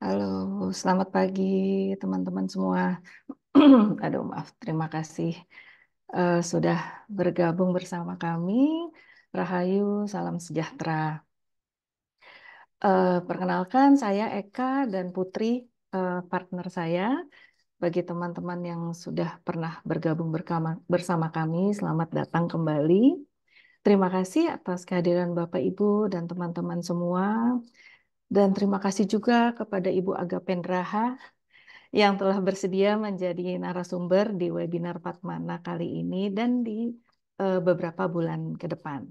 Halo, selamat pagi teman-teman semua. Aduh, maaf, terima kasih sudah bergabung bersama kami. Rahayu, salam sejahtera. Perkenalkan, saya Eka dan Putri, partner saya. Bagi teman-teman yang sudah pernah bergabung bersama kami, selamat datang kembali. Terima kasih atas kehadiran Bapak, Ibu, dan teman-teman semua. Dan terima kasih juga kepada Ibu Aga Pendraha yang telah bersedia menjadi narasumber di webinar Patmana kali ini dan di beberapa bulan ke depan.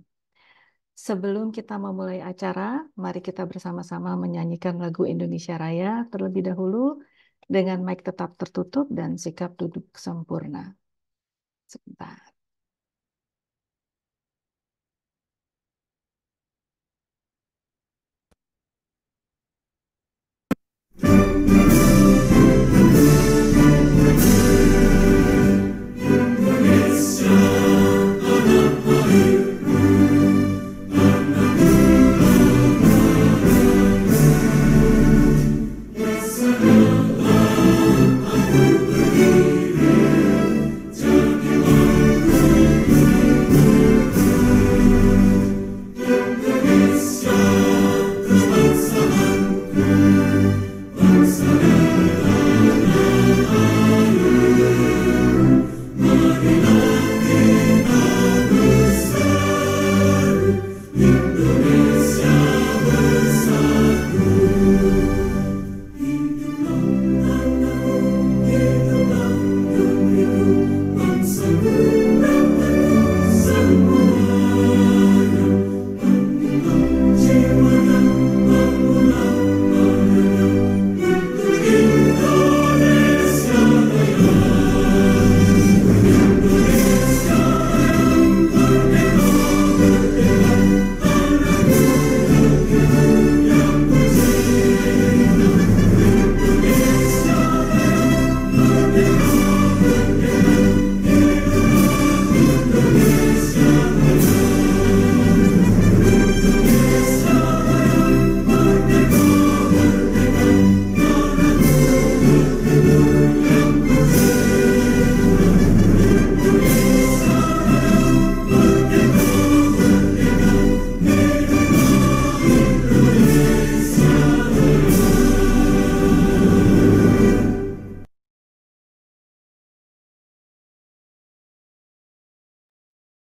Sebelum kita memulai acara, mari kita bersama-sama menyanyikan lagu Indonesia Raya terlebih dahulu dengan mic tetap tertutup dan sikap duduk sempurna. Sebentar.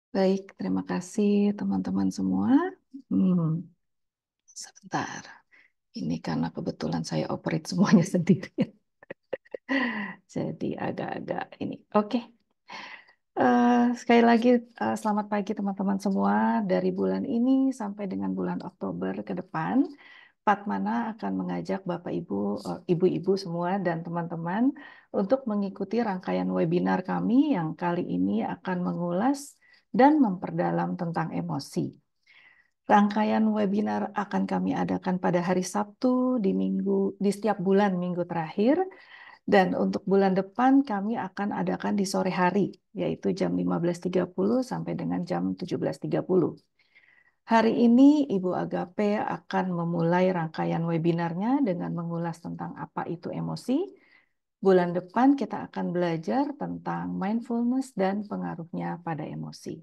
Baik, terima kasih teman-teman semua. Hmm, Sebentar. Ini karena kebetulan saya operate semuanya sendiri. Jadi agak-agak ini. Oke. Sekali lagi selamat pagi teman-teman semua. Dari bulan ini sampai dengan bulan Oktober ke depan, Patmana akan mengajak Bapak Ibu, Ibu-ibu semua dan teman-teman untuk mengikuti rangkaian webinar kami yang kali ini akan mengulas dan memperdalam tentang emosi. Rangkaian webinar akan kami adakan pada hari Sabtu di setiap bulan minggu terakhir. Dan untuk bulan depan kami akan adakan di sore hari, yaitu jam 15.30 sampai dengan jam 17.30. Hari ini Ibu Agape akan memulai rangkaian webinarnya dengan mengulas tentang apa itu emosi. Bulan depan kita akan belajar tentang mindfulness dan pengaruhnya pada emosi.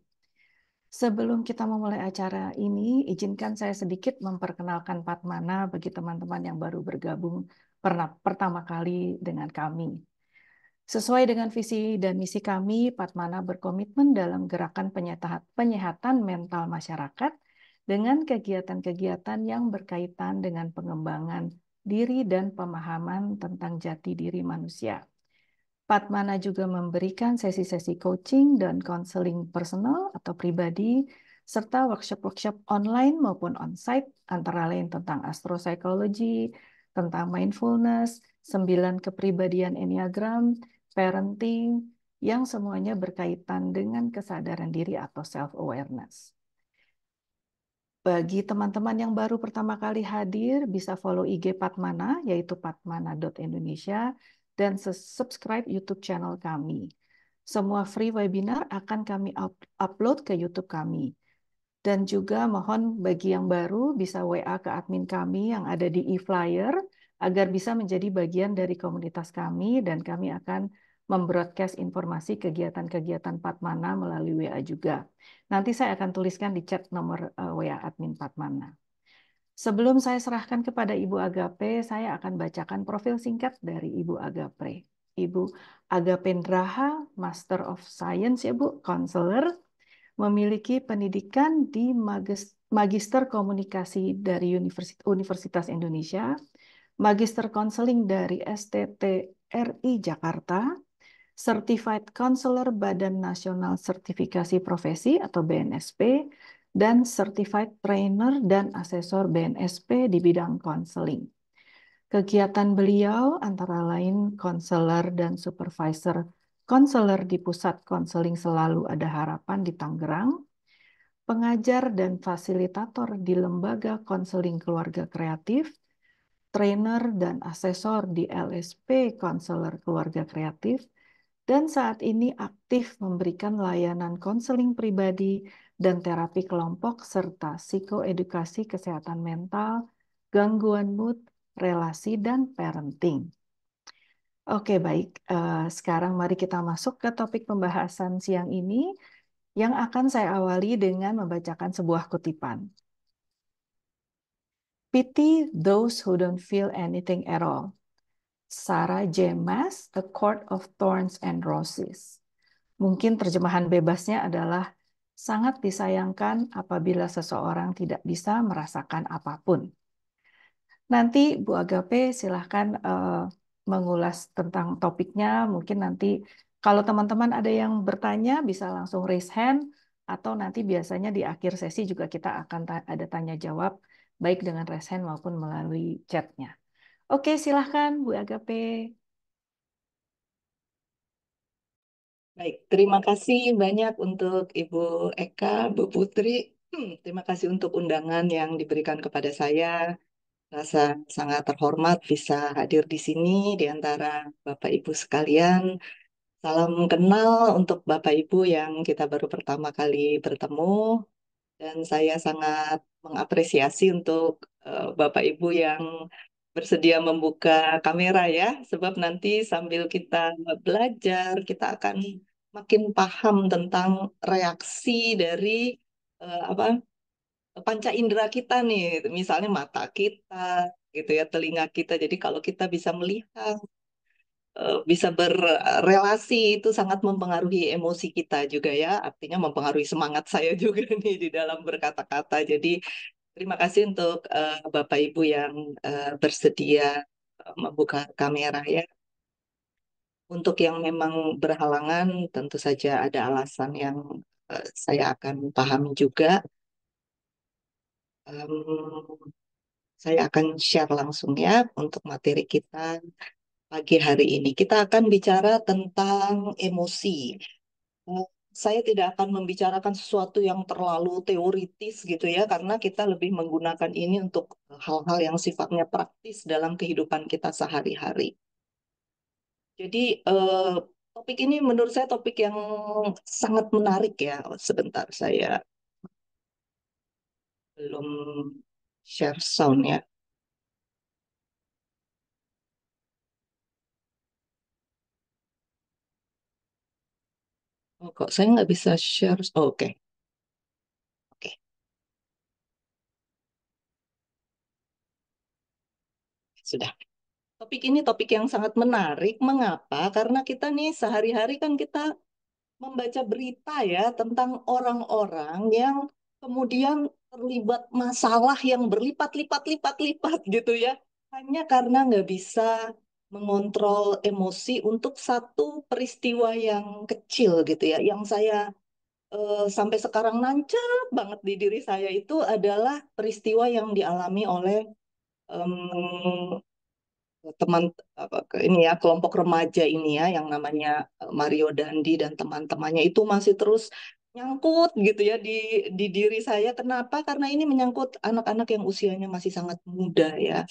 Sebelum kita memulai acara ini, izinkan saya sedikit memperkenalkan Patmana bagi teman-teman yang baru bergabung pertama kali dengan kami. Sesuai dengan visi dan misi kami, Patmana berkomitmen dalam gerakan penyehatan mental masyarakat dengan kegiatan-kegiatan yang berkaitan dengan pengembangan diri dan pemahaman tentang jati diri manusia. Patmana juga memberikan sesi-sesi coaching dan konseling personal atau pribadi, serta workshop-workshop online maupun on-site, antara lain tentang astropsychology, tentang mindfulness, 9 kepribadian Enneagram, parenting, yang semuanya berkaitan dengan kesadaran diri atau self-awareness. Bagi teman-teman yang baru pertama kali hadir, bisa follow IG Patmana, yaitu patmana.indonesia, dan subscribe YouTube channel kami. Semua free webinar akan kami upload ke YouTube kami. Dan juga mohon bagi yang baru bisa WA ke admin kami yang ada di e-flyer agar bisa menjadi bagian dari komunitas kami dan kami akan membroadcast informasi kegiatan-kegiatan Patmana melalui WA juga. Nanti saya akan tuliskan di chat nomor WA admin Patmana. Sebelum saya serahkan kepada Ibu Agape, saya akan bacakan profil singkat dari Ibu Agape. Ibu Agapendraha, Master of Science ya Bu, Counselor, memiliki pendidikan di Magister Komunikasi dari Universitas Indonesia, Magister Counseling dari STTRI Jakarta, Certified Counselor Badan Nasional Sertifikasi Profesi atau BNSP, dan Certified Trainer dan Asesor BNSP di bidang counseling. Kegiatan beliau antara lain konselor dan supervisor konselor di Pusat Konseling Selalu Ada Harapan di Tangerang, pengajar dan fasilitator di Lembaga Konseling Keluarga Kreatif, trainer dan asesor di LSP Konselor Keluarga Kreatif, dan saat ini aktif memberikan layanan konseling pribadi dan terapi kelompok serta psikoedukasi kesehatan mental, gangguan mood, relasi, dan parenting. Oke, baik. Sekarang mari kita masuk ke topik pembahasan siang ini yang akan saya awali dengan membacakan sebuah kutipan. Pity those who don't feel anything at all. Sarah J. Maas, A Court of Thorns and Roses. Mungkin terjemahan bebasnya adalah sangat disayangkan apabila seseorang tidak bisa merasakan apapun. Nanti Bu Agape silahkan mengulas tentang topiknya. Mungkin nanti kalau teman-teman ada yang bertanya bisa langsung raise hand atau nanti biasanya di akhir sesi juga kita akan ada tanya jawab baik dengan raise hand maupun melalui chatnya. Oke, silahkan Bu Agape. Baik, terima kasih banyak untuk Ibu Eka, Bu Putri. Terima kasih untuk undangan yang diberikan kepada saya. Rasa sangat terhormat bisa hadir di sini di antara Bapak Ibu sekalian. Salam kenal untuk Bapak Ibu yang kita baru pertama kali bertemu. Dan saya sangat mengapresiasi untuk Bapak Ibu yang bersedia membuka kamera ya, sebab nanti sambil kita belajar, kita akan makin paham tentang reaksi dari apa panca indera kita nih, misalnya mata kita, gitu ya, telinga kita. Jadi kalau kita bisa melihat, bisa berrelasi itu sangat mempengaruhi emosi kita juga ya, artinya mempengaruhi semangat saya juga nih di dalam berkata-kata. Jadi terima kasih untuk Bapak Ibu yang bersedia membuka kamera ya. Untuk yang memang berhalangan, tentu saja ada alasan yang saya akan pahami juga. Em, saya akan share langsung ya untuk materi kita pagi hari ini. Kita akan bicara tentang emosi. Eh, Saya tidak akan membicarakan sesuatu yang terlalu teoritis gitu ya, karena kita lebih menggunakan ini untuk hal-hal yang sifatnya praktis dalam kehidupan kita sehari-hari. Jadi topik ini menurut saya topik yang sangat menarik ya. Sebentar, saya belum share sound ya. Oh, kok saya nggak bisa share? Oh, oke, oke, sudah. Topik ini topik yang sangat menarik. Mengapa? Karena kita nih sehari-hari kan kita membaca berita ya tentang orang-orang yang kemudian terlibat masalah yang berlipat-lipat-lipat-lipat gitu ya. Hanya karena nggak bisa mengontrol emosi untuk satu peristiwa yang kecil gitu ya. Yang saya sampai sekarang nancap banget di diri saya itu adalah peristiwa yang dialami oleh teman ini ya kelompok remaja ini ya yang namanya Mario Dandi dan teman-temannya itu masih terus nyangkut gitu ya di diri saya. Kenapa? Karena ini menyangkut anak-anak yang usianya masih sangat muda ya,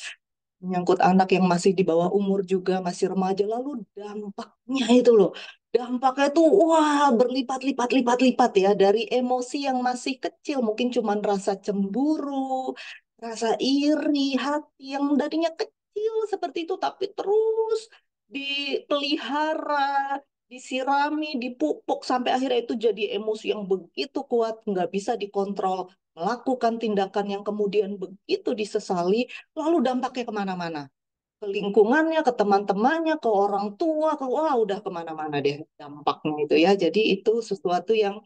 menyangkut anak yang masih di bawah umur juga masih remaja. Lalu dampaknya itu loh, dampaknya tuh wah berlipat-lipat-lipat-lipat ya, dari emosi yang masih kecil mungkin cuman rasa cemburu, rasa iri, hati yang tadinya kecil kecil seperti itu, tapi terus dipelihara, disirami, dipupuk, sampai akhirnya itu jadi emosi yang begitu kuat, nggak bisa dikontrol, melakukan tindakan yang kemudian begitu disesali, lalu dampaknya kemana-mana. Ke lingkungannya, ke teman-temannya, ke orang tua, wah udah kemana-mana deh dampaknya itu ya. Jadi itu sesuatu yang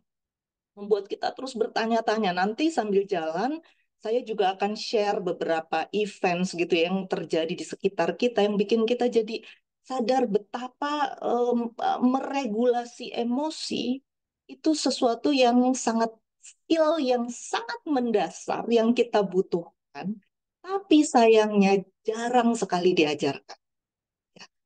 membuat kita terus bertanya-tanya. Nanti sambil jalan, saya juga akan share beberapa events gitu yang terjadi di sekitar kita yang bikin kita jadi sadar betapa meregulasi emosi itu sesuatu yang sangat skill yang sangat mendasar yang kita butuhkan, tapi sayangnya jarang sekali diajarkan.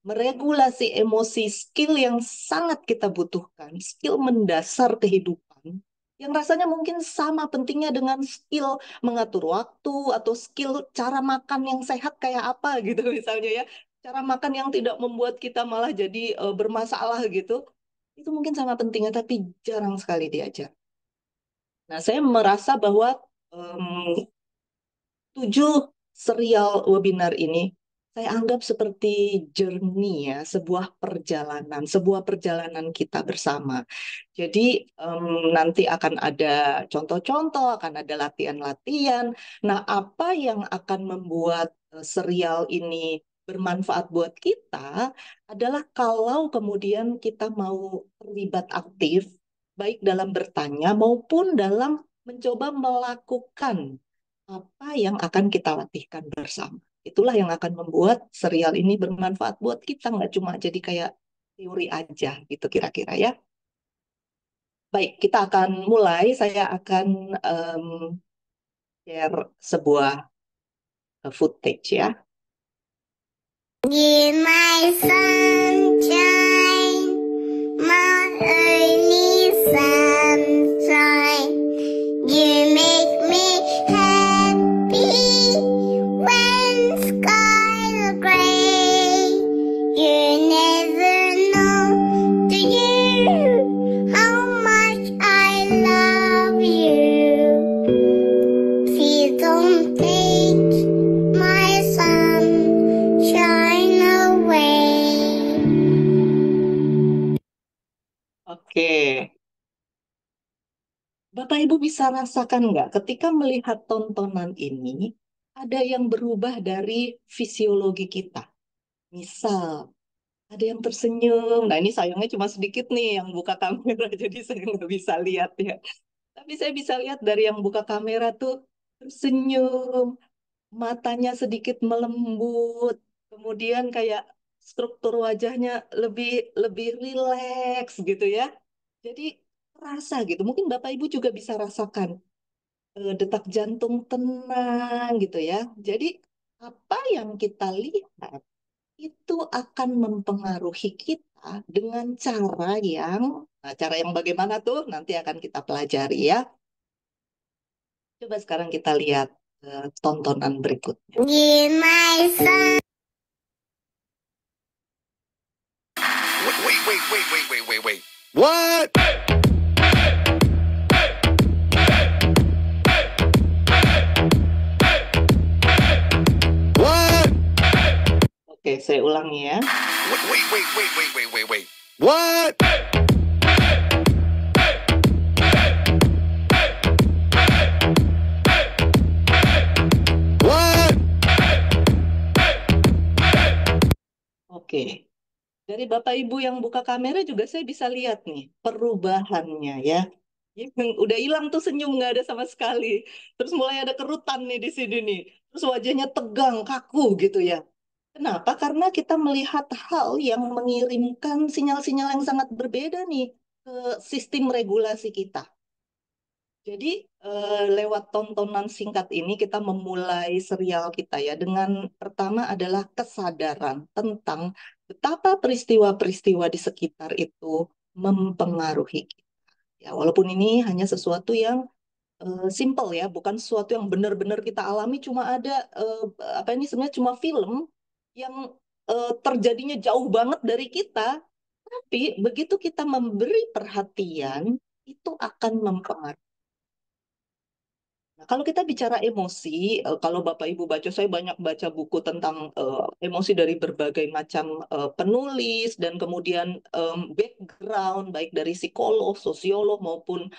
Meregulasi emosi, skill yang sangat kita butuhkan, skill mendasar kehidupan, yang rasanya mungkin sama pentingnya dengan skill mengatur waktu atau skill cara makan yang sehat kayak apa gitu misalnya ya. Cara makan yang tidak membuat kita malah jadi bermasalah gitu. Itu mungkin sama pentingnya tapi jarang sekali diajar. Nah, saya merasa bahwa em, 7 serial webinar ini saya anggap seperti journey ya, sebuah perjalanan kita bersama. Jadi nanti akan ada contoh-contoh, akan ada latihan-latihan. Nah, apa yang akan membuat serial ini bermanfaat buat kita adalah kalau kemudian kita mau terlibat aktif, baik dalam bertanya maupun dalam mencoba melakukan apa yang akan kita latihkan bersama. Itulah yang akan membuat serial ini bermanfaat buat kita, nggak cuma jadi kayak teori aja gitu kira-kira ya. Baik, kita akan mulai. Saya akan em, share sebuah footage ya. Give my sunshine, my only sunshine. You make me happy when skies are gray. You never know, do you, how much I love you. Please don't take my sunshine away. Oke, Bapak Ibu bisa rasakan nggak ketika melihat tontonan ini, ada yang berubah dari fisiologi kita. Misal, ada yang tersenyum. Nah, ini sayangnya cuma sedikit nih yang buka kamera, jadi saya nggak bisa lihat ya. Tapi saya bisa lihat dari yang buka kamera tuh tersenyum, matanya sedikit melembut, kemudian kayak struktur wajahnya lebih lebih rileks gitu ya. Jadi rasa gitu. Mungkin Bapak Ibu juga bisa rasakan detak jantung tenang gitu ya. Jadi apa yang kita lihat itu akan mempengaruhi kita dengan cara yang bagaimana tuh nanti akan kita pelajari ya. Coba sekarang kita lihat tontonan berikutnya. Give my sun. Wait. What? What? Oke, saya ulangi ya. Wait. What? What? Oke, dari Bapak Ibu yang buka kamera juga saya bisa lihat nih perubahannya ya. Yang udah hilang tuh senyum nggak ada sama sekali. Terus mulai ada kerutan nih di sini nih. Terus wajahnya tegang, kaku gitu ya. Kenapa? Karena kita melihat hal yang mengirimkan sinyal-sinyal yang sangat berbeda nih ke sistem regulasi kita. Jadi lewat tontonan singkat ini kita memulai serial kita ya dengan pertama adalah kesadaran tentang betapa peristiwa-peristiwa di sekitar itu mempengaruhi kita. Ya, walaupun ini hanya sesuatu yang simple ya, bukan sesuatu yang benar-benar kita alami, cuma ada apa ini sebenarnya cuma film yang terjadinya jauh banget dari kita, tapi begitu kita memberi perhatian itu akan mempengaruhi. Nah, kalau kita bicara emosi, kalau Bapak Ibu baca, saya banyak baca buku tentang emosi dari berbagai macam penulis dan kemudian background baik dari psikolog, sosiolog maupun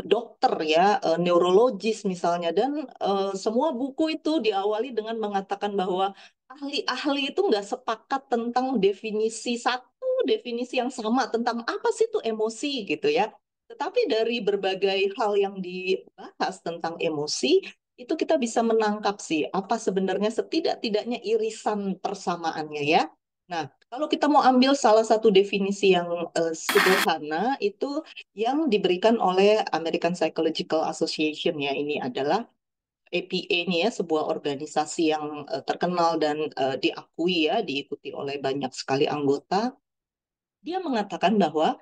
dokter ya, neurologis misalnya, dan semua buku itu diawali dengan mengatakan bahwa ahli-ahli itu nggak sepakat tentang definisi yang sama tentang apa sih itu emosi gitu ya. Tetapi dari berbagai hal yang dibahas tentang emosi, itu kita bisa menangkap sih apa sebenarnya setidak-tidaknya irisan persamaannya ya. Nah, kalau kita mau ambil salah satu definisi yang sederhana, itu yang diberikan oleh American Psychological Association ya, ini adalah APA ini ya, sebuah organisasi yang terkenal dan diakui ya, diikuti oleh banyak sekali anggota. Dia mengatakan bahwa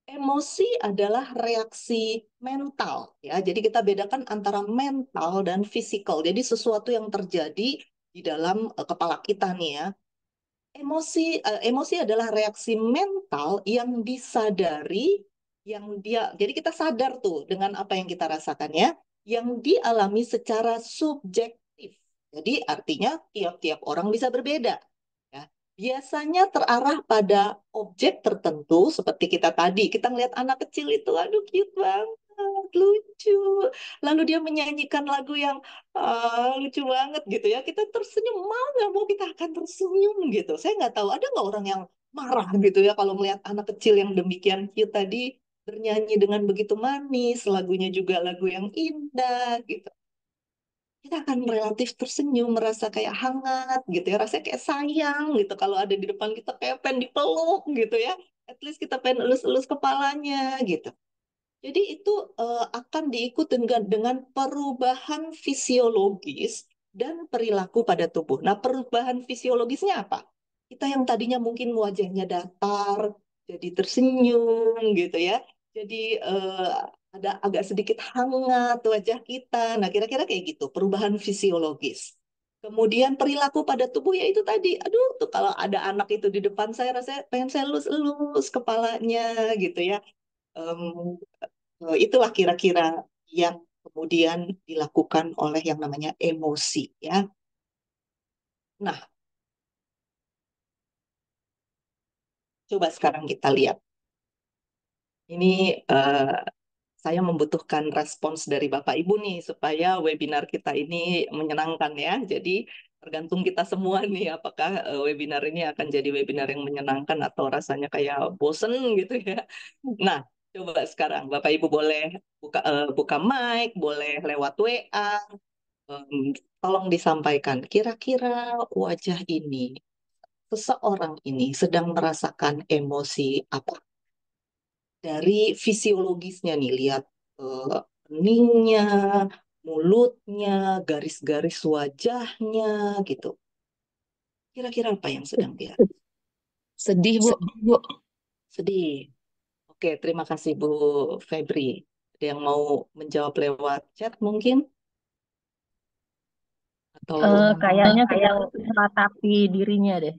emosi adalah reaksi mental ya. Jadi kita bedakan antara mental dan fisikal. Jadi sesuatu yang terjadi di dalam kepala kita nih ya. Emosi adalah reaksi mental yang disadari, yang jadi kita sadar tuh dengan apa yang kita rasakan ya, yang dialami secara subjektif. Jadi artinya tiap-tiap orang bisa berbeda. Ya. Biasanya terarah pada objek tertentu seperti kita tadi. Kita ngeliat anak kecil itu, aduh cute banget, lucu. Lalu dia menyanyikan lagu yang lucu banget gitu ya. Kita tersenyum, mau nggak mau kita akan tersenyum gitu. Saya nggak tahu, ada nggak orang yang marah gitu ya kalau melihat anak kecil yang demikian cute tadi bernyanyi dengan begitu manis, lagunya juga lagu yang indah gitu, kita akan relatif tersenyum, merasa kayak hangat gitu ya, rasanya kayak sayang gitu. Kalau ada di depan kita kayak pengen dipeluk gitu ya. At least kita pengen elus-elus kepalanya gitu. Jadi itu akan diikuti dengan perubahan fisiologis dan perilaku pada tubuh. Nah, perubahan fisiologisnya apa? Kita yang tadinya mungkin wajahnya datar, jadi tersenyum gitu ya. Jadi ada agak sedikit hangat wajah kita. Nah, kira-kira kayak gitu, perubahan fisiologis. Kemudian perilaku pada tubuh ya itu tadi. Aduh, tuh kalau ada anak itu di depan saya, rasanya pengen saya elus-elus kepalanya gitu ya. Em, itulah kira-kira yang kemudian dilakukan oleh yang namanya emosi ya. Nah, coba sekarang kita lihat. Ini saya membutuhkan respons dari Bapak Ibu nih supaya webinar kita ini menyenangkan ya. Jadi tergantung kita semua nih apakah webinar ini akan jadi webinar yang menyenangkan atau rasanya kayak bosen gitu ya. Nah, coba sekarang Bapak Ibu boleh buka mic, boleh lewat WA. Tolong disampaikan, kira-kira wajah ini, seseorang ini sedang merasakan emosi apa? Dari fisiologisnya nih, lihat keningnya, mulutnya, garis-garis wajahnya, gitu. Kira-kira apa yang sedang dia? Sedih, Bu. Bu. Sedih. Oke, terima kasih Bu Febri. Ada yang mau menjawab lewat chat mungkin? Atau Kayaknya sedang meratapi dirinya deh.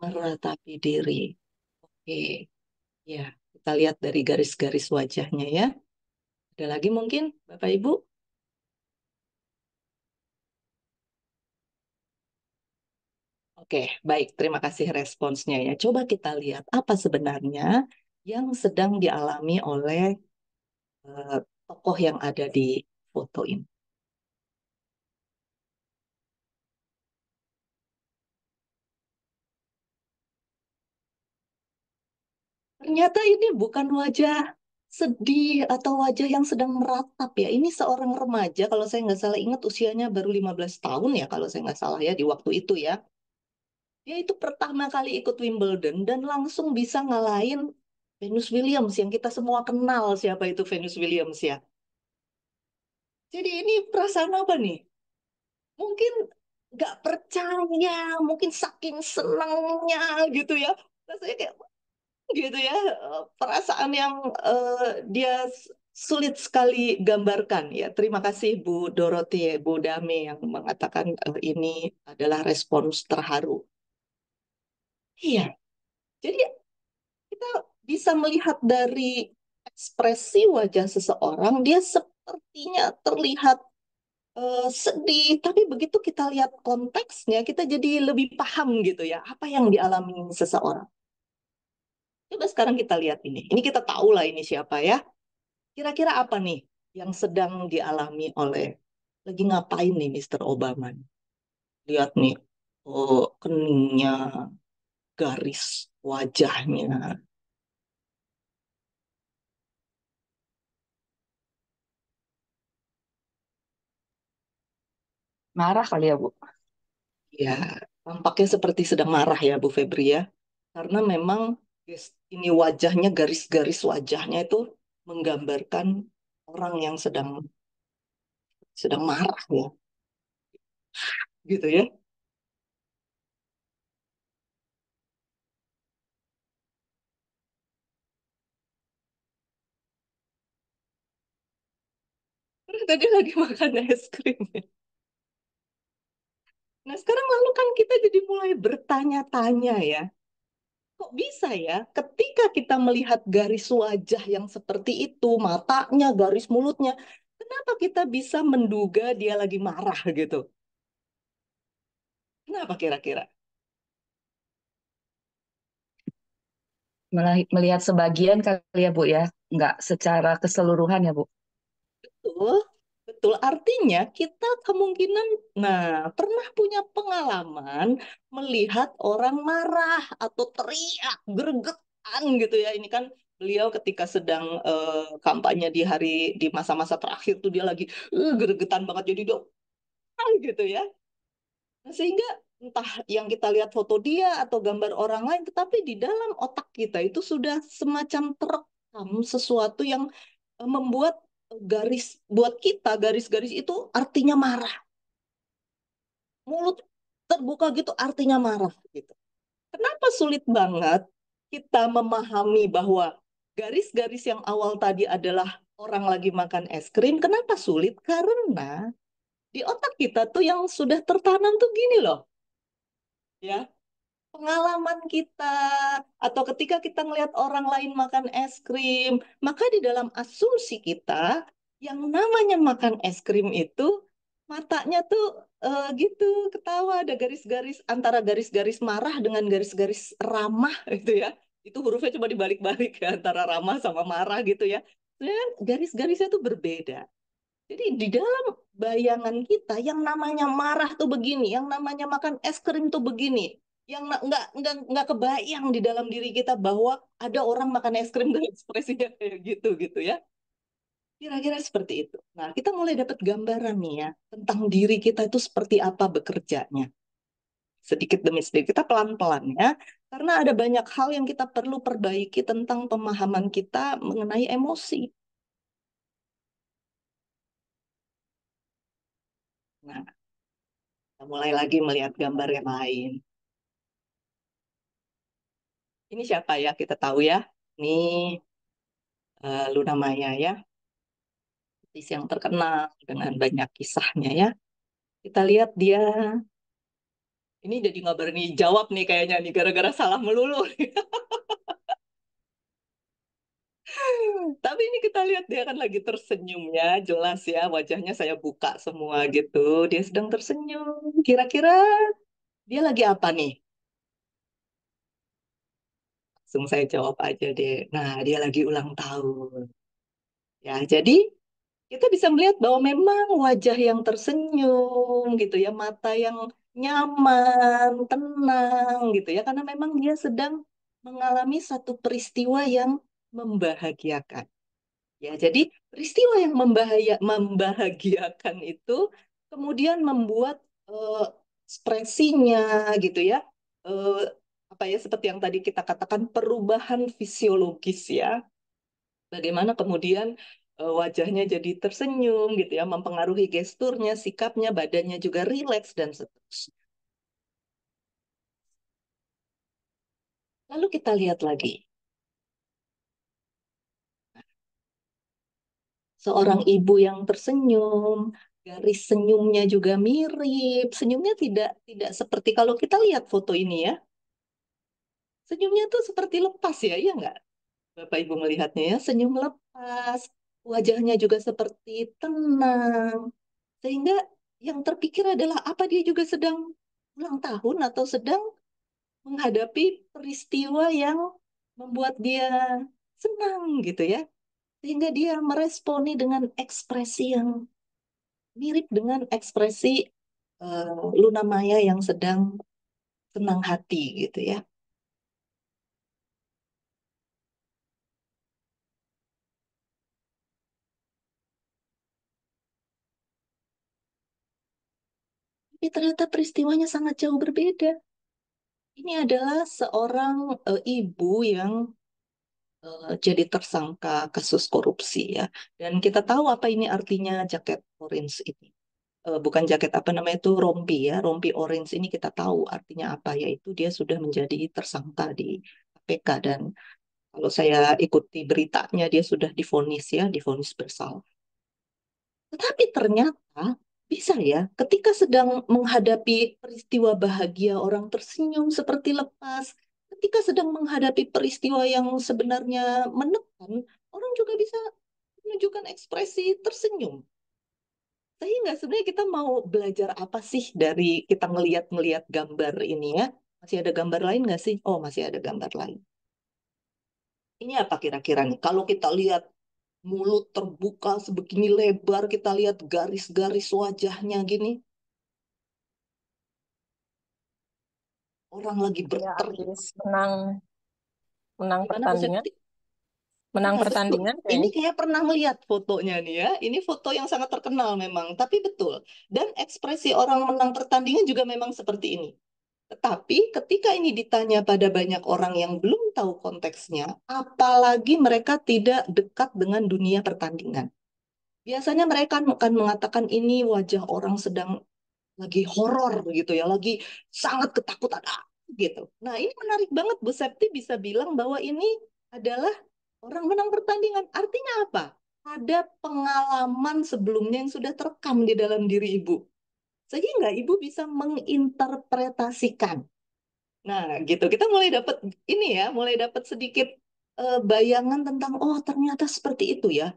meratapi diri? Oke, ya, kita lihat dari garis-garis wajahnya ya. Ada lagi mungkin, Bapak Ibu? Oke, baik. Terima kasih responsnya ya. Coba kita lihat apa sebenarnya yang sedang dialami oleh eh, tokoh yang ada di foto ini. Ternyata ini bukan wajah sedih atau wajah yang sedang meratap ya. Ini seorang remaja, kalau saya nggak salah ingat usianya baru 15 tahun ya, kalau saya nggak salah ya di waktu itu ya. Dia itu pertama kali ikut Wimbledon dan langsung bisa ngalahin Venus Williams yang kita semua kenal siapa itu Venus Williams ya. Jadi ini perasaan apa nih? Mungkin nggak percaya, mungkin saking senangnya gitu ya. Rasanya kayak gitu ya, perasaan yang dia sulit sekali gambarkan ya. Terima kasih Bu Dorothy, Bu Dame yang mengatakan ini adalah respons terharu. Iya, jadi kita bisa melihat dari ekspresi wajah seseorang, dia sepertinya terlihat sedih, tapi begitu kita lihat konteksnya, kita jadi lebih paham gitu ya, apa yang dialami seseorang. Coba sekarang kita lihat ini. Ini kita tahu lah ini siapa ya. Kira-kira apa nih yang sedang dialami oleh, lagi ngapain nih Mr. Obama? Lihat nih, oh, keningnya, garis wajahnya. Marah kali ya, Bu. Ya, tampaknya seperti sedang marah ya Bu Febri ya. Karena memang ini wajahnya, garis-garis wajahnya itu menggambarkan orang yang sedang marah ya, gitu ya. Terus tadi lagi makan es krim ya. Nah, sekarang lalu kan kita jadi mulai bertanya-tanya ya. Kok bisa ya ketika kita melihat garis wajah yang seperti itu, matanya, garis mulutnya, kenapa kita bisa menduga dia lagi marah gitu? Kenapa kira-kira? Melihat sebagian kali ya, Bu ya. Nggak secara keseluruhan ya, Bu. Betul, betul. Artinya kita kemungkinan, nah, pernah punya pengalaman melihat orang marah atau teriak, gregetan gitu ya. Ini kan beliau ketika sedang kampanye di masa-masa terakhir tuh dia lagi gregetan banget jadi dia gitu ya. Nah, sehingga entah yang kita lihat foto dia atau gambar orang lain, tetapi di dalam otak kita itu sudah semacam terekam sesuatu yang membuat garis, buat kita garis-garis itu artinya marah. Mulut terbuka gitu artinya marah gitu. Kenapa sulit banget kita memahami bahwa garis-garis yang awal tadi adalah orang lagi makan es krim? Kenapa sulit? Karena di otak kita tuh yang sudah tertanam tuh gini loh, ya, pengalaman kita atau ketika kita ngelihat orang lain makan es krim, maka di dalam asumsi kita yang namanya makan es krim itu matanya tuh gitu ketawa, ada garis-garis antara garis-garis marah dengan garis-garis ramah gitu ya. Itu hurufnya coba dibalik-balik ya antara ramah sama marah gitu ya. Dan garis-garisnya tuh berbeda. Jadi di dalam bayangan kita yang namanya marah tuh begini, yang namanya makan es krim tuh begini, yang nggak kebayang di dalam diri kita bahwa ada orang makan es krim dan ekspresinya kayak gitu gitu ya. Kira-kira seperti itu. Nah, kita mulai dapat gambaran nih ya tentang diri kita itu seperti apa bekerjanya. Sedikit demi sedikit kita pelan-pelan ya. Karena ada banyak hal yang kita perlu perbaiki tentang pemahaman kita mengenai emosi. Nah, kita mulai lagi melihat gambar yang lain. Ini siapa ya? Kita tahu ya. Ini Luna Maya ya. Artis yang terkenal dengan banyak kisahnya ya. Kita lihat dia. Ini jadi nggak berani jawab nih kayaknya nih. Gara-gara salah melulu. Tapi ini kita lihat dia kan lagi tersenyumnya. Jelas ya wajahnya saya buka semua gitu. Dia sedang tersenyum. Kira-kira dia lagi apa nih? Langsung saya jawab aja deh. Nah, dia lagi ulang tahun. Ya, jadi kita bisa melihat bahwa memang wajah yang tersenyum gitu ya, mata yang nyaman, tenang gitu ya, karena memang dia sedang mengalami satu peristiwa yang membahagiakan. Ya, jadi peristiwa yang membahagiakan itu kemudian membuat ekspresinya gitu ya, eh, apa ya, seperti yang tadi kita katakan perubahan fisiologis ya. Bagaimana kemudian wajahnya jadi tersenyum gitu ya, mempengaruhi gesturnya, sikapnya, badannya juga rileks dan seterusnya. Lalu kita lihat lagi, seorang ibu yang tersenyum, garis senyumnya juga mirip, senyumnya tidak tidak seperti kalau kita lihat foto ini ya, senyumnya tuh seperti lepas ya, iya nggak? Bapak Ibu melihatnya ya, senyum lepas. wajahnya juga seperti tenang. Sehingga yang terpikir adalah apa dia juga sedang ulang tahun atau sedang menghadapi peristiwa yang membuat dia senang gitu ya. Sehingga dia meresponi dengan ekspresi yang mirip dengan ekspresi Luna Maya yang sedang senang hati gitu ya. Tapi ternyata peristiwanya sangat jauh berbeda. Ini adalah seorang ibu yang jadi tersangka kasus korupsi ya. Dan kita tahu apa ini artinya jaket orange ini. Bukan jaket apa namanya itu rompi ya, rompi orange ini kita tahu artinya apa, yaitu dia sudah menjadi tersangka di KPK dan kalau saya ikuti beritanya dia sudah divonis ya, divonis bersalah. Tetapi ternyata bisa ya, ketika sedang menghadapi peristiwa bahagia orang tersenyum seperti lepas, ketika sedang menghadapi peristiwa yang sebenarnya menekan, orang juga bisa menunjukkan ekspresi tersenyum. Sehingga sebenarnya kita mau belajar apa sih dari kita ngeliat-ngeliat gambar ini ya? Masih ada gambar lain nggak sih? Oh, masih ada gambar lain. Ini apa kira-kira nih? Kalau kita lihat mulut terbuka sebegini lebar, kita lihat garis-garis wajahnya gini, orang lagi Ya, berteriak. habis menang menang Gimana Bu pertandingan, Septi? menang Iya, betul. pertandingan Ini kayaknya. kayak pernah ngeliat fotonya nih ya. Ini foto yang sangat terkenal memang, tapi betul. Dan ekspresi orang menang pertandingan juga memang seperti ini. Tetapi ketika ini ditanya pada banyak orang yang belum tahu konteksnya, apalagi mereka tidak dekat dengan dunia pertandingan. Biasanya mereka akan mengatakan ini wajah orang sedang lagi horor gitu ya, lagi sangat ketakutan gitu. Nah, ini menarik banget Bu Septi bisa bilang bahwa ini adalah orang menang pertandingan. Artinya apa? Ada pengalaman sebelumnya yang sudah terekam di dalam diri ibu. Sehingga ibu bisa menginterpretasikan. Nah, gitu. Kita mulai dapat ini ya, mulai dapat sedikit bayangan tentang oh ternyata seperti itu ya.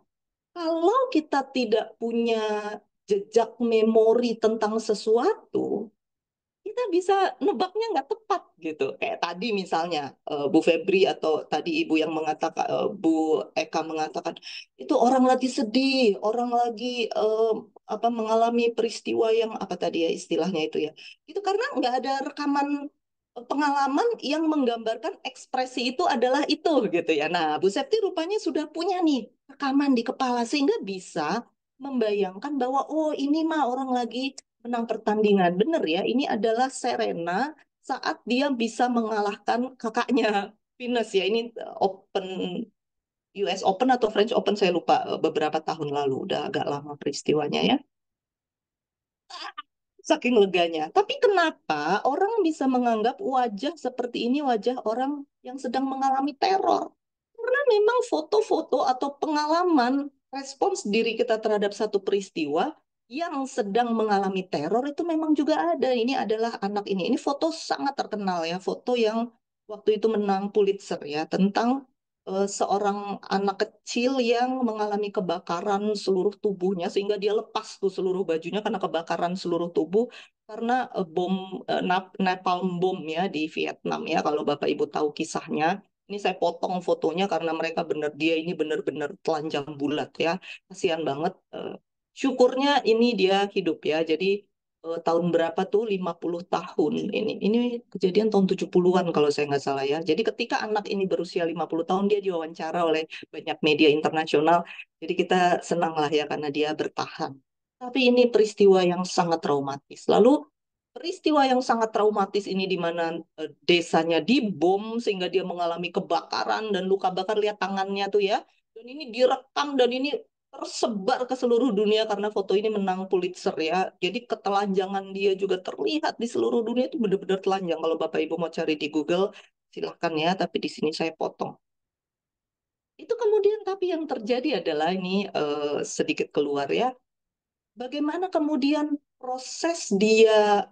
Kalau kita tidak punya jejak memori tentang sesuatu, kita bisa nebaknya nggak tepat gitu. Kayak tadi misalnya Bu Febri atau tadi Ibu yang mengatakan Bu Eka mengatakan itu orang lagi sedih, orang lagi apa mengalami peristiwa yang apa tadi ya istilahnya itu ya. Itu karena nggak ada rekaman pengalaman yang menggambarkan ekspresi itu adalah itu gitu ya. Nah, Bu Septi rupanya sudah punya nih rekaman di kepala sehingga bisa membayangkan bahwa oh ini mah orang lagi menang pertandingan. Bener ya, ini adalah Serena saat dia bisa mengalahkan kakaknya Venus ya. Ini Open US Open atau French Open saya lupa beberapa tahun lalu. Udah agak lama peristiwanya ya. Saking leganya. Tapi kenapa orang bisa menganggap wajah seperti ini wajah orang yang sedang mengalami teror? Karena memang foto-foto atau pengalaman respons diri kita terhadap satu peristiwa yang sedang mengalami teror itu memang juga ada. Ini adalah anak ini. Ini foto sangat terkenal ya, foto yang waktu itu menang Pulitzer ya tentang seorang anak kecil yang mengalami kebakaran seluruh tubuhnya sehingga dia lepas tuh seluruh bajunya karena kebakaran seluruh tubuh karena bom napalm bom ya di Vietnam ya kalau Bapak Ibu tahu kisahnya. Ini saya potong fotonya karena mereka benar dia ini benar-benar telanjang bulat ya. Kasihan banget. Syukurnya ini dia hidup ya. Jadi tahun berapa tuh 50 tahun ini kejadian tahun 70-an kalau saya nggak salah ya. Jadi ketika anak ini berusia 50 tahun dia diwawancara oleh banyak media internasional. Jadi kita senang lah ya karena dia bertahan. Tapi ini peristiwa yang sangat traumatis. Lalu peristiwa yang sangat traumatis ini di mana desanya dibom sehingga dia mengalami kebakaran dan luka bakar lihat tangannya tuh ya. Dan ini direkam dan ini tersebar ke seluruh dunia karena foto ini menang Pulitzer ya. Jadi ketelanjangan dia juga terlihat di seluruh dunia itu benar-benar telanjang. Kalau Bapak Ibu mau cari di Google silahkan ya, tapi di sini saya potong. Itu kemudian tapi yang terjadi adalah ini sedikit keluar ya. Bagaimana kemudian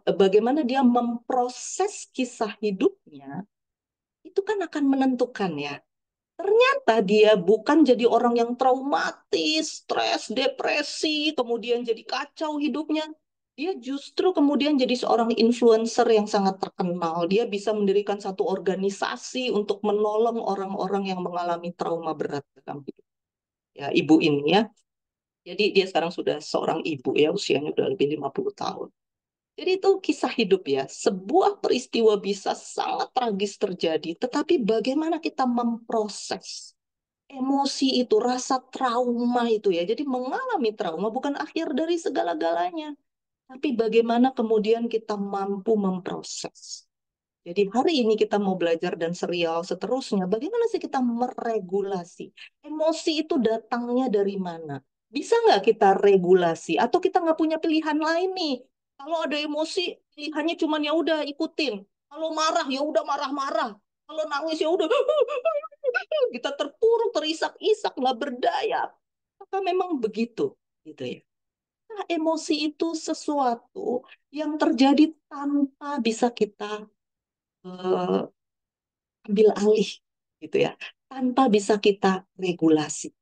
bagaimana dia memproses kisah hidupnya, itu kan akan menentukan ya. ternyata dia bukan jadi orang yang traumatis, stres, depresi, kemudian jadi kacau hidupnya. Dia justru kemudian jadi seorang influencer yang sangat terkenal. Dia bisa mendirikan satu organisasi untuk menolong orang-orang yang mengalami trauma berat dalam hidup. Ya, ibu ini ya. Jadi dia sekarang sudah seorang ibu ya, usianya udah lebih 50 tahun. Jadi itu kisah hidup ya. Sebuah peristiwa bisa sangat tragis terjadi, tetapi bagaimana kita memproses emosi itu, rasa trauma itu ya. Jadi mengalami trauma bukan akhir dari segala-galanya, tapi bagaimana kemudian kita mampu memproses. Jadi hari ini kita mau belajar dan serial seterusnya, bagaimana sih kita meregulasi. Emosi itu datangnya dari mana? Bisa nggak kita regulasi? Atau kita nggak punya pilihan lain nih? Kalau ada emosi, pilihannya cuma ya udah ikutin. Kalau marah, ya udah marah-marah. Kalau nangis, ya udah kita terpuruk, terisak-isak, nggak berdaya. Maka memang begitu, gitu ya. Nah, emosi itu sesuatu yang terjadi tanpa bisa kita eh, ambil alih gitu ya, tanpa bisa kita regulasi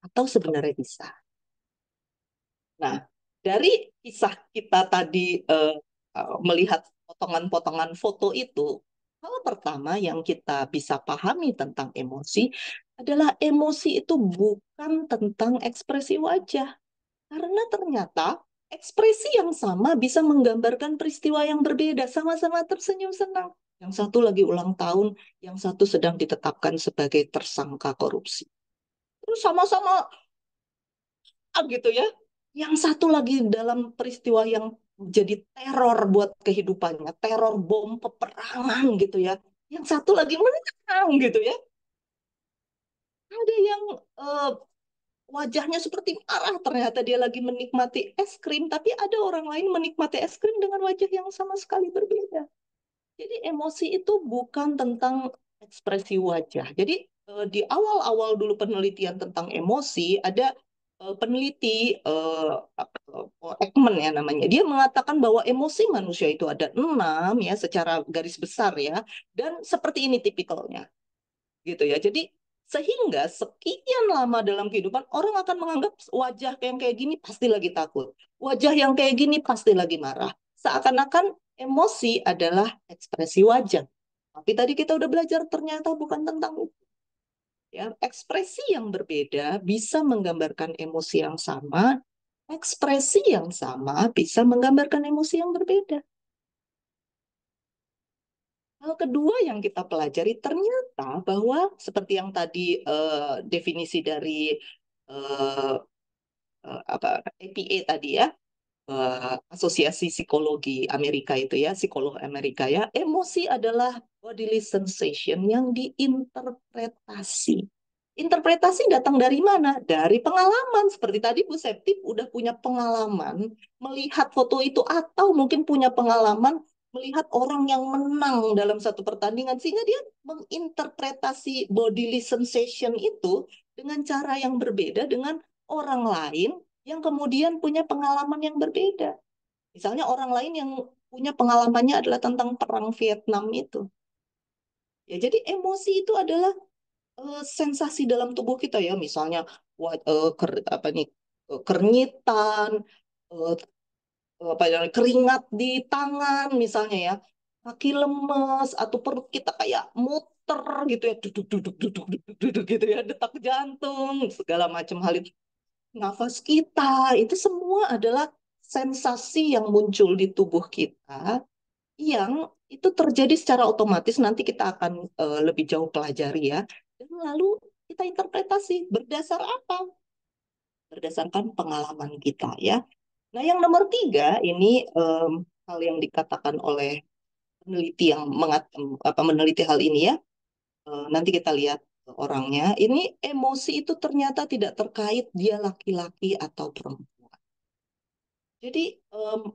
atau sebenarnya bisa. Nah, dari kisah kita tadi melihat potongan-potongan foto itu, hal pertama yang kita bisa pahami tentang emosi adalah emosi itu bukan tentang ekspresi wajah, karena ternyata ekspresi yang sama bisa menggambarkan peristiwa yang berbeda, sama-sama tersenyum senang. Yang satu lagi ulang tahun, yang satu sedang ditetapkan sebagai tersangka korupsi. Terus sama-sama gitu ya. Yang satu lagi dalam peristiwa yang jadi teror buat kehidupannya, teror bom peperangan gitu ya. Yang satu lagi menang gitu ya. Ada yang eh, wajahnya seperti marah, ternyata dia lagi menikmati es krim, tapi ada orang lain menikmati es krim dengan wajah yang sama sekali berbeda. Jadi emosi itu bukan tentang ekspresi wajah. Jadi di awal-awal dulu penelitian tentang emosi, ada peneliti Ekman ya namanya. Dia mengatakan bahwa emosi manusia itu ada 6 ya secara garis besar ya, dan seperti ini tipikalnya gitu ya. Jadi sehingga sekian lama dalam kehidupan orang akan menganggap wajah yang kayak gini pasti lagi takut, wajah yang kayak gini pasti lagi marah. Seakan-akan emosi adalah ekspresi wajah. Tapi tadi kita udah belajar ternyata bukan tentang itu. Ya, ekspresi yang berbeda bisa menggambarkan emosi yang sama, ekspresi yang sama bisa menggambarkan emosi yang berbeda. Hal kedua yang kita pelajari ternyata bahwa seperti yang tadi definisi dari eh, apa APA tadi ya, Asosiasi Psikologi Amerika itu ya, psikolog Amerika ya, emosi adalah bodily sensation yang diinterpretasi. Interpretasi datang dari mana? Dari pengalaman. Seperti tadi Bu Septi udah punya pengalaman melihat foto itu atau mungkin punya pengalaman melihat orang yang menang dalam satu pertandingan sehingga dia menginterpretasi bodily sensation itu dengan cara yang berbeda dengan orang lain yang kemudian punya pengalaman yang berbeda. Misalnya orang lain yang punya pengalamannya adalah tentang perang Vietnam itu. Ya, jadi emosi itu adalah sensasi dalam tubuh kita ya, misalnya apa nih keringitan, eh, apa yang keringat di tangan misalnya ya, kaki lemas atau perut kita kayak muter gitu ya, duduk duduk duduk duduk duduk gitu ya, detak jantung, segala macam hal itu, nafas kita itu semua adalah sensasi yang muncul di tubuh kita yang itu terjadi secara otomatis, nanti kita akan lebih jauh pelajari ya. Dan lalu kita interpretasi berdasar apa? Berdasarkan pengalaman kita ya. Nah, yang nomor tiga ini hal yang dikatakan oleh peneliti yang meneliti hal ini ya. Nanti kita lihat orangnya. Ini emosi itu ternyata tidak terkait dia laki-laki atau perempuan. Jadi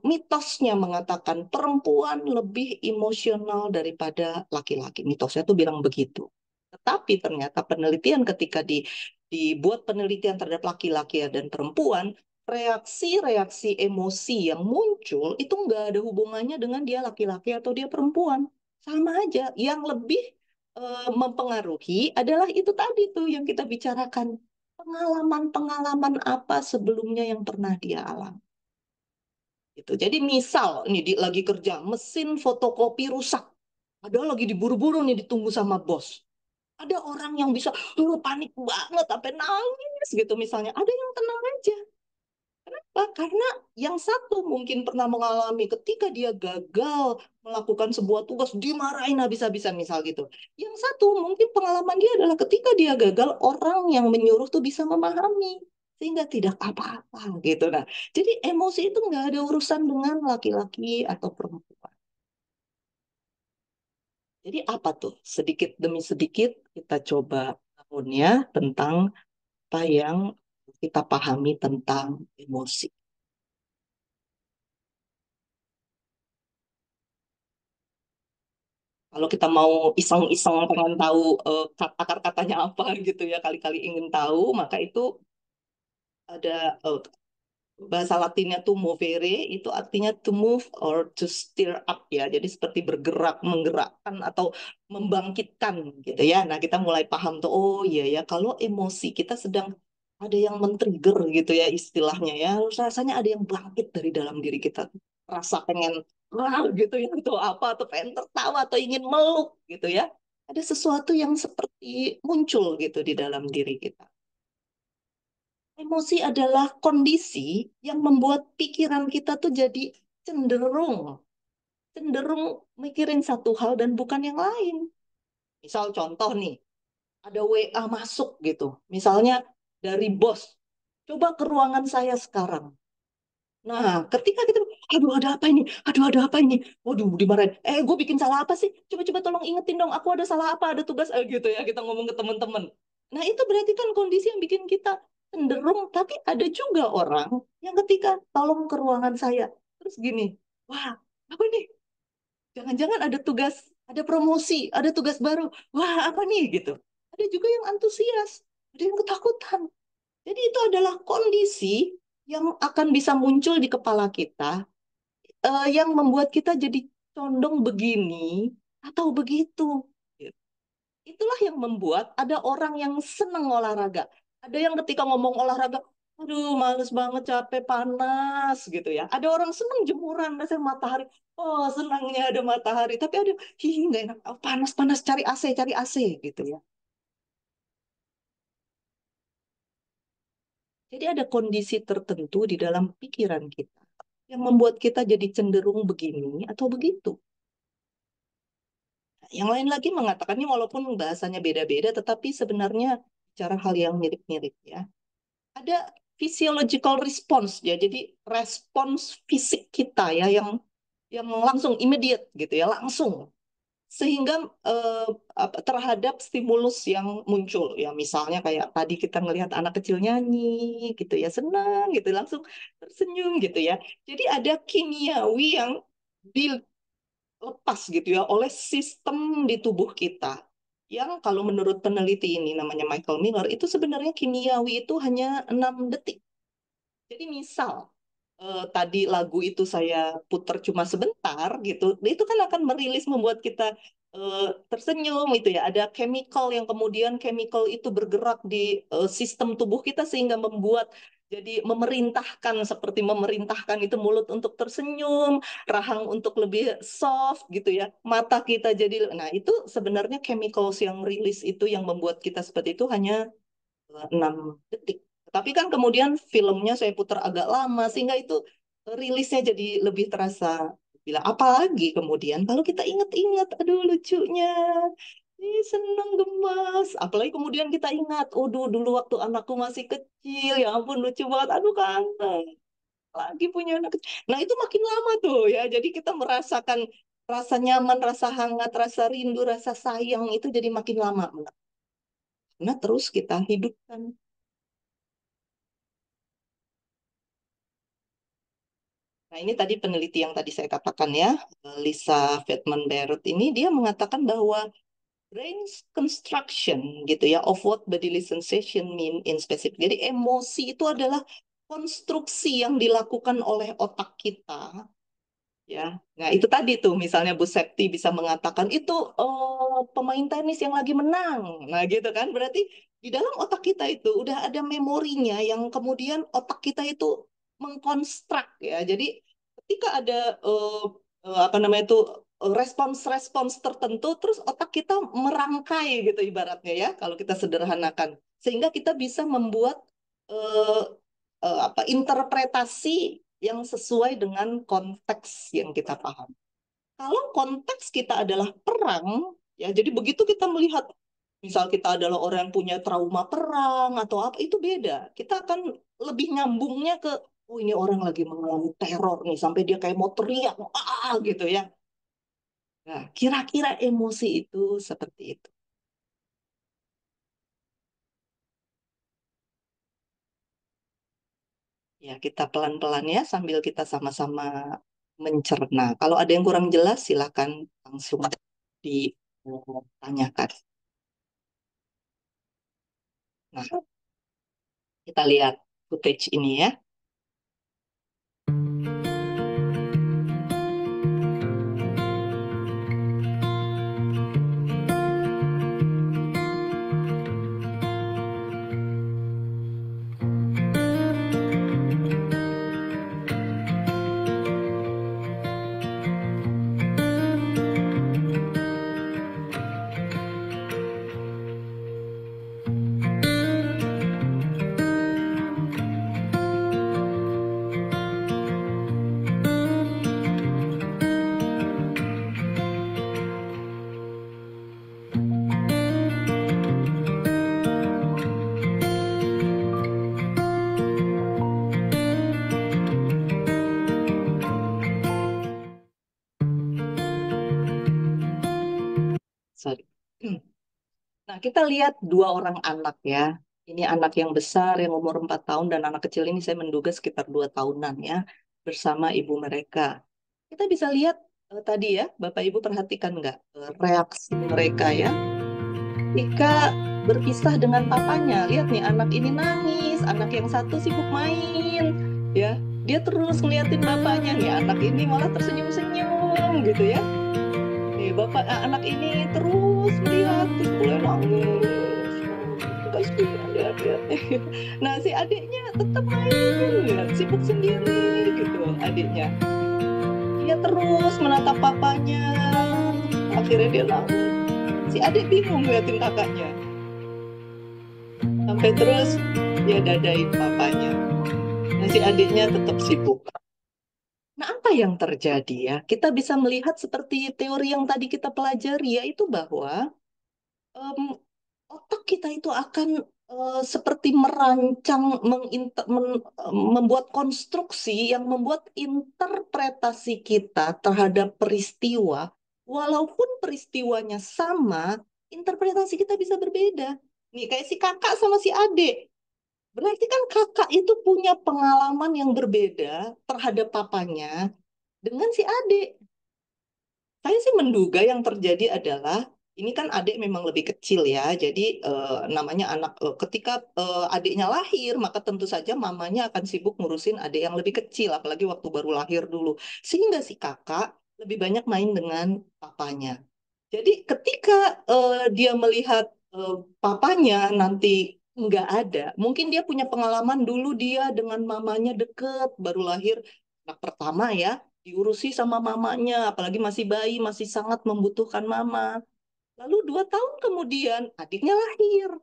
mitosnya mengatakan perempuan lebih emosional daripada laki-laki. Mitosnya tuh bilang begitu. Tetapi ternyata penelitian ketika dibuat penelitian terhadap laki-laki dan perempuan, reaksi-reaksi emosi yang muncul itu nggak ada hubungannya dengan dia laki-laki atau dia perempuan. Sama aja. Yang lebih mempengaruhi adalah itu tadi tuh yang kita bicarakan. Pengalaman-pengalaman apa sebelumnya yang pernah dia alami. Gitu. Jadi misal, ini lagi kerja, mesin fotokopi rusak. Ada lagi diburu-buru nih ditunggu sama bos. Ada orang yang bisa panik banget sampai nangis gitu misalnya. Ada yang tenang aja. Kenapa? Karena yang satu mungkin pernah mengalami ketika dia gagal melakukan sebuah tugas dimarahin habis-habisan misal gitu. Yang satu mungkin pengalaman dia adalah ketika dia gagal orang yang menyuruh tuh bisa memahami sehingga tidak apa-apa gitu. Nah, jadi emosi itu nggak ada urusan dengan laki-laki atau perempuan. Jadi apa tuh? Sedikit demi sedikit kita coba bangun ya tentang apa yang kita pahami tentang emosi. Kalau kita mau iseng-iseng pengen tahu akar-katanya apa gitu ya, kali-kali ingin tahu, maka itu ada bahasa Latinnya tuh movere, itu artinya to move or to stir up ya. Jadi seperti bergerak, menggerakkan atau membangkitkan gitu ya. Nah, kita mulai paham tuh, oh iya ya, kalau emosi kita sedang ada yang men-trigger gitu ya istilahnya ya. Rasanya ada yang bangkit dari dalam diri kita. Rasa pengen wah gitu ya, atau apa, atau pengen tertawa, atau ingin meluk gitu ya. Ada sesuatu yang seperti muncul gitu di dalam diri kita. Emosi adalah kondisi yang membuat pikiran kita tuh jadi cenderung, cenderung mikirin satu hal dan bukan yang lain. Misal contoh nih, ada WA masuk gitu. Misalnya dari bos, coba ke ruangan saya sekarang. Nah, ketika kita, aduh ada apa ini? Aduh ada apa ini? Waduh, dimarahin. Gue bikin salah apa sih? Coba-coba tolong ingetin dong, aku ada salah apa? Ada tugas gitu ya, kita ngomong ke teman-teman. Nah, itu berarti kan kondisi yang bikin kita cenderung, tapi ada juga orang yang ketika tolong ke ruangan saya, terus gini, wah, apa nih? Jangan-jangan ada tugas, ada promosi, ada tugas baru. Wah, apa nih gitu. Ada juga yang antusias, ada yang ketakutan. Jadi itu adalah kondisi yang akan bisa muncul di kepala kita, yang membuat kita jadi condong begini atau begitu. Itulah yang membuat ada orang yang senang olahraga. Ada yang ketika ngomong olahraga, aduh males banget, capek, panas gitu ya. Ada orang senang jemuran, rasanya matahari. Oh senangnya ada matahari. Tapi ada, hihi nggak enak, oh, panas-panas, cari AC gitu ya. Jadi ada kondisi tertentu di dalam pikiran kita yang membuat kita jadi cenderung begini atau begitu. Yang lain lagi mengatakannya walaupun bahasanya beda-beda, tetapi sebenarnya bicara hal yang mirip-mirip ya. Ada physiological response ya, jadi respons fisik kita ya yang langsung immediate gitu ya, langsung sehingga eh, terhadap stimulus yang muncul ya misalnya kayak tadi kita ngelihat anak kecil nyanyi gitu ya senang gitu langsung tersenyum gitu ya jadi ada kimiawi yang dilepas gitu ya oleh sistem di tubuh kita yang kalau menurut peneliti ini namanya Michael Miller itu sebenarnya kimiawi itu hanya 6 detik jadi misal tadi lagu itu saya putar cuma sebentar gitu, itu kan akan merilis membuat kita tersenyum itu ya. Ada chemical yang kemudian chemical itu bergerak di sistem tubuh kita sehingga membuat jadi memerintahkan seperti memerintahkan itu mulut untuk tersenyum, rahang untuk lebih soft gitu ya, mata kita jadi. Nah itu sebenarnya chemicals yang rilis itu yang membuat kita seperti itu hanya 6 detik. Tapi kan kemudian filmnya saya putar agak lama sehingga itu rilisnya jadi lebih terasa. Bila apalagi kemudian kalau kita ingat-ingat, aduh lucunya, ih seneng gemas. Apalagi kemudian kita ingat, oh dulu waktu anakku masih kecil, ya ampun lucu banget, aduh kangen. Lagi punya anak kecil. Nah itu makin lama tuh ya, jadi kita merasakan rasa nyaman, rasa hangat, rasa rindu, rasa sayang itu jadi makin lama. Nah terus kita hidupkan. Nah, ini tadi peneliti yang tadi saya katakan ya, Lisa Feldman Barrett ini dia mengatakan bahwa brain construction gitu ya of what bodily sensation mean in specific. Jadi emosi itu adalah konstruksi yang dilakukan oleh otak kita Ya, nah itu tadi tuh misalnya Bu Septi bisa mengatakan itu pemain tenis yang lagi menang. Nah gitu kan, berarti di dalam otak kita itu udah ada memorinya yang kemudian otak kita itu mengkonstruk ya. Jadi ketika ada apa namanya itu respons-respons tertentu, terus otak kita merangkai gitu ibaratnya ya, kalau kita sederhanakan, sehingga kita bisa membuat eh, apa interpretasi yang sesuai dengan konteks yang kita paham. Kalau konteks kita adalah perang, ya jadi begitu kita melihat, misal kita adalah orang yang punya trauma perang atau apa, itu beda. Kita akan lebih nyambungnya ke, oh ini orang lagi mengalami teror nih, sampai dia kayak mau teriak, gitu ya. Nah, kira-kira emosi itu seperti itu. Ya, kita pelan-pelan ya sambil kita sama-sama mencerna. Kalau ada yang kurang jelas, silakan langsung ditanyakan. Nah, kita lihat footage ini ya. Sorry. Nah, kita lihat dua orang anak ya. Ini anak yang besar yang umur 4 tahun dan anak kecil ini saya menduga sekitar 2 tahunan ya, bersama ibu mereka. Kita bisa lihat tadi ya, Bapak Ibu perhatikan nggak reaksi mereka ya. Ketika berpisah dengan papanya, lihat nih anak ini nangis, anak yang satu sibuk main, ya. Dia terus ngeliatin bapaknya nih, anak ini malah tersenyum-senyum gitu ya. Nih anak ini terus melihat terus mulai nangis. Kasihan ya adiknya. Nah si adiknya tetap main, ya, sibuk sendiri gitu adiknya. Dia terus menatap papanya. Akhirnya dia nangis. Si adik bingung ngeliatin kakaknya. Sampai terus dia dadain papanya. Nah si adiknya tetap sibuk. Nah, apa yang terjadi ya? Kita bisa melihat seperti teori yang tadi kita pelajari, yaitu bahwa em, otak kita itu akan seperti merancang, membuat konstruksi yang membuat interpretasi kita terhadap peristiwa, walaupun peristiwanya sama, interpretasi kita bisa berbeda. Nih, kayak si kakak sama si adik. Berarti kan kakak itu punya pengalaman yang berbeda terhadap papanya dengan si adik. Saya sih menduga yang terjadi adalah ini kan adik memang lebih kecil ya. Jadi namanya anak ketika adiknya lahir maka tentu saja mamanya akan sibuk ngurusin adik yang lebih kecil apalagi waktu baru lahir dulu. Sehingga si kakak lebih banyak main dengan papanya. Jadi ketika dia melihat papanya nanti nggak ada, mungkin dia punya pengalaman dulu dia dengan mamanya deket baru lahir anak pertama ya, diurusi sama mamanya, apalagi masih bayi, masih sangat membutuhkan mama. Lalu 2 tahun kemudian adiknya lahir.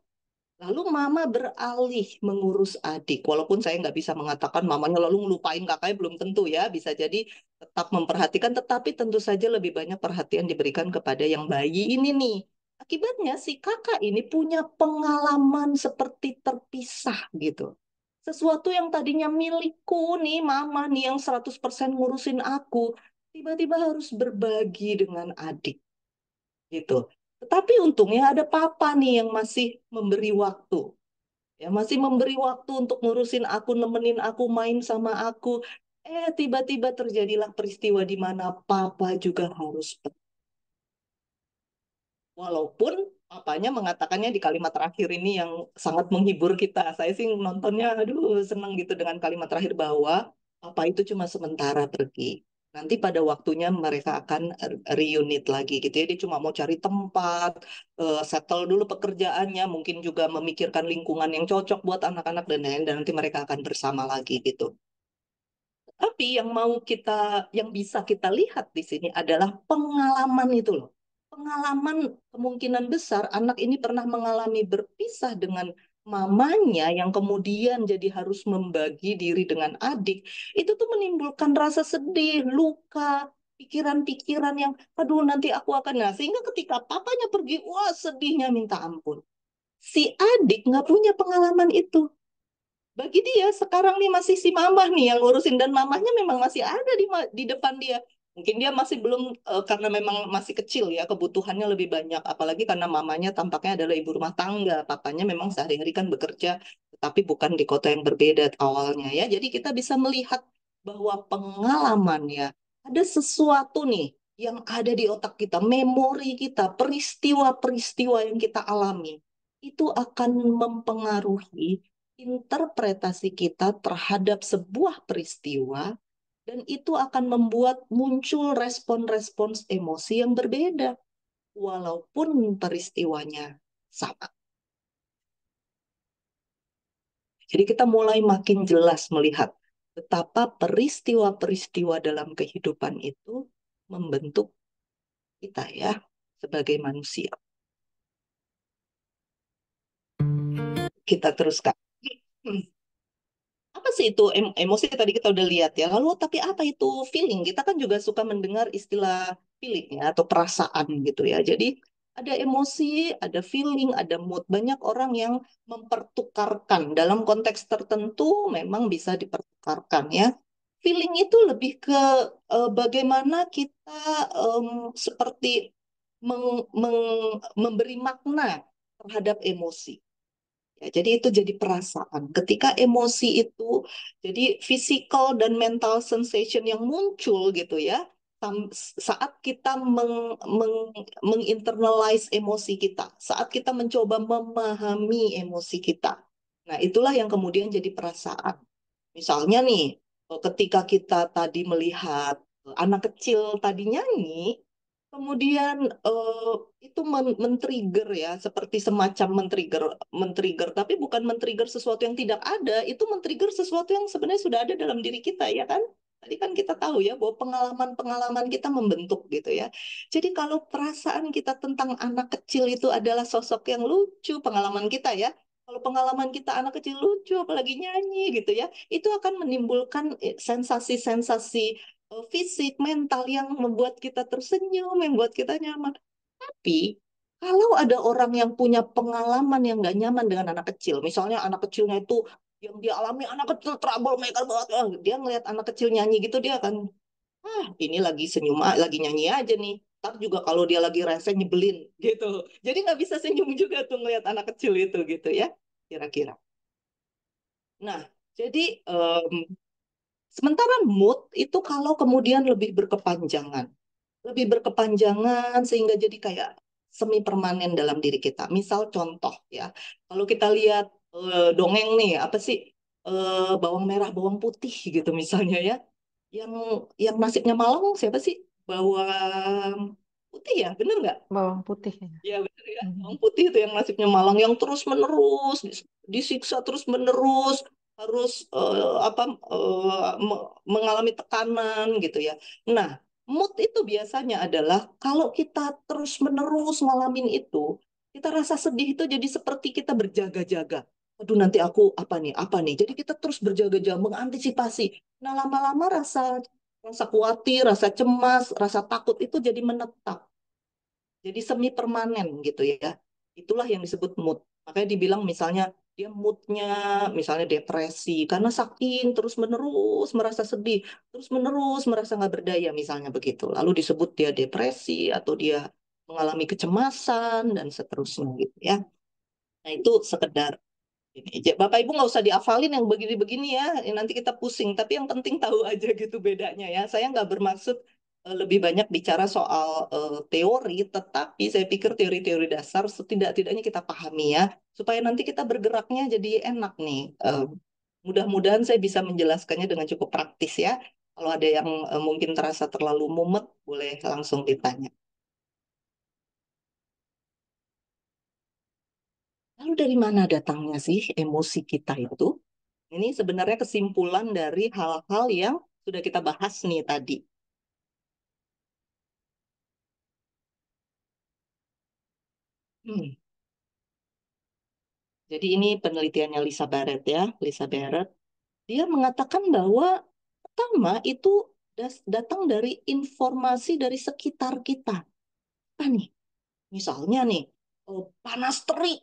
Lalu mama beralih mengurus adik. Walaupun saya nggak bisa mengatakan mamanya lalu ngelupain kakaknya, belum tentu ya. Bisa jadi tetap memperhatikan, tetapi tentu saja lebih banyak perhatian diberikan kepada yang bayi ini nih. Akibatnya si kakak ini punya pengalaman seperti terpisah gitu. Sesuatu yang tadinya milikku nih, mama nih yang 100% ngurusin aku, tiba-tiba harus berbagi dengan adik gitu. Tetapi untungnya ada papa nih yang masih memberi waktu. Ya, masih memberi waktu untuk ngurusin aku, nemenin aku, main sama aku. Tiba-tiba terjadilah peristiwa di mana papa juga harus pergi. Walaupun papanya mengatakannya di kalimat terakhir ini yang sangat menghibur kita. Saya sih nontonnya, aduh seneng gitu dengan kalimat terakhir bahwa papa itu cuma sementara pergi. Nanti pada waktunya mereka akan reunit lagi gitu ya. Dia cuma mau cari tempat, settle dulu pekerjaannya, mungkin juga memikirkan lingkungan yang cocok buat anak-anak dan lain-lain, dan nanti mereka akan bersama lagi gitu. Tapi yang bisa kita lihat di sini adalah pengalaman itu loh. Pengalaman kemungkinan besar anak ini pernah mengalami berpisah dengan mamanya yang kemudian jadi harus membagi diri dengan adik. Itu tuh menimbulkan rasa sedih, luka, pikiran-pikiran yang, aduh nanti aku akan. Nah, sehingga ketika papanya pergi, wah sedihnya minta ampun. Si adik nggak punya pengalaman itu. Bagi dia sekarang nih masih si mamah nih yang ngurusin, dan mamahnya memang masih ada di depan dia. Mungkin dia masih belum, karena memang masih kecil ya, kebutuhannya lebih banyak. Apalagi karena mamanya tampaknya adalah ibu rumah tangga. Papanya memang sehari-hari kan bekerja, tapi bukan di kota yang berbeda awalnya ya. Jadi kita bisa melihat bahwa pengalamannya ada sesuatu nih yang ada di otak kita, memori kita, peristiwa-peristiwa yang kita alami. Itu akan mempengaruhi interpretasi kita terhadap sebuah peristiwa, dan itu akan membuat muncul respon-respons emosi yang berbeda walaupun peristiwanya sama. Jadi kita mulai makin jelas melihat betapa peristiwa-peristiwa dalam kehidupan itu membentuk kita ya sebagai manusia. Kita teruskan. Apa sih itu emosi, tadi kita udah lihat ya. Lalu tapi apa itu feeling? Kita kan juga suka mendengar istilah feeling ya, atau perasaan gitu ya. Jadi ada emosi, ada feeling, ada mood. Banyak orang yang mempertukarkan dalam konteks tertentu, memang bisa dipertukarkan ya. Feeling itu lebih ke bagaimana kita seperti memberi makna terhadap emosi. Ya, jadi itu jadi perasaan. Ketika emosi itu jadi physical dan mental sensation yang muncul gitu ya. Saat kita menginternalize emosi kita, saat kita mencoba memahami emosi kita. Nah, itulah yang kemudian jadi perasaan. Misalnya nih, ketika kita tadi melihat anak kecil tadi nyanyi, kemudian itu men-trigger ya, seperti semacam men-trigger, tapi bukan men-trigger sesuatu yang tidak ada, itu men-trigger sesuatu yang sebenarnya sudah ada dalam diri kita, ya kan? Tadi kan kita tahu ya bahwa pengalaman-pengalaman kita membentuk gitu ya. Jadi kalau perasaan kita tentang anak kecil itu adalah sosok yang lucu, pengalaman kita ya. Kalau pengalaman kita anak kecil lucu, apalagi nyanyi gitu ya, itu akan menimbulkan sensasi-sensasi fisik, mental yang membuat kita tersenyum, membuat kita nyaman. Tapi kalau ada orang yang punya pengalaman yang nggak nyaman dengan anak kecil, misalnya anak kecilnya itu yang dia alami, anak kecil troublemaker banget, dia ngelihat anak kecil nyanyi gitu, dia akan, ini lagi senyum, lagi nyanyi aja nih. Ntar juga kalau dia lagi rese nyebelin gitu. Jadi nggak bisa senyum juga tuh ngelihat anak kecil itu gitu ya, kira-kira. Nah, jadi sementara mood itu kalau kemudian lebih berkepanjangan sehingga jadi kayak semi permanen dalam diri kita. Misal contoh ya, kalau kita lihat dongeng nih, apa sih, bawang merah, bawang putih gitu misalnya ya, yang nasibnya malang siapa sih? Bawang putih ya, bener nggak? Bawang putih ya. Ya benar ya. Mhm. Bawang putih itu yang nasibnya malang, yang terus menerus disiksa terus menerus, harus mengalami tekanan gitu ya. Nah, mood itu biasanya adalah kalau kita terus menerus ngalamin itu, kita rasa sedih itu jadi seperti kita berjaga-jaga. Aduh nanti aku apa nih, apa nih. Jadi kita terus berjaga-jaga mengantisipasi. Nah, lama-lama rasa rasa khawatir, rasa cemas, rasa takut itu jadi menetap. Jadi semi permanen gitu ya. Itulah yang disebut mood. Makanya dibilang misalnya dia moodnya misalnya depresi karena saking terus-menerus merasa sedih, terus-menerus merasa nggak berdaya misalnya begitu. Lalu disebut dia depresi atau dia mengalami kecemasan dan seterusnya gitu ya. Nah itu sekedar ini. Bapak Ibu nggak usah dihafalin yang begini-begini ya, nanti kita pusing. Tapi yang penting tahu aja gitu bedanya ya. Saya nggak bermaksud lebih banyak bicara soal teori, tetapi saya pikir teori-teori dasar setidak-tidaknya kita pahami ya, supaya nanti kita bergeraknya jadi enak nih. Mudah-mudahan saya bisa menjelaskannya dengan cukup praktis ya. Kalau ada yang mungkin terasa terlalu mumet, boleh langsung ditanya. Lalu dari mana datangnya sih emosi kita itu? Ini sebenarnya kesimpulan dari hal-hal yang sudah kita bahas nih tadi. Hmm. Jadi ini penelitiannya Lisa Barrett ya, Lisa Barrett. Dia mengatakan bahwa pertama itu datang dari informasi dari sekitar kita. Apa nih? Misalnya nih, panas terik.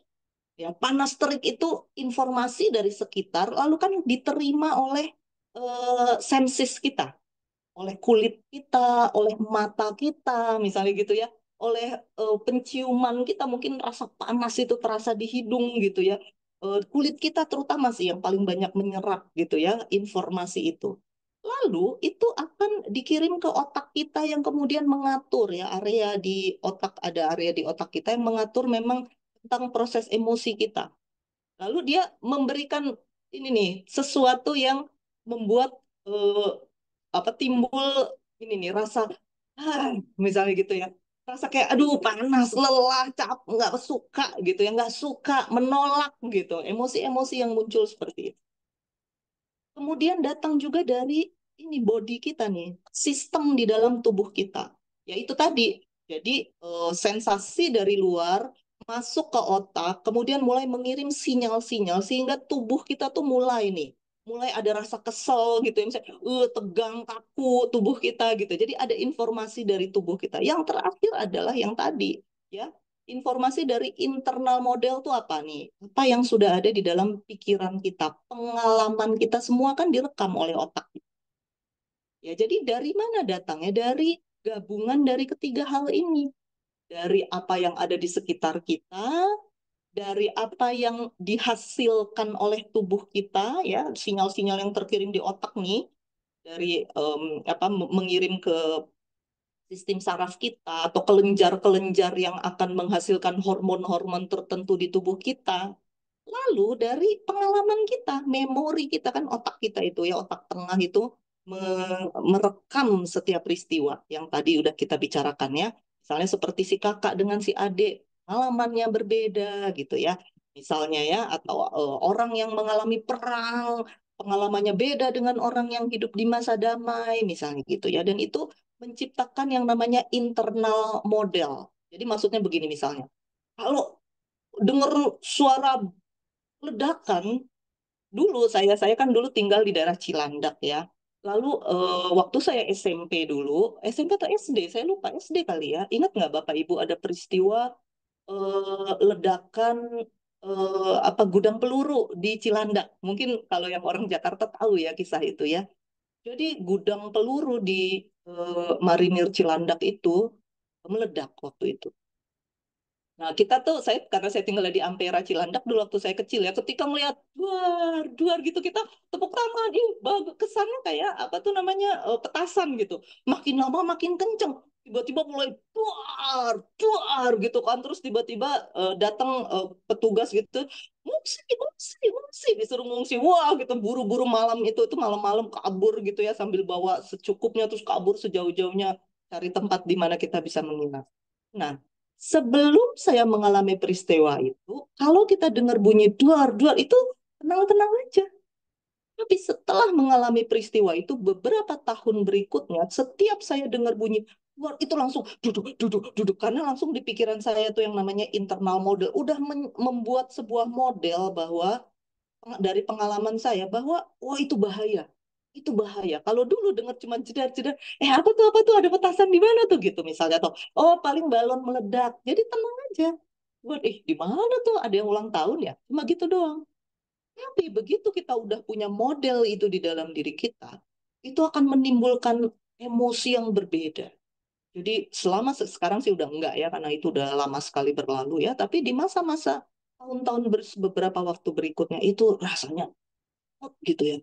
Ya, panas terik itu informasi dari sekitar, lalu kan diterima oleh sensis kita, oleh kulit kita, oleh mata kita, misalnya gitu ya, oleh penciuman kita, mungkin rasa panas itu terasa di hidung gitu ya. Kulit kita terutama sih yang paling banyak menyerap gitu ya informasi itu. Lalu itu akan dikirim ke otak kita yang kemudian mengatur ya area di otak, ada area di otak kita yang mengatur memang tentang proses emosi kita. Lalu dia memberikan ini nih sesuatu yang membuat eh, apa timbul ini nih rasa ah, misalnya gitu ya. Rasa kayak aduh panas, lelah, capek, nggak suka gitu ya, nggak suka, menolak gitu. Emosi-emosi yang muncul seperti itu. Kemudian datang juga dari ini body kita nih, sistem di dalam tubuh kita. Yaitu tadi, jadi sensasi dari luar masuk ke otak, kemudian mulai mengirim sinyal-sinyal sehingga tubuh kita tuh mulai nih, mulai ada rasa kesel gitu ya, misalnya tegang, kaku tubuh kita gitu. Jadi ada informasi dari tubuh kita. Yang terakhir adalah yang tadi, ya informasi dari internal model tuh apa nih? Apa yang sudah ada di dalam pikiran kita, pengalaman kita semua kan direkam oleh otak. Ya, jadi dari mana datangnya? Dari gabungan dari ketiga hal ini. Dari apa yang ada di sekitar kita, dari apa yang dihasilkan oleh tubuh kita, ya sinyal-sinyal yang terkirim di otak nih, dari apa mengirim ke sistem saraf kita atau kelenjar-kelenjar yang akan menghasilkan hormon-hormon tertentu di tubuh kita. Lalu dari pengalaman kita, memori kita kan otak kita itu ya, otak tengah itu merekam setiap peristiwa yang tadi udah kita bicarakan ya. Misalnya seperti si kakak dengan si adik, pengalamannya berbeda gitu ya. Misalnya ya, atau orang yang mengalami perang, pengalamannya beda dengan orang yang hidup di masa damai, misalnya gitu ya. Dan itu menciptakan yang namanya internal model. Jadi maksudnya begini misalnya, kalau dengar suara ledakan, dulu saya kan dulu tinggal di daerah Cilandak ya. Lalu waktu saya SMP dulu, SMP atau SD, saya lupa SD kali ya. Ingat nggak Bapak Ibu ada peristiwa ledakan apa gudang peluru di Cilandak? Mungkin kalau yang orang Jakarta tahu ya kisah itu ya. Jadi gudang peluru di Marinir Cilandak itu meledak waktu itu. Nah, kita tuh, karena saya tinggal di Ampera Cilandak dulu waktu saya kecil ya, ketika melihat duar, duar gitu, kita tepuk tangan, kesannya kayak apa tuh namanya petasan gitu. Makin lama makin kenceng, tiba-tiba mulai duar, duar gitu kan, terus tiba-tiba datang petugas gitu, ngungsi, ngungsi, ngungsi, disuruh ngungsi, wah gitu, buru-buru malam itu malam-malam kabur gitu ya, sambil bawa secukupnya, terus kabur sejauh-jauhnya, cari tempat di mana kita bisa menginap. Nah, sebelum saya mengalami peristiwa itu, kalau kita dengar bunyi duar-duar itu tenang-tenang aja. Tapi setelah mengalami peristiwa itu, beberapa tahun berikutnya, setiap saya dengar bunyi duar itu langsung duduk, duduk, duduk. Karena langsung di pikiran saya itu yang namanya internal model. Udah membuat sebuah model bahwa dari pengalaman saya bahwa wah itu bahaya. Itu bahaya. Kalau dulu dengar cuma jedar-jedar, apa tuh ada petasan di mana tuh gitu misalnya atau oh paling balon meledak. Jadi tenang aja. Buat di mana tuh ada yang ulang tahun ya? Cuma gitu doang. Tapi begitu kita udah punya model itu di dalam diri kita, itu akan menimbulkan emosi yang berbeda. Jadi selama sekarang sih udah enggak ya karena itu udah lama sekali berlalu ya, tapi di masa-masa tahun-tahun beberapa waktu berikutnya itu rasanya gitu ya.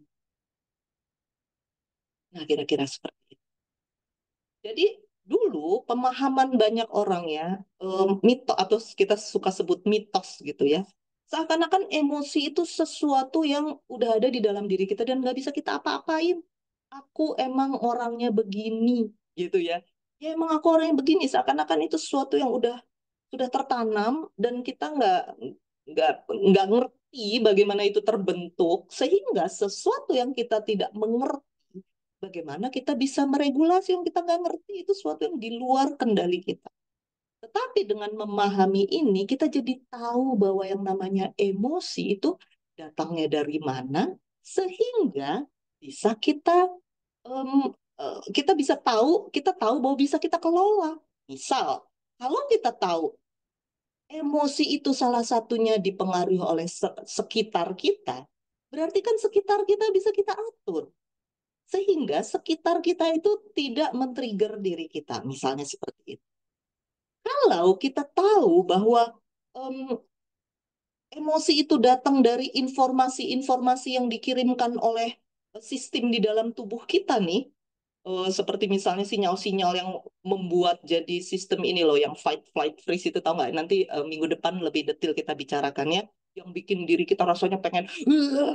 Nah, kira-kira seperti itu. Jadi dulu pemahaman banyak orang ya, mitos atau kita suka sebut mitos gitu ya. Seakan-akan emosi itu sesuatu yang udah ada di dalam diri kita dan nggak bisa kita apa-apain. aku emang orangnya begini gitu ya. Ya emang aku orangnya begini, seakan-akan itu sesuatu yang udah sudah tertanam dan kita nggak nggak ngerti bagaimana itu terbentuk, sehingga sesuatu yang kita tidak mengerti bagaimana kita bisa meregulasi yang kita nggak ngerti, itu sesuatu yang di luar kendali kita. Tetapi dengan memahami ini, kita jadi tahu bahwa yang namanya emosi itu datangnya dari mana, sehingga bisa em, kita bisa tahu, kita tahu bahwa bisa kita kelola. Misal, kalau kita tahu emosi itu salah satunya dipengaruhi oleh sekitar kita, berarti kan sekitar kita bisa kita atur. Sehingga sekitar kita itu tidak men-trigger diri kita, misalnya seperti itu. Kalau kita tahu bahwa em, emosi itu datang dari informasi-informasi yang dikirimkan oleh sistem di dalam tubuh kita nih, seperti misalnya sinyal-sinyal yang membuat jadi sistem ini loh, yang fight, flight, freeze itu tahu nggak? Nanti minggu depan lebih detail kita bicarakannya, yang bikin diri kita rasanya pengen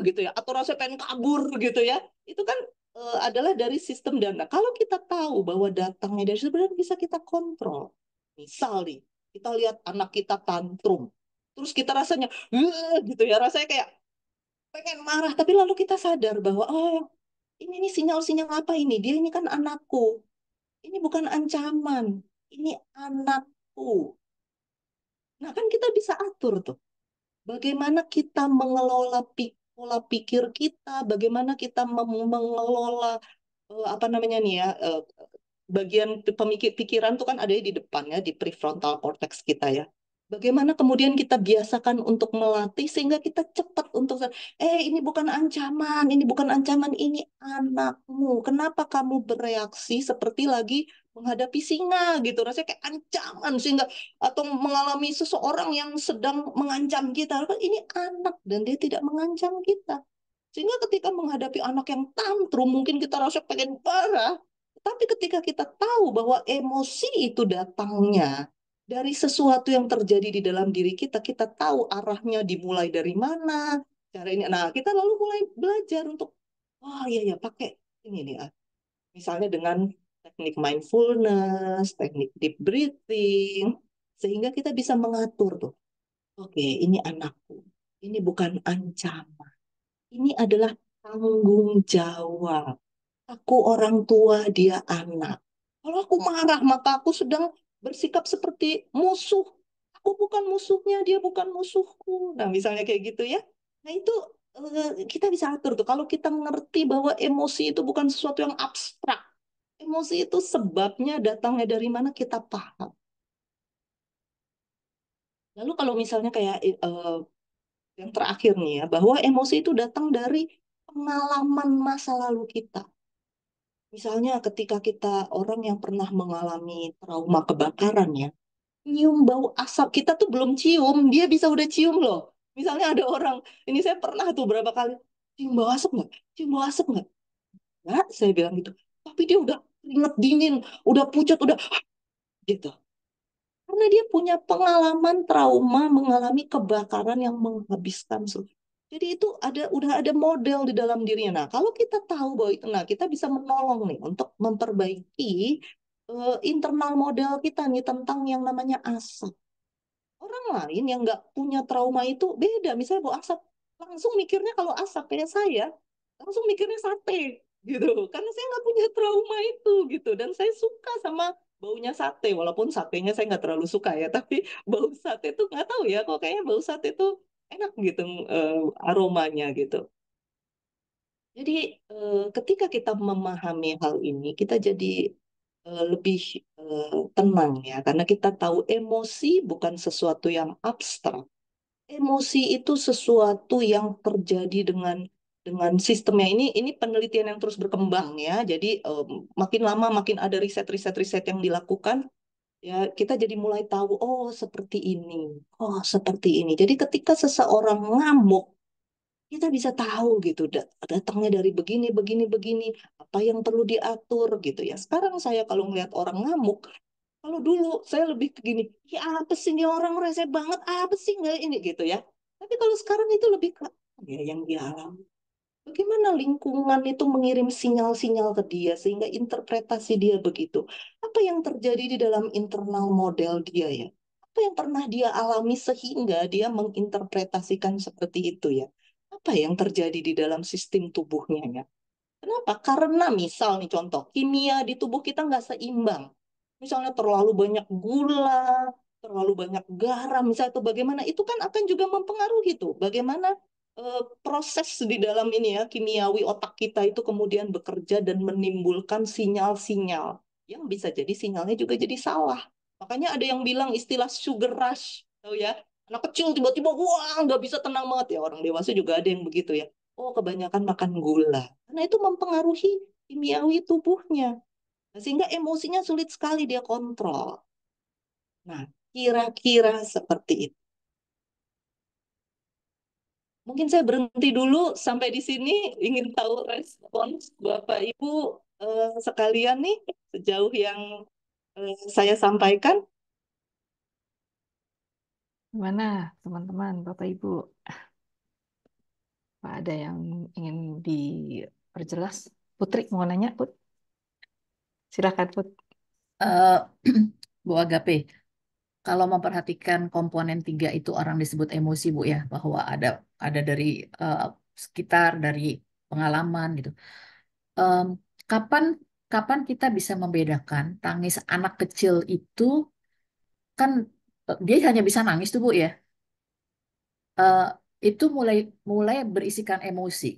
gitu ya, atau rasanya pengen kabur gitu ya. Itu kan adalah dari sistem dana. Kalau kita tahu bahwa datangnya dari sebenarnya bisa kita kontrol. Misal nih, kita lihat anak kita tantrum, terus kita rasanya gitu ya, rasanya kayak pengen marah, tapi lalu kita sadar bahwa oh ini nih sinyal-sinyal apa ini? Dia ini kan anakku. Ini bukan ancaman. Ini anakku. Nah, kan kita bisa atur tuh. Bagaimana kita mengelola pola pikir kita, bagaimana kita mengelola apa namanya nih ya, bagian pikiran tuh kan ada di depan ya, di prefrontal cortex kita ya. Bagaimana kemudian kita biasakan untuk melatih sehingga kita cepat untuk ini bukan ancaman, ini bukan ancaman, ini anakmu. Kenapa kamu bereaksi seperti lagi menghadapi singa gitu, rasanya kayak ancaman sehingga atau mengalami seseorang yang sedang mengancam kita. Ini anak dan dia tidak mengancam kita. Sehingga ketika menghadapi anak yang tantrum, mungkin kita rasa pengen parah. Tapi ketika kita tahu bahwa emosi itu datangnya dari sesuatu yang terjadi di dalam diri kita, kita tahu arahnya dimulai dari mana, cara ini. Nah, kita lalu mulai belajar untuk, oh iya ya pakai ini nih. Misalnya dengan teknik mindfulness, teknik deep breathing, sehingga kita bisa mengatur tuh. Oke, ini anakku. Ini bukan ancaman. Ini adalah tanggung jawab. Aku orang tua, dia anak. Kalau aku marah, maka aku sedang bersikap seperti musuh. Aku bukan musuhnya, dia bukan musuhku. Nah, misalnya kayak gitu ya. Nah, itu kita bisa atur tuh. Kalau kita mengerti bahwa emosi itu bukan sesuatu yang abstrak. Emosi itu sebabnya datangnya dari mana kita paham. Lalu kalau misalnya kayak yang terakhir nih ya, bahwa emosi itu datang dari pengalaman masa lalu kita. Misalnya ketika kita orang yang pernah mengalami trauma kebakaran ya, nyium bau asap kita tuh belum cium, dia bisa udah cium loh. Misalnya ada orang, ini saya pernah tuh berapa kali, cium bau asap nggak? Cium bau asap nggak? Nggak, saya bilang gitu. Tapi dia udah keringet dingin, udah pucat, udah gitu. Karena dia punya pengalaman trauma mengalami kebakaran yang menghabiskan seluruh. Jadi itu udah ada model di dalam dirinya. Nah, kalau kita tahu bahwa itu, nah kita bisa menolong nih untuk memperbaiki internal model kita nih tentang yang namanya asap. Orang lain yang nggak punya trauma itu beda. Misalnya bau asap, langsung mikirnya kalau asap kayak saya, langsung mikirnya sate gitu. Karena saya nggak punya trauma itu gitu. Dan saya suka sama baunya sate, walaupun satenya saya nggak terlalu suka ya. Tapi bau sate tuh nggak tahu ya, kok kayaknya bau sate tuh enak gitu aromanya gitu. Jadi ketika kita memahami hal ini, kita jadi lebih tenang ya, karena kita tahu emosi bukan sesuatu yang abstrak. Emosi itu sesuatu yang terjadi dengan sistemnya. Ini penelitian yang terus berkembang ya. Jadi makin lama makin ada riset-riset yang dilakukan. Ya, kita jadi mulai tahu, oh seperti ini, oh seperti ini. Jadi ketika seseorang ngamuk, kita bisa tahu gitu, datangnya dari begini, begini, begini, apa yang perlu diatur gitu ya. Sekarang saya kalau ngelihat orang ngamuk, kalau dulu saya lebih ke gini, ya apa sih ini orang rese banget, apa sih nggak ini gitu ya. Tapi kalau sekarang itu lebih ke ya yang dia alami. Bagaimana lingkungan itu mengirim sinyal-sinyal ke dia sehingga interpretasi dia begitu. Apa yang terjadi di dalam internal model dia ya? Apa yang pernah dia alami sehingga dia menginterpretasikan seperti itu ya? Apa yang terjadi di dalam sistem tubuhnya ya? Kenapa? Karena misal nih contoh, kimia di tubuh kita nggak seimbang. Misalnya terlalu banyak gula, terlalu banyak garam, misalnya atau bagaimana, itu kan akan juga mempengaruhi tuh. Bagaimana proses di dalam ini ya, kimiawi otak kita itu kemudian bekerja dan menimbulkan sinyal-sinyal. Yang bisa jadi sinyalnya juga jadi salah. Makanya ada yang bilang istilah sugar rush. Tahu ya? Anak kecil tiba-tiba, wah nggak bisa tenang banget ya. Orang dewasa juga ada yang begitu ya. Oh, kebanyakan makan gula. Karena itu mempengaruhi kimiawi tubuhnya. Nah, sehingga emosinya sulit sekali dia kontrol. Nah, kira-kira seperti itu. Mungkin saya berhenti dulu sampai di sini. Ingin tahu respons Bapak Ibu sekalian nih sejauh yang saya sampaikan. Gimana teman-teman, Bapak Ibu? Apa ada yang ingin diperjelas? Putri mau nanya, Put? Silakan, Put. Eh, Bu Agape, kalau memperhatikan komponen tiga itu orang disebut emosi, Bu ya, bahwa ada dari eh, sekitar, dari pengalaman gitu. Em, kapan kapan kita bisa membedakan tangis anak kecil itu kan dia hanya bisa nangis tuh Bu ya. Eh, itu mulai mulai berisikan emosi.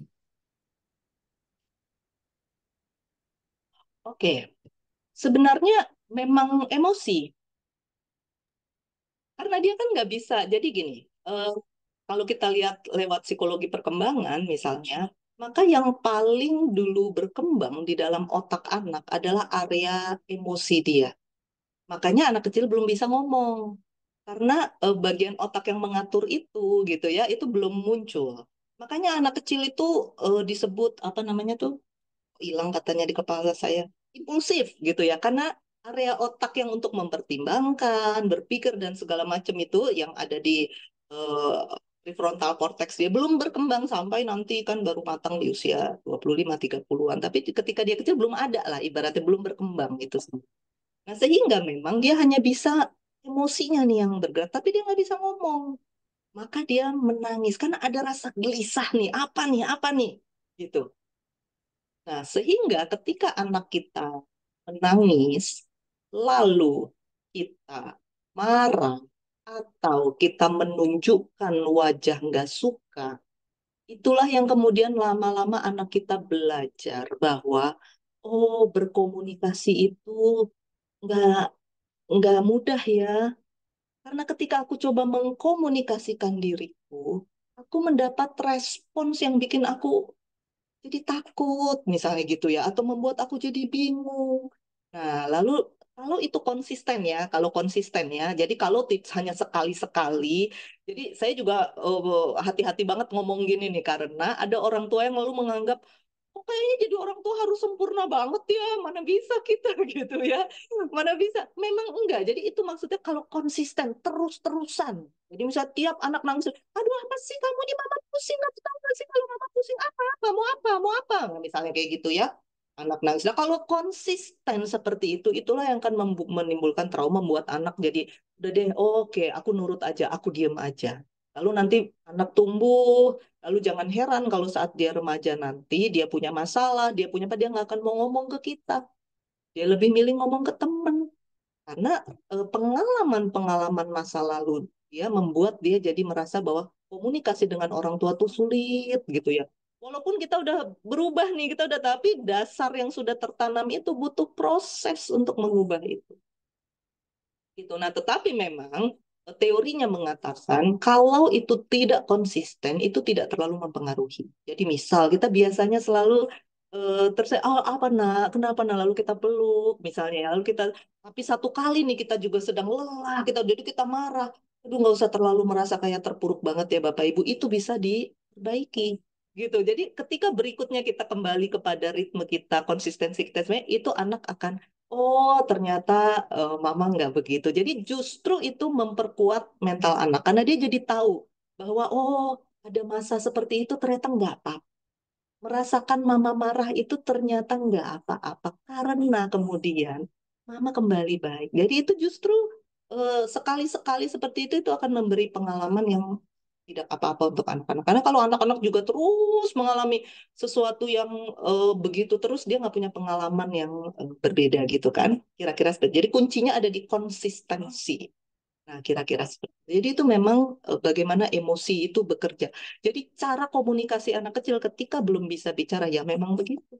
Oke, sebenarnya memang emosi. Karena dia kan nggak bisa. Jadi gini, eh, kalau kita lihat lewat psikologi perkembangan misalnya, maka yang paling dulu berkembang di dalam otak anak adalah area emosi dia. Makanya anak kecil belum bisa ngomong. Karena bagian otak yang mengatur itu gitu ya, itu belum muncul. Makanya anak kecil itu disebut apa namanya tuh? Hilang katanya di kepala saya. Impulsif gitu ya, karena area otak yang untuk mempertimbangkan, berpikir dan segala macam itu yang ada di eh, prefrontal cortex dia belum berkembang sampai nanti kan baru matang di usia 25-30-an. Tapi ketika dia kecil belum ada lah, ibaratnya belum berkembang gitu. Nah, sehingga memang dia hanya bisa emosinya nih yang bergerak, tapi dia nggak bisa ngomong. Maka dia menangis karena ada rasa gelisah nih, apa nih, gitu. Nah, sehingga ketika anak kita menangis, lalu kita marah atau kita menunjukkan wajah nggak suka, itulah yang kemudian lama-lama anak kita belajar bahwa oh berkomunikasi itu nggak nggak mudah ya. Karena ketika aku coba mengkomunikasikan diriku, aku mendapat respons yang bikin aku jadi takut, misalnya gitu ya, atau membuat aku jadi bingung. Nah, lalu kalau itu konsisten ya, kalau konsisten ya, jadi kalau tips hanya sekali-sekali, jadi saya juga hati-hati banget ngomong gini nih, karena ada orang tua yang lalu menganggap, kok kayaknya jadi orang tua harus sempurna banget ya, mana bisa kita gitu ya, mana bisa. Memang enggak, jadi itu maksudnya kalau konsisten, terus-terusan. Jadi misalnya tiap anak nangis, aduh apa sih kamu ini mama pusing, aku tahu nggak sih kalau mama pusing apa, mau apa, mau apa. Nah, misalnya kayak gitu ya, anak nangis. Nah kalau konsisten seperti itu, itulah yang akan menimbulkan trauma, membuat anak jadi, udah deh, oke, aku nurut aja, aku diem aja. Lalu nanti anak tumbuh, lalu jangan heran kalau saat dia remaja nanti, dia punya masalah, dia punya apa, dia nggak akan mau ngomong ke kita. Dia lebih milih ngomong ke temen. Karena pengalaman-pengalaman masa lalu dia membuat dia jadi merasa bahwa komunikasi dengan orang tua tuh sulit gitu ya. Walaupun kita udah berubah nih, kita udah tapi dasar yang sudah tertanam itu butuh proses untuk mengubah itu. Gitu. Nah, tetapi memang teorinya mengatakan kalau itu tidak konsisten, itu tidak terlalu mempengaruhi. Jadi misal kita biasanya selalu oh apa nak, kenapa nak, lalu kita peluk misalnya, ya. Lalu kita, tapi satu kali nih kita juga sedang lelah, kita jadi kita marah. Aduh nggak usah terlalu merasa kayak terpuruk banget ya Bapak Ibu, itu bisa diperbaiki. Gitu. Jadi ketika berikutnya kita kembali kepada ritme kita, konsistensi kita, sebenarnya itu anak akan oh, ternyata mama nggak begitu. Jadi justru itu memperkuat mental anak karena dia jadi tahu bahwa oh ada masa seperti itu ternyata nggak apa. merasakan mama marah itu ternyata nggak apa-apa karena kemudian mama kembali baik. Jadi itu justru sekali-sekali seperti itu akan memberi pengalaman yang tidak apa-apa untuk anak-anak. Karena kalau anak-anak juga terus mengalami sesuatu yang begitu terus, dia nggak punya pengalaman yang berbeda gitu kan. Kira-kira seperti. Jadi kuncinya ada di konsistensi. Nah, kira-kira seperti itu. Jadi itu memang bagaimana emosi itu bekerja. Jadi cara komunikasi anak kecil ketika belum bisa bicara ya memang begitu.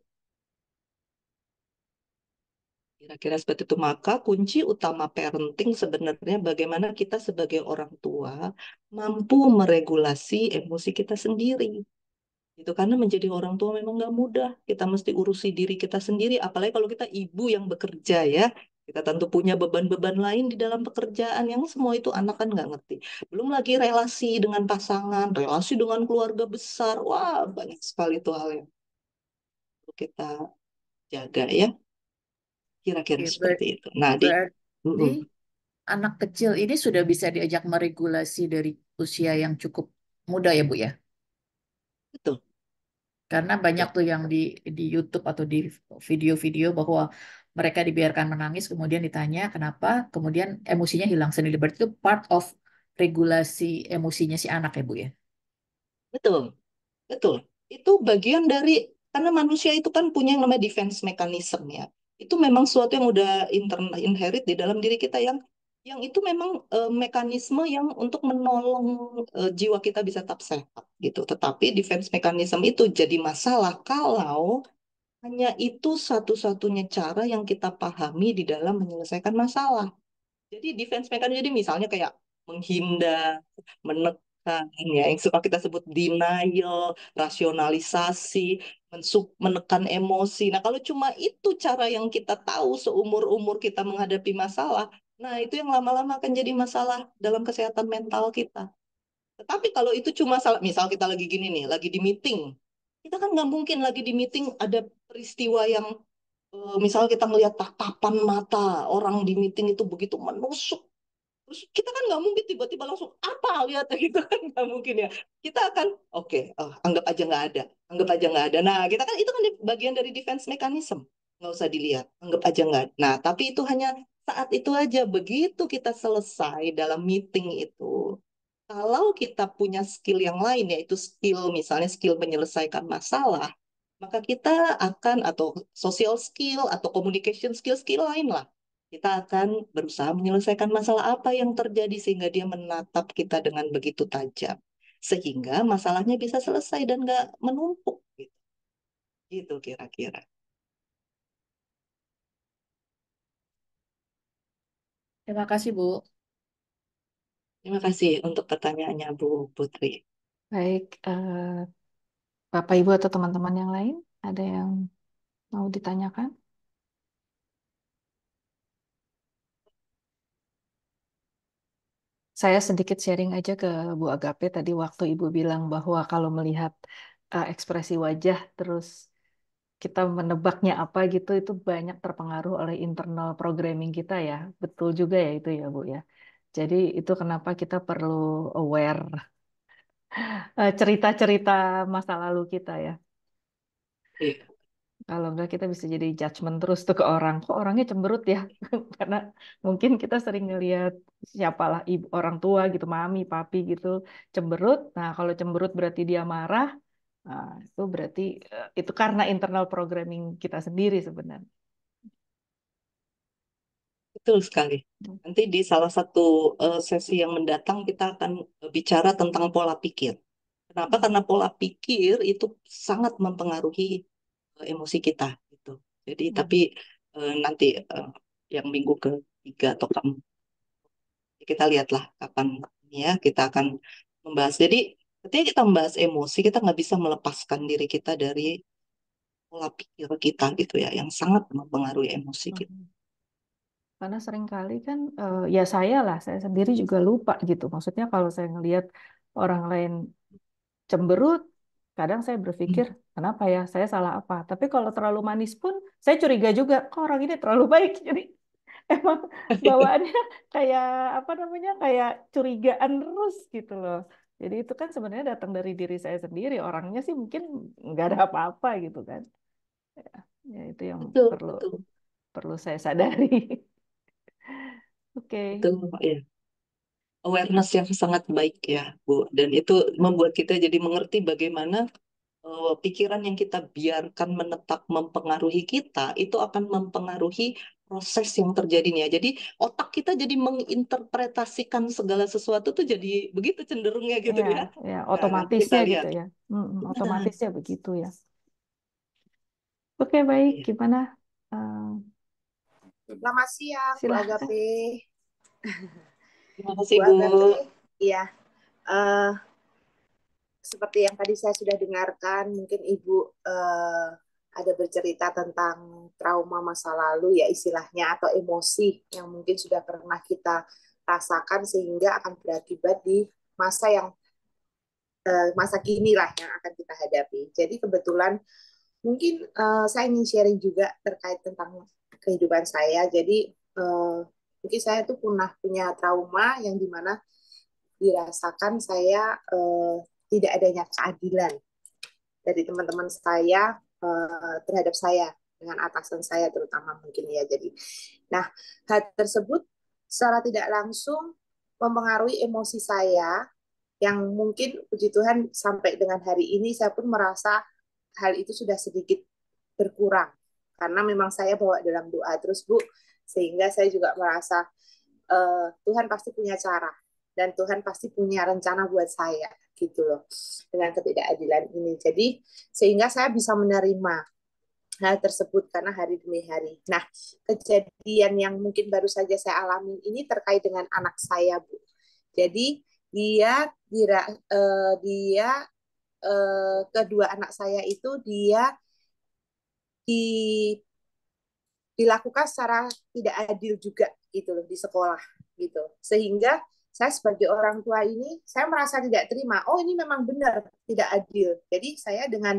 Kira-kira seperti itu. Maka kunci utama parenting sebenarnya bagaimana kita sebagai orang tua mampu meregulasi emosi kita sendiri. Itu karena menjadi orang tua memang nggak mudah. Kita mesti urusi diri kita sendiri. Apalagi kalau kita ibu yang bekerja ya. Kita tentu punya beban-beban lain di dalam pekerjaan yang semua itu anak kan nggak ngerti. Belum lagi relasi dengan pasangan, relasi dengan keluarga besar. Wah, banyak sekali itu hal yang perlu kita jaga ya. Kira-kira Oke, seperti itu. Nah, berarti Mm-mm. anak kecil ini sudah bisa diajak meregulasi dari usia yang cukup muda ya Bu ya? Betul, Karena banyak betul. tuh yang di YouTube atau di video-video bahwa mereka dibiarkan menangis, kemudian ditanya kenapa, kemudian emosinya hilang sendiri. Berarti itu part of regulasi emosinya si anak ya Bu ya? Betul. Betul. Itu bagian dari karena manusia itu kan punya yang namanya defense mechanism ya. Itu memang suatu yang udah inherit di dalam diri kita yang itu memang mekanisme yang untuk menolong jiwa kita bisa tetap sehat gitu. Tetapi defense mechanism itu jadi masalah kalau hanya itu satu-satunya cara yang kita pahami di dalam menyelesaikan masalah. Jadi defense mechanism jadi misalnya kayak menghindar, menekan, ya yang suka kita sebut denial, rasionalisasi, menekan emosi. Nah, kalau cuma itu cara yang kita tahu seumur-umur kita menghadapi masalah, nah itu yang lama-lama akan jadi masalah dalam kesehatan mental kita. Tetapi kalau itu cuma salah, misal kita lagi gini nih, lagi di meeting, kita kan nggak mungkin lagi di meeting ada peristiwa yang misal kita melihat tatapan mata orang di meeting itu begitu menusuk. Terus kita kan nggak mungkin tiba-tiba langsung apa lihat gitu kan nggak mungkin ya. Kita akan oke, anggap aja nggak ada, anggap aja nggak ada. Nah kita kan itu kan bagian dari defense mechanism, nggak usah dilihat, anggap aja nggak ada. Nah tapi itu hanya saat itu aja. Begitu kita selesai dalam meeting itu, kalau kita punya skill yang lain yaitu skill misalnya skill menyelesaikan masalah, maka kita akan atau social skill atau communication skill lain lah. Kita akan berusaha menyelesaikan masalah apa yang terjadi sehingga dia menatap kita dengan begitu tajam. Sehingga masalahnya bisa selesai dan nggak menumpuk. Gitu, gitu kira-kira. Terima kasih Bu. Terima kasih untuk pertanyaannya Bu Putri. Baik, Bapak Ibu atau teman-teman yang lain, ada yang mau ditanyakan? Saya sedikit sharing aja ke Bu Agape tadi waktu Ibu bilang bahwa kalau melihat ekspresi wajah terus kita menebaknya apa gitu itu banyak terpengaruh oleh internal programming kita ya. Betul juga ya itu ya Bu ya. Jadi itu kenapa kita perlu aware cerita-cerita masa lalu kita ya. Iya, Kalau enggak kita bisa jadi judgement terus tuh ke orang. Kok orangnya cemberut ya? Karena mungkin kita sering ngelihat siapalah ibu orang tua gitu, mami, papi gitu cemberut. Nah, kalau cemberut berarti dia marah. Nah, itu berarti itu karena internal programming kita sendiri sebenarnya. betul sekali. Nanti di salah satu sesi yang mendatang kita akan bicara tentang pola pikir. Kenapa? Karena pola pikir itu sangat mempengaruhi emosi kita gitu. Jadi tapi nanti yang minggu ketiga atau keempat kita lihatlah kapan ya kita akan membahas. Jadi ketika kita membahas emosi kita nggak bisa melepaskan diri kita dari pola pikir kita gitu ya yang sangat mempengaruhi emosi kita. Karena seringkali kan ya saya sendiri juga lupa gitu. Maksudnya kalau saya ngelihat orang lain cemberut, kadang saya berpikir, Hmm. kenapa ya? Saya salah apa? Tapi kalau terlalu manis pun, saya curiga juga, kok orang ini terlalu baik. Jadi emang bawaannya kayak apa namanya? Kayak curigaan terus gitu loh. Jadi itu kan sebenarnya datang dari diri saya sendiri. Orangnya sih mungkin nggak ada apa-apa gitu kan. Ya, ya itu yang Betul, perlu betul, perlu saya sadari. Oke. betul, ya. Awareness yang sangat baik ya, Bu. Dan itu membuat kita jadi mengerti bagaimana pikiran yang kita biarkan menetap mempengaruhi kita itu akan mempengaruhi proses yang terjadinya. Jadi otak kita jadi menginterpretasikan segala sesuatu tuh jadi begitu cenderungnya gitu Ya, ya. ya, Nah, nanti kita otomatisnya gitu lihat. ya. Nah, Otomatisnya begitu ya. Oke, baik. iya. Gimana? Eh, Selamat siang, Bu silahkan. Agape. Terima Bu kasih, Bu. Agape, iya. eh, Seperti yang tadi saya sudah dengarkan, mungkin Ibu ada bercerita tentang trauma masa lalu ya istilahnya atau emosi yang mungkin sudah pernah kita rasakan sehingga akan berakibat di masa yang masa kini lah yang akan kita hadapi. Jadi kebetulan mungkin saya ingin sharing juga terkait tentang kehidupan saya. Jadi mungkin saya tuh pernah punya trauma yang dimana dirasakan saya tidak adanya keadilan dari teman-teman saya terhadap saya dengan atasan saya terutama mungkin ya. Jadi, nah hal tersebut secara tidak langsung mempengaruhi emosi saya yang mungkin puji Tuhan sampai dengan hari ini saya pun merasa hal itu sudah sedikit berkurang karena memang saya bawa dalam doa terus Bu, sehingga saya juga merasa Tuhan pasti punya cara dan Tuhan pasti punya rencana buat saya gitu loh dengan ketidakadilan ini. Jadi sehingga saya bisa menerima hal tersebut karena hari demi hari. Nah, kejadian yang mungkin baru saja saya alami ini terkait dengan anak saya, Bu. Jadi dia kedua anak saya itu dia di dilakukan secara tidak adil juga gitu loh di sekolah gitu. Sehingga saya sebagai orang tua ini saya merasa tidak terima. Oh, ini memang benar tidak adil. Jadi saya dengan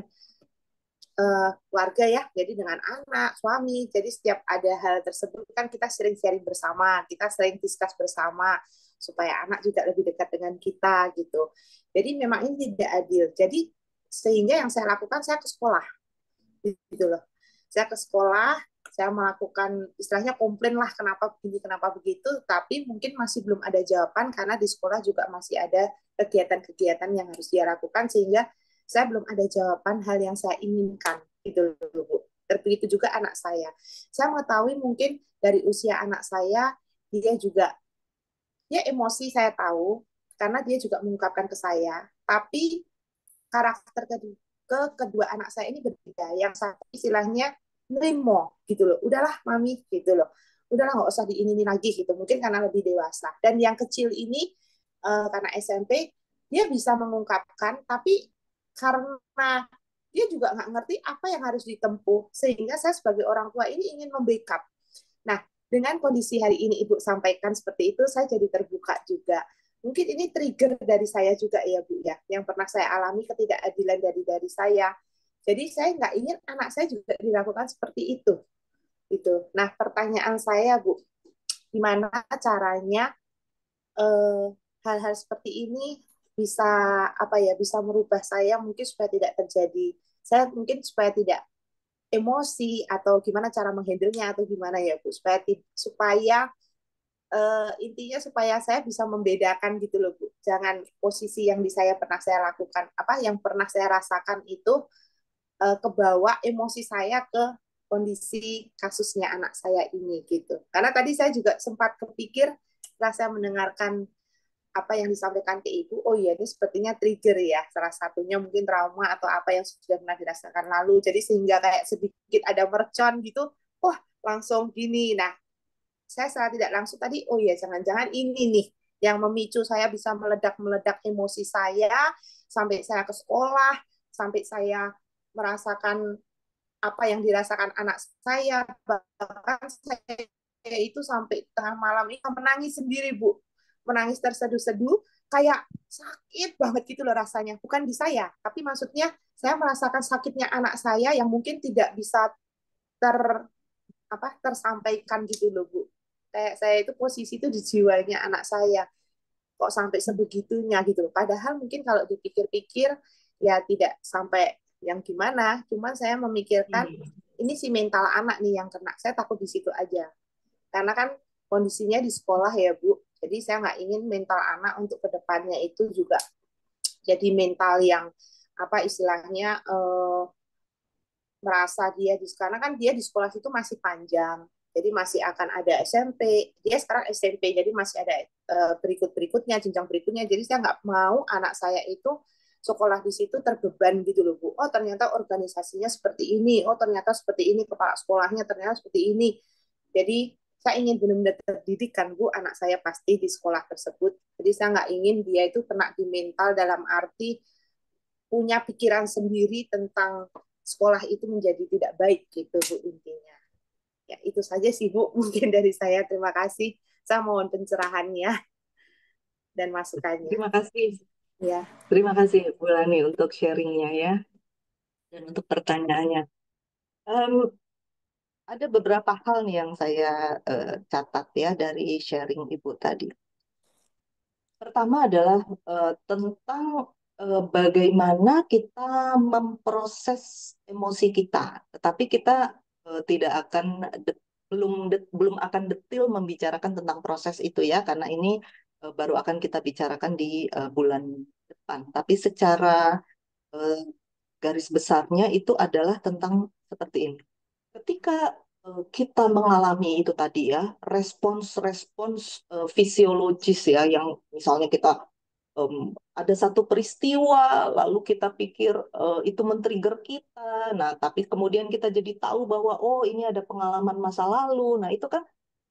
keluarga ya, jadi dengan anak, suami. Jadi setiap ada hal tersebut kan kita sering sharing bersama, kita sering discuss bersama supaya anak juga lebih dekat dengan kita gitu. Jadi memang ini tidak adil. Jadi sehingga yang saya lakukan saya ke sekolah gitu loh. Saya ke sekolah, saya melakukan istilahnya komplain lah kenapa begini, kenapa begitu, tapi mungkin masih belum ada jawaban karena di sekolah juga masih ada kegiatan-kegiatan yang harus dia lakukan sehingga saya belum ada jawaban hal yang saya inginkan gitu loh, Bu. Begitu juga anak saya. Saya mengetahui mungkin dari usia anak saya dia juga ya emosi saya tahu karena dia juga mengungkapkan ke saya, tapi karakter kedua anak saya ini berbeda. Yang satu istilahnya nerimo gitu loh. Udahlah mami gitu loh. Udahlah nggak usah diinin lagi gitu. Mungkin karena lebih dewasa. Dan yang kecil ini karena SMP dia bisa mengungkapkan, tapi karena dia juga nggak ngerti apa yang harus ditempuh, sehingga saya sebagai orang tua ini ingin membackup. Nah, dengan kondisi hari ini Ibu sampaikan seperti itu, saya jadi terbuka juga. Mungkin ini trigger dari saya juga ya Bu ya, yang pernah saya alami ketidakadilan dari saya. Jadi saya nggak ingin anak saya juga dilakukan seperti itu. Gitu. Nah, pertanyaan saya Bu, gimana caranya hal-hal seperti ini bisa apa ya, bisa merubah saya mungkin supaya tidak terjadi. Saya mungkin supaya tidak emosi atau gimana cara menghandlenya atau gimana ya Bu supaya intinya supaya saya bisa membedakan gitu loh Bu. Jangan posisi yang pernah saya lakukan apa yang pernah saya rasakan itu kebawa emosi saya ke kondisi kasusnya anak saya ini gitu. Karena tadi saya juga sempat kepikir setelah saya mendengarkan apa yang disampaikan ke Ibu, oh iya ini sepertinya trigger ya, salah satunya mungkin trauma atau apa yang sudah pernah dirasakan lalu, jadi sehingga kayak sedikit ada mercon gitu, wah langsung gini. Nah, saya secara tidak langsung tadi, oh iya jangan-jangan ini nih yang memicu saya bisa meledak-meledak emosi saya, sampai saya ke sekolah, sampai saya merasakan apa yang dirasakan anak saya, bahkan saya itu sampai tengah malam ini menangis sendiri Bu, menangis terseduh-seduh, kayak sakit banget gitu loh rasanya, bukan di saya, tapi maksudnya saya merasakan sakitnya anak saya yang mungkin tidak bisa ter tersampaikan gitu loh Bu. Kayak saya itu posisi itu di jiwanya anak saya. kok sampai sebegitunya gitu loh. Padahal mungkin kalau dipikir-pikir ya tidak sampai yang gimana, cuman saya memikirkan ini si mental anak nih yang kena, saya takut di situ aja. Karena kan kondisinya di sekolah ya Bu, jadi saya nggak ingin mental anak untuk kedepannya itu juga jadi mental yang apa istilahnya merasa dia di karena kan dia di sekolah itu masih panjang, jadi masih akan ada SMP, dia sekarang SMP, jadi masih ada berikut-berikutnya, jenjang berikutnya, jadi saya nggak mau anak saya itu sekolah di situ terbeban gitu loh Bu. Oh ternyata organisasinya seperti ini, oh ternyata seperti ini, kepala sekolahnya ternyata seperti ini. Jadi saya ingin benar-benar terdidik kan Bu, anak saya pasti di sekolah tersebut. Jadi saya nggak ingin dia itu kena di mental dalam arti punya pikiran sendiri tentang sekolah itu menjadi tidak baik gitu Bu intinya. Ya itu saja sih Bu mungkin dari saya. Terima kasih. Saya mohon pencerahannya dan masukannya. Terima kasih. Ya. Terima kasih Bu Lani untuk sharingnya ya dan untuk pertanyaannya. Ada beberapa hal nih yang saya catat ya dari sharing Ibu tadi. Pertama adalah tentang bagaimana kita memproses emosi kita, tetapi kita tidak akan belum akan detil membicarakan tentang proses itu ya, karena ini baru akan kita bicarakan di bulan depan. Tapi secara garis besarnya itu adalah tentang seperti ini. Ketika kita mengalami itu tadi ya, respons-respons fisiologis ya, yang misalnya kita ada satu peristiwa, lalu kita pikir itu men-trigger kita, nah tapi kemudian kita jadi tahu bahwa oh ini ada pengalaman masa lalu, nah itu kan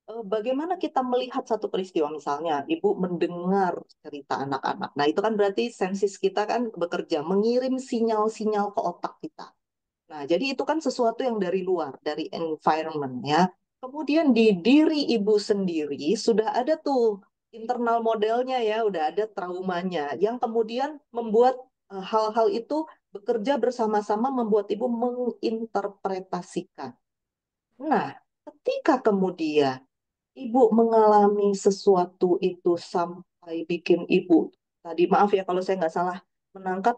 bagaimana kita melihat satu peristiwa, misalnya ibu mendengar cerita anak-anak, nah itu kan berarti sensis kita kan bekerja, mengirim sinyal-sinyal ke otak kita. Nah, jadi itu kan sesuatu yang dari luar, dari environment ya. Kemudian di diri ibu sendiri sudah ada tuh internal modelnya ya, udah ada traumanya yang kemudian membuat hal-hal itu bekerja bersama-sama membuat ibu menginterpretasikan. Nah, ketika kemudian ibu mengalami sesuatu itu sampai bikin ibu, tadi maaf ya kalau saya nggak salah menangkap,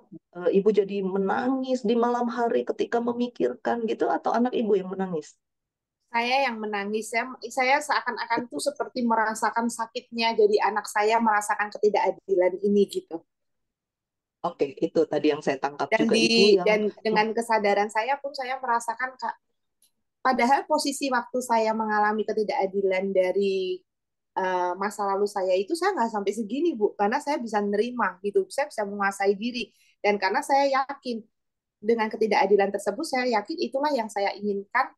ibu jadi menangis di malam hari ketika memikirkan gitu, atau anak ibu yang menangis? Saya yang menangis, saya seakan-akan tuh seperti merasakan sakitnya, jadi anak saya merasakan ketidakadilan ini gitu. Oke, itu tadi yang saya tangkap Dan juga, ibu yang dan dengan kesadaran saya pun saya merasakan padahal posisi waktu saya mengalami ketidakadilan dari masa lalu saya itu saya nggak sampai segini Bu, karena saya bisa nerima gitu, saya bisa menguasai diri, dan karena saya yakin dengan ketidakadilan tersebut, saya yakin itulah yang saya inginkan,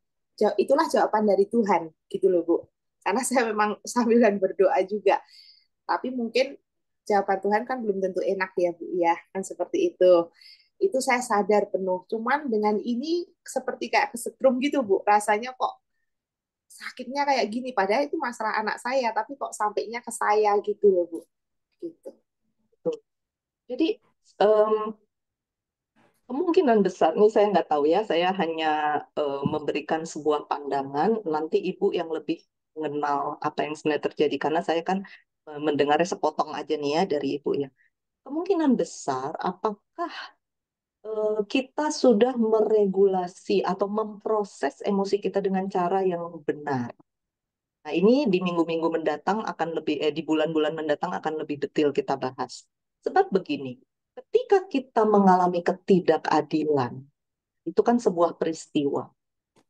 itulah jawaban dari Tuhan gitu loh Bu, karena saya memang sambilan berdoa juga, tapi mungkin jawaban Tuhan kan belum tentu enak ya Bu ya, kan seperti itu saya sadar penuh, cuman dengan ini seperti kayak kesetrum gitu Bu, rasanya kok sakitnya kayak gini, padahal itu masalah anak saya, tapi kok sampainya ke saya gitu loh Bu, gitu. jadi kemungkinan besar, ini saya nggak tahu ya, saya hanya memberikan sebuah pandangan, nanti ibu yang lebih mengenal apa yang sebenarnya terjadi, karena saya kan mendengarnya sepotong aja nih ya dari ibu ya. Kemungkinan besar, apakah kita sudah meregulasi atau memproses emosi kita dengan cara yang benar? Nah, ini di minggu-minggu mendatang akan lebih, di bulan-bulan mendatang akan lebih detail kita bahas. Sebab begini, ketika kita mengalami ketidakadilan, itu kan sebuah peristiwa.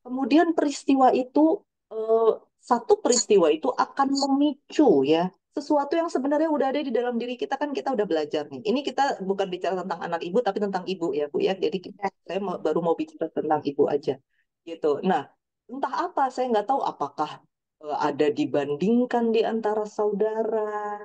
Kemudian peristiwa itu, eh, satu peristiwa itu akan memicu ya sesuatu yang sebenarnya udah ada di dalam diri kita, kan kita udah belajar nih. Ini kita bukan bicara tentang anak ibu, tapi tentang ibu ya Bu ya. Jadi saya baru mau bicara tentang ibu aja gitu. Nah, entah apa, saya nggak tahu apakah ada dibandingkan di antara saudara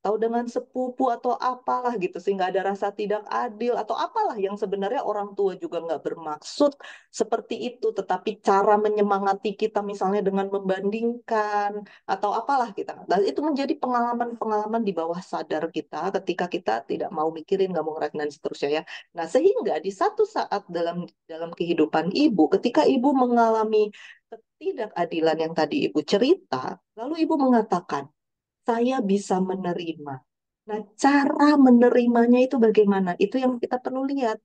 atau dengan sepupu atau apalah gitu, sehingga ada rasa tidak adil atau apalah yang sebenarnya orang tua juga nggak bermaksud seperti itu, tetapi cara menyemangati kita misalnya dengan membandingkan atau apalah kita, dan itu menjadi pengalaman-pengalaman di bawah sadar kita ketika kita tidak mau mikirin, nggak mau ngerasain dan seterusnya ya. Nah, sehingga di satu saat dalam dalam kehidupan ibu, ketika ibu mengalami ketidakadilan yang tadi ibu cerita, lalu ibu mengatakan, saya bisa menerima. Nah, cara menerimanya itu bagaimana? Itu yang kita perlu lihat.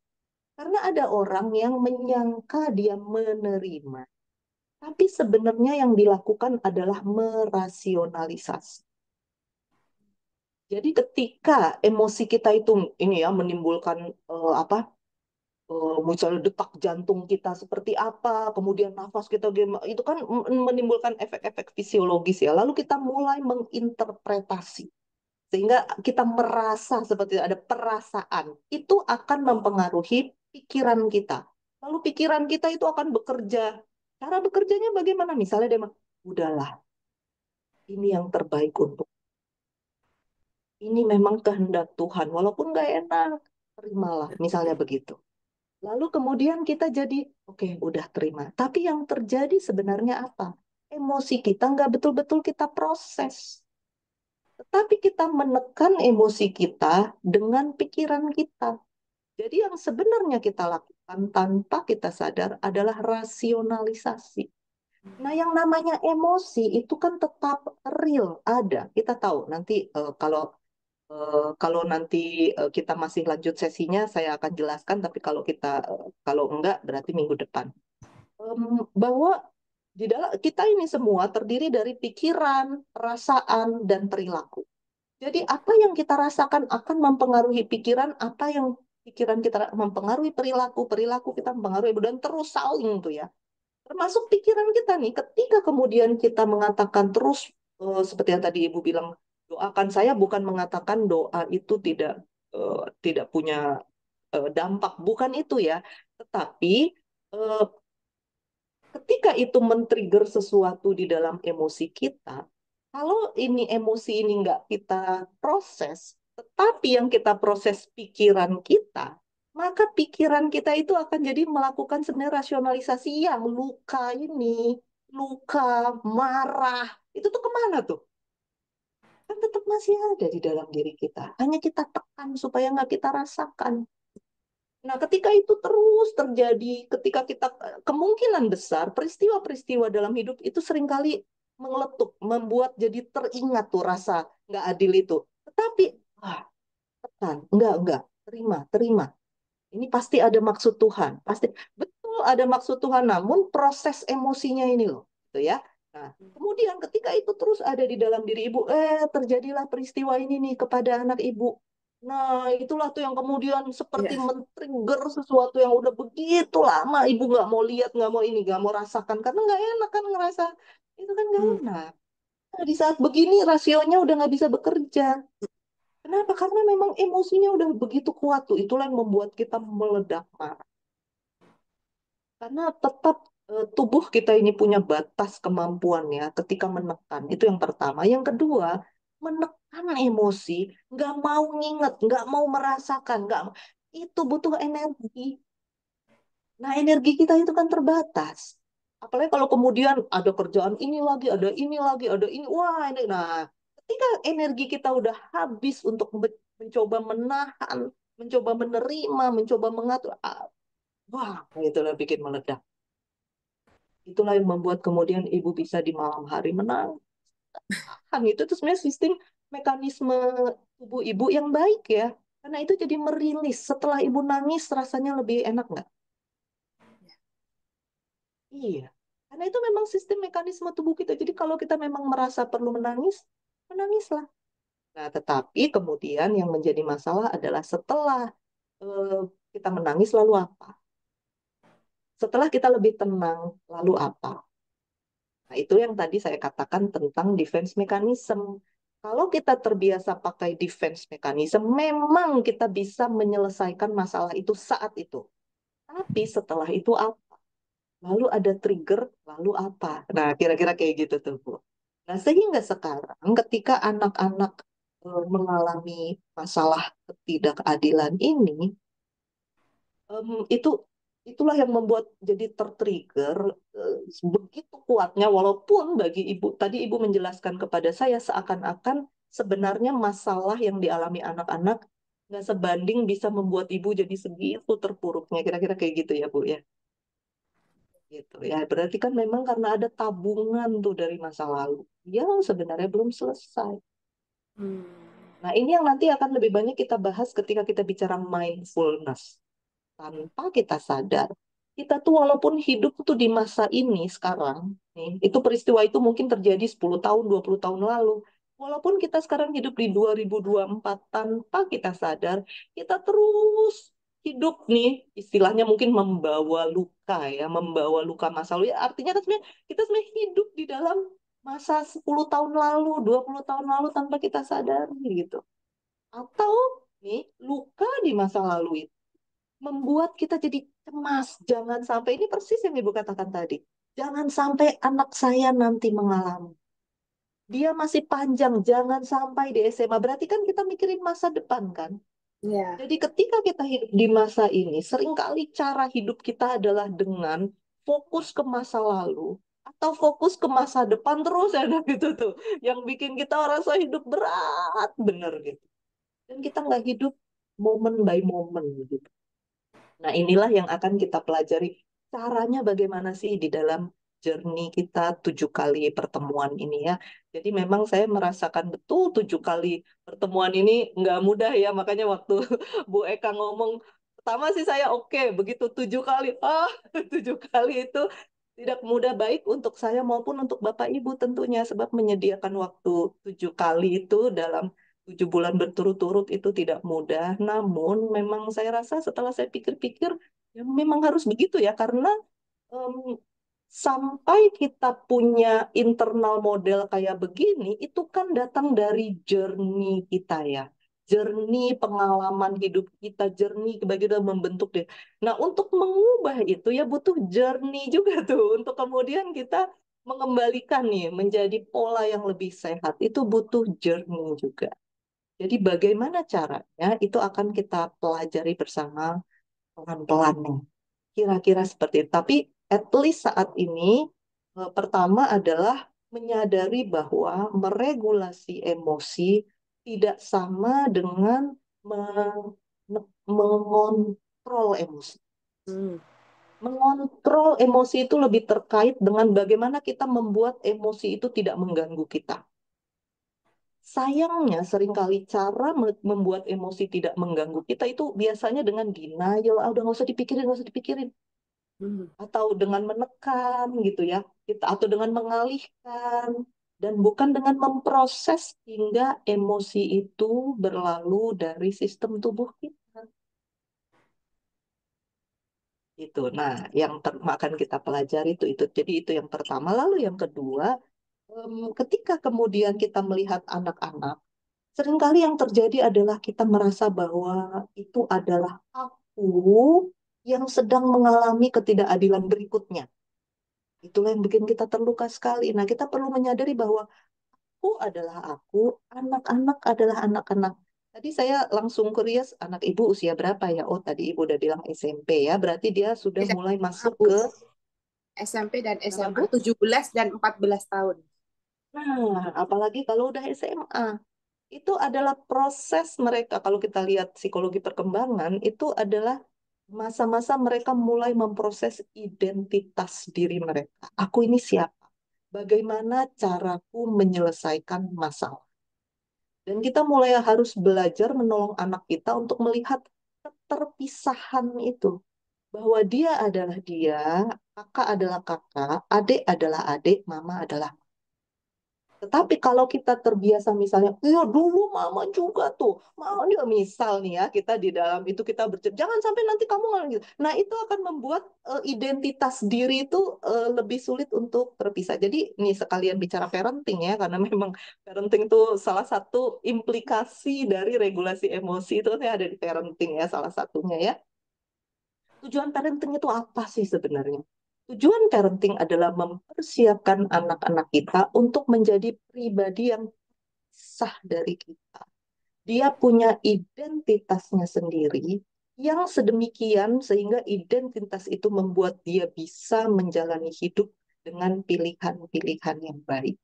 Karena ada orang yang menyangka dia menerima, tapi sebenarnya yang dilakukan adalah merasionalisasi. Jadi ketika emosi kita itu ini ya menimbulkan apa? Misalnya detak jantung kita seperti apa, kemudian nafas kita itu kan menimbulkan efek-efek fisiologis ya. Lalu kita mulai menginterpretasi sehingga kita merasa seperti ada perasaan itu akan mempengaruhi pikiran kita. Lalu pikiran kita itu akan bekerja. Cara bekerjanya bagaimana? Misalnya dia bilang, udahlah, ini yang terbaik untuk ini memang kehendak Tuhan, walaupun nggak enak, terimalah, misalnya begitu. Lalu kemudian kita jadi, oke, udah terima. Tapi yang terjadi sebenarnya apa? Emosi kita nggak betul-betul kita proses. Tetapi kita menekan emosi kita dengan pikiran kita. Jadi yang sebenarnya kita lakukan tanpa kita sadar adalah rasionalisasi. Nah, yang namanya emosi itu kan tetap real, ada. Kita tahu nanti kalau nanti kita masih lanjut sesinya, saya akan jelaskan. Tapi kalau enggak, berarti minggu depan. Bahwa di dalam kita ini semua terdiri dari pikiran, perasaan, dan perilaku. Jadi apa yang kita rasakan akan mempengaruhi pikiran, apa yang pikiran kita mempengaruhi perilaku, perilaku kita mempengaruhi dan terus saling tuh ya. Termasuk pikiran kita nih, ketika kemudian kita mengatakan terus seperti yang tadi Ibu bilang, doakan saya bukan mengatakan doa itu tidak punya dampak, bukan itu ya. Tetapi eh, ketika itu men-trigger sesuatu di dalam emosi kita, kalau ini emosi ini nggak kita proses, tetapi yang kita proses pikiran kita, maka pikiran kita itu akan jadi melakukan sebenarnya rasionalisasi yang luka ini, luka, marah, itu tuh kemana tuh? Kan tetap masih ada di dalam diri kita. Hanya kita tekan supaya nggak kita rasakan. Nah, ketika itu terus terjadi, ketika kita kemungkinan besar peristiwa-peristiwa dalam hidup itu seringkali mengeletuk, membuat jadi teringat tuh rasa nggak adil itu. Tetapi, tekan, enggak, terima, terima. Ini pasti ada maksud Tuhan, pasti betul ada maksud Tuhan. Namun proses emosinya ini loh, gitu ya. Nah, kemudian ketika itu terus ada di dalam diri ibu, terjadilah peristiwa ini nih kepada anak ibu. Nah, itulah tuh yang kemudian seperti Iya. men-trigger sesuatu yang udah begitu lama ibu nggak mau lihat, nggak mau ini, nggak mau rasakan karena nggak enak kan ngerasa itu kan nggak Hmm. enak. Nah, di saat begini rasionya udah nggak bisa bekerja. Kenapa? Karena memang emosinya udah begitu kuat tuh. Itulah yang membuat kita meledak marah. Karena tetap tubuh kita ini punya batas kemampuannya ketika menekan. Itu yang pertama. Yang kedua, menekan emosi, nggak mau nginget, nggak mau merasakan, nggak itu butuh energi. Nah, energi kita itu kan terbatas. Apalagi kalau kemudian ada kerjaan ini lagi, ada ini lagi, ada ini. Wah, ini. Nah, ketika energi kita udah habis untuk mencoba menahan, mencoba menerima, mencoba mengatur, wah, itulah bikin meledak. Itulah yang membuat kemudian ibu bisa di malam hari menang. Kan itu tuh sebenarnya sistem mekanisme tubuh ibu yang baik ya. Karena itu jadi merilis. Setelah ibu nangis rasanya lebih enak nggak? Iya. Karena itu memang sistem mekanisme tubuh kita. Jadi kalau kita memang merasa perlu menangis, menangislah. Nah, tetapi kemudian yang menjadi masalah adalah setelah eh, kita menangis lalu apa? Setelah kita lebih tenang, lalu apa? Nah, itu yang tadi saya katakan tentang defense mechanism. Kalau kita terbiasa pakai defense mechanism, memang kita bisa menyelesaikan masalah itu saat itu. Tapi setelah itu apa? Lalu ada trigger, lalu apa? Nah, kira-kira kayak gitu tuh, Bu. Nah, sehingga sekarang ketika anak-anak mengalami masalah ketidakadilan ini, itu itulah yang membuat jadi tertrigger begitu kuatnya walaupun bagi ibu tadi ibu menjelaskan kepada saya seakan-akan sebenarnya masalah yang dialami anak-anak nggak sebanding bisa membuat ibu jadi segitu terpuruknya kira-kira kayak gitu ya Bu ya gitu ya berarti kan memang karena ada tabungan tuh dari masa lalu yang sebenarnya belum selesai. Hmm. Nah, ini yang nanti akan lebih banyak kita bahas ketika kita bicara mindfulness. Tanpa kita sadar, kita tuh walaupun hidup tuh di masa ini sekarang, nih, itu peristiwa itu mungkin terjadi 10 tahun, 20 tahun lalu. Walaupun kita sekarang hidup di 2024 tanpa kita sadar, kita terus hidup nih, istilahnya mungkin membawa luka ya, membawa luka masa lalu. Ya, artinya kan sebenarnya kita sebenarnya hidup di dalam masa 10 tahun lalu, 20 tahun lalu tanpa kita sadari gitu. Atau nih, luka di masa lalu itu membuat kita jadi cemas. Jangan sampai, ini persis yang Ibu katakan tadi. Jangan sampai anak saya nanti mengalami. Dia masih panjang, jangan sampai di SMA. Berarti kan kita mikirin masa depan kan? Iya. Jadi ketika kita hidup di masa ini, seringkali cara hidup kita adalah dengan fokus ke masa lalu atau fokus ke masa depan terus ada gitu tuh. Yang bikin kita rasa hidup berat bener gitu. Dan kita nggak hidup moment by moment gitu. Nah, inilah yang akan kita pelajari. Caranya bagaimana sih di dalam journey kita 7 kali pertemuan ini ya. Jadi memang saya merasakan betul 7 kali pertemuan ini nggak mudah ya. Makanya waktu Bu Eka ngomong, pertama sih saya oke, begitu 7 kali, 7 kali itu tidak mudah baik untuk saya maupun untuk Bapak Ibu tentunya. Sebab menyediakan waktu 7 kali itu dalam 7 bulan berturut-turut itu tidak mudah. Namun memang saya rasa setelah saya pikir-pikir, ya memang harus begitu ya. Karena em, sampai kita punya internal model kayak begini, itu kan datang dari journey kita ya. Journey pengalaman hidup kita, journey bagaimana membentuk deh. Nah, untuk mengubah itu ya butuh journey juga tuh. Untuk kemudian kita mengembalikan nih menjadi pola yang lebih sehat. Itu butuh journey juga. Jadi bagaimana caranya itu akan kita pelajari bersama pelan-pelan nih. Kira-kira seperti itu. Tapi at least saat ini pertama adalah menyadari bahwa meregulasi emosi tidak sama dengan mengontrol emosi. Hmm. Mengontrol emosi itu lebih terkait dengan bagaimana kita membuat emosi itu tidak mengganggu kita. Sayangnya seringkali cara membuat emosi tidak mengganggu kita itu biasanya dengan denial, udah nggak usah dipikirin, nggak usah dipikirin. Hmm. Atau dengan menekan gitu ya, kita atau dengan mengalihkan dan bukan dengan memproses hingga emosi itu berlalu dari sistem tubuh kita. Itu. Nah, yang akan kita pelajari itu. Jadi itu yang pertama. Lalu yang kedua, ketika kemudian kita melihat anak-anak, seringkali yang terjadi adalah kita merasa bahwa itu adalah aku yang sedang mengalami ketidakadilan berikutnya. Itulah yang bikin kita terluka sekali. Nah, kita perlu menyadari bahwa aku adalah aku, anak-anak adalah anak-anak. Tadi saya langsung curious, anak ibu usia berapa ya? Oh, tadi ibu udah bilang SMP ya. Berarti dia sudah mulai masuk Bu. ke SMP dan berapa, SMA Bu? 17 dan 14 tahun. Nah, apalagi kalau udah SMA. Itu adalah proses mereka. Kalau kita lihat psikologi perkembangan, itu adalah masa-masa mereka mulai memproses identitas diri mereka. Aku ini siapa? Bagaimana caraku menyelesaikan masalah? Dan kita mulai harus belajar menolong anak kita untuk melihat keterpisahan itu. Bahwa dia adalah dia, kakak adalah kakak, adik adalah adik, mama adalah. Tetapi kalau kita terbiasa misalnya, iya dulu mama juga tuh, mau dia misal nih ya, kita di dalam itu kita bercerita, jangan sampai nanti kamu ngalamin gitu. Nah itu akan membuat identitas diri itu lebih sulit untuk terpisah. Jadi ini sekalian bicara parenting ya, karena memang parenting itu salah satu implikasi dari regulasi emosi itu kan ada di parenting ya, salah satunya ya. Tujuan parenting itu apa sih sebenarnya? Tujuan parenting adalah mempersiapkan anak-anak kita untuk menjadi pribadi yang sah dari kita. Dia punya identitasnya sendiri yang sedemikian sehingga identitas itu membuat dia bisa menjalani hidup dengan pilihan-pilihan yang baik.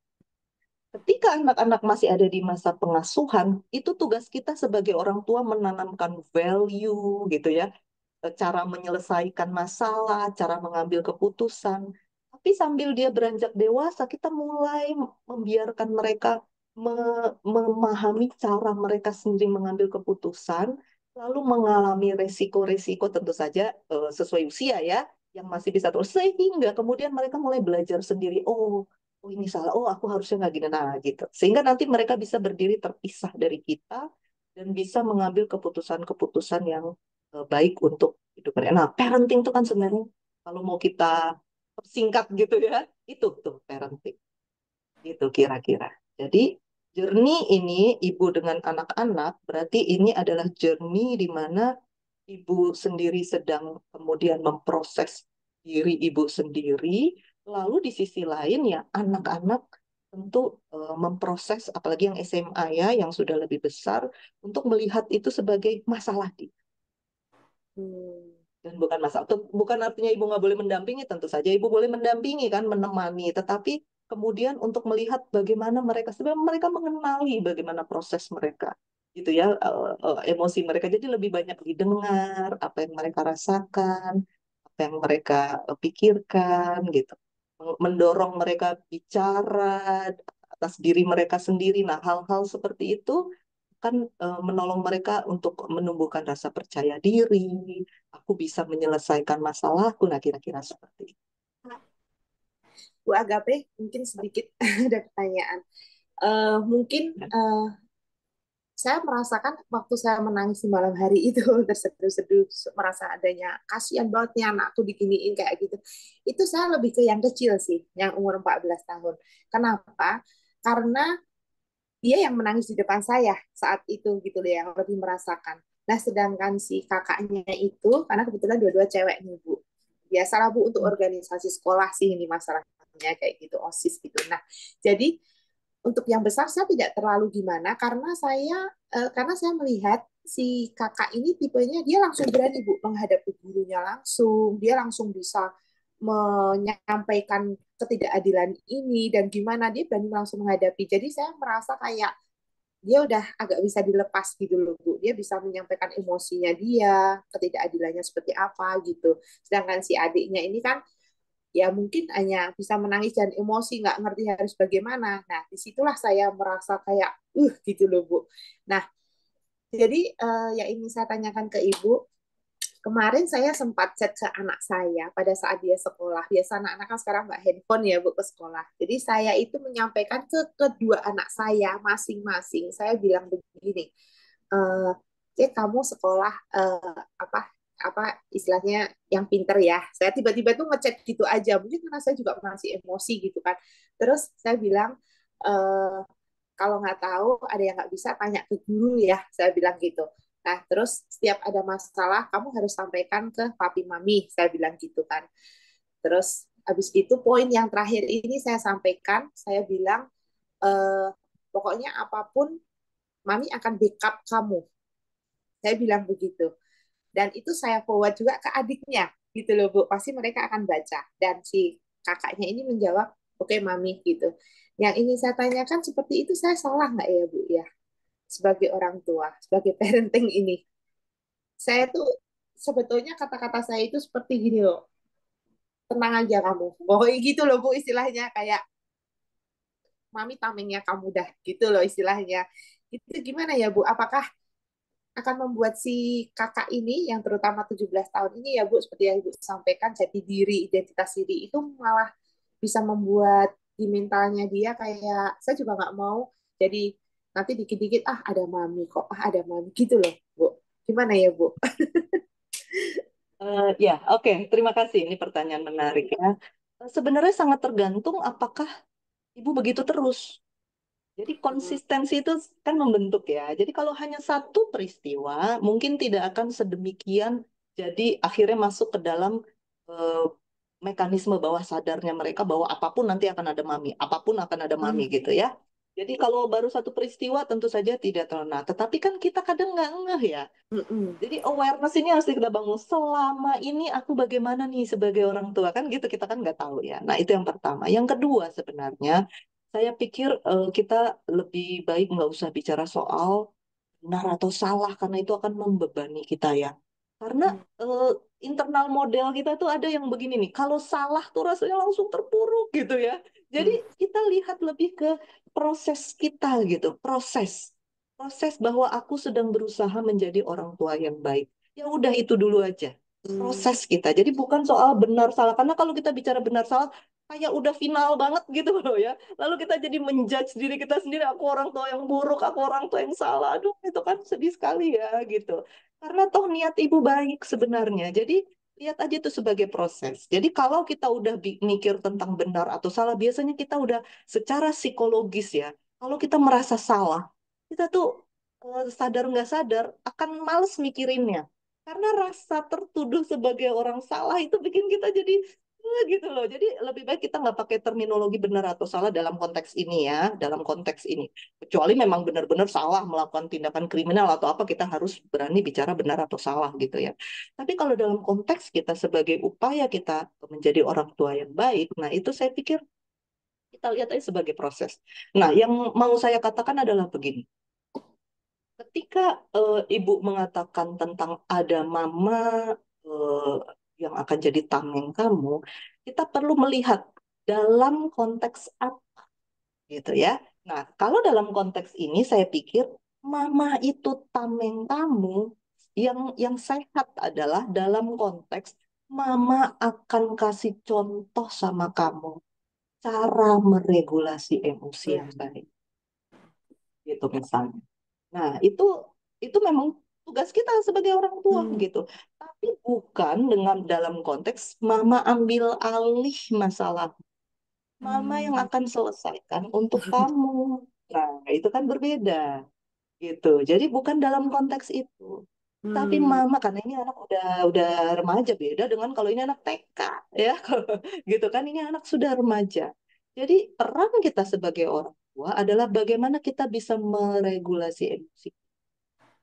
Ketika anak-anak masih ada di masa pengasuhan, itu tugas kita sebagai orang tua menanamkan value gitu ya, cara menyelesaikan masalah, cara mengambil keputusan. Tapi sambil dia beranjak dewasa, kita mulai membiarkan mereka memahami cara mereka sendiri mengambil keputusan, lalu mengalami resiko-resiko tentu saja sesuai usia ya, yang masih bisa terus sehingga kemudian mereka mulai belajar sendiri. Oh, oh ini salah. Oh, aku harusnya nggak gini, nah gitu. Sehingga nanti mereka bisa berdiri terpisah dari kita dan bisa mengambil keputusan-keputusan yang baik untuk hidup mereka. Nah, parenting itu kan sebenarnya kalau mau kita singkat gitu ya, itu tuh parenting. Itu kira-kira. Jadi journey ini ibu dengan anak-anak berarti ini adalah journey di mana ibu sendiri sedang kemudian memproses diri ibu sendiri, lalu di sisi lain ya anak-anak tentu memproses apalagi yang SMA ya yang sudah lebih besar untuk melihat itu sebagai masalah Hmm. dan bukan masalah. Bukan artinya ibu nggak boleh mendampingi, tentu saja ibu boleh mendampingi kan, menemani. Tetapi kemudian untuk melihat bagaimana mereka sebenarnya mereka mengenali bagaimana proses mereka, gitu ya, emosi mereka. Jadi lebih banyak didengar apa yang mereka rasakan, apa yang mereka pikirkan, gitu. Mendorong mereka bicara atas diri mereka sendiri. Nah, hal-hal seperti itu kan menolong mereka untuk menumbuhkan rasa percaya diri. Aku bisa menyelesaikan masalahku. Nah, kira-kira seperti itu. Bu Agape, mungkin sedikit ada pertanyaan. Mungkin saya merasakan waktu saya menangis di malam hari itu terseduh-seduh merasa adanya kasihan banget nih anakku diginiin kayak gitu. Itu saya lebih ke yang kecil sih, yang umur 14 tahun. Kenapa? Karena dia yang menangis di depan saya saat itu gitu loh yang lebih merasakan. Nah, sedangkan si kakaknya itu karena kebetulan dua-dua cewek nih, Bu. Biasalah Bu untuk organisasi sekolah sih ini masalahnya kayak gitu, OSIS gitu. Nah, jadi untuk yang besar saya tidak terlalu gimana karena saya melihat si kakak ini tipenya dia langsung berani Bu menghadapi gurunya langsung, dia langsung bisa menyampaikan ketidakadilan ini dan gimana dia berani langsung menghadapi. Jadi saya merasa kayak dia udah agak bisa dilepas gitu loh Bu. Dia bisa menyampaikan emosinya dia, ketidakadilannya seperti apa gitu. Sedangkan si adiknya ini kan ya mungkin hanya bisa menangis dan emosi nggak ngerti harus bagaimana. Nah disitulah saya merasa kayak gitu loh Bu. Nah jadi yang ingin saya tanyakan ke Ibu, kemarin saya sempat chat ke anak saya pada saat dia sekolah. Biasa anak-anak kan sekarang nggak handphone ya Bu ke sekolah. Jadi saya itu menyampaikan ke kedua anak saya masing-masing. Saya bilang begini, Cek kamu sekolah apa apa istilahnya yang pinter ya. Saya tiba-tiba tuh ngechat gitu aja. Mungkin karena saya juga masih emosi gitu kan. Terus saya bilang eh, kalau nggak tahu ada yang nggak bisa tanya ke guru ya. Saya bilang gitu. Nah, terus setiap ada masalah kamu harus sampaikan ke papi mami. Saya bilang gitu kan. Terus habis itu poin yang terakhir ini saya sampaikan. Saya bilang pokoknya apapun mami akan backup kamu. Saya bilang begitu. Dan itu saya forward juga ke adiknya gitu loh Bu. Pasti mereka akan baca. Dan si kakaknya ini menjawab, oke okay, Mami gitu. Yang ingin saya tanyakan seperti itu saya salah nggak ya Bu ya? Sebagai orang tua, sebagai parenting ini. Saya tuh sebetulnya kata-kata saya itu seperti gini loh. Tenang aja kamu. Pokoknya gitu loh Bu istilahnya. Kayak Mami tamengnya kamu dah gitu loh istilahnya. Itu gimana ya Bu? Apakah akan membuat si kakak ini yang terutama 17 tahun ini ya Bu seperti yang Ibu sampaikan jati diri, identitas diri itu malah bisa membuat di mentalnya dia kayak saya juga nggak mau jadi nanti dikit-dikit ada mami kok ada mami gitu loh Bu. Gimana ya Bu? Ya, oke. Terima kasih. Ini pertanyaan menarik ya. Sebenarnya sangat tergantung apakah ibu begitu terus. Jadi konsistensi itu kan membentuk ya. Jadi kalau hanya satu peristiwa, mungkin tidak akan sedemikian. Jadi akhirnya masuk ke dalam eh, mekanisme bawah sadarnya mereka bahwa apapun nanti akan ada mami, apapun akan ada mami gitu ya. Jadi kalau baru satu peristiwa tentu saja tidak terlalu. Nah, tetapi kan kita kadang nggak ngeh ya. Jadi awareness ini harus kita bangun. Selama ini aku bagaimana nih sebagai orang tua kan gitu kita kan nggak tahu ya. Nah itu yang pertama. Yang kedua sebenarnya saya pikir kita lebih baik nggak usah bicara soal benar atau salah karena itu akan membebani kita ya. Karena eh, internal model kita tuh ada yang begini nih. Kalau salah tuh rasanya langsung terpuruk gitu ya. Jadi kita lihat lebih ke proses kita gitu, proses bahwa aku sedang berusaha menjadi orang tua yang baik. Ya udah itu dulu aja. Proses kita. Jadi bukan soal benar salah. Karena kalau kita bicara benar salah, kayak udah final banget gitu loh ya. Lalu kita jadi menjudge diri kita sendiri, aku orang tua yang buruk, aku orang tua yang salah. Aduh, itu kan sedih sekali ya gitu. Karena toh niat ibu baik sebenarnya. Jadi lihat aja itu sebagai proses. Jadi kalau kita udah mikir tentang benar atau salah, biasanya kita udah secara psikologis ya. Kalau kita merasa salah, kita tuh sadar nggak sadar akan males mikirinnya. Karena rasa tertuduh sebagai orang salah itu bikin kita jadi gitu loh. Jadi lebih baik kita nggak pakai terminologi benar atau salah dalam konteks ini ya, dalam konteks ini. Kecuali memang benar-benar salah melakukan tindakan kriminal atau apa, kita harus berani bicara benar atau salah gitu ya. Tapi kalau dalam konteks kita sebagai upaya kita menjadi orang tua yang baik, nah itu saya pikir kita lihat aja sebagai proses. Nah, yang mau saya katakan adalah begini. Ketika ibu mengatakan tentang ada mama eh, yang akan jadi tameng kamu, kita perlu melihat dalam konteks apa gitu ya. Nah, kalau dalam konteks ini saya pikir mama itu tameng kamu, yang sehat adalah dalam konteks mama akan kasih contoh sama kamu cara meregulasi emosi yang baik gitu misalnya. Nah, itu memang tugas kita sebagai orang tua gitu. Tapi bukan dengan dalam konteks mama ambil alih masalah. Mama yang akan selesaikan untuk kamu. Nah, itu kan berbeda gitu. Jadi bukan dalam konteks itu. Tapi mama karena ini anak udah remaja, beda dengan kalau ini anak TK ya. Gitu kan, ini anak sudah remaja. Jadi peran kita sebagai orang tua adalah bagaimana kita bisa meregulasi emosi.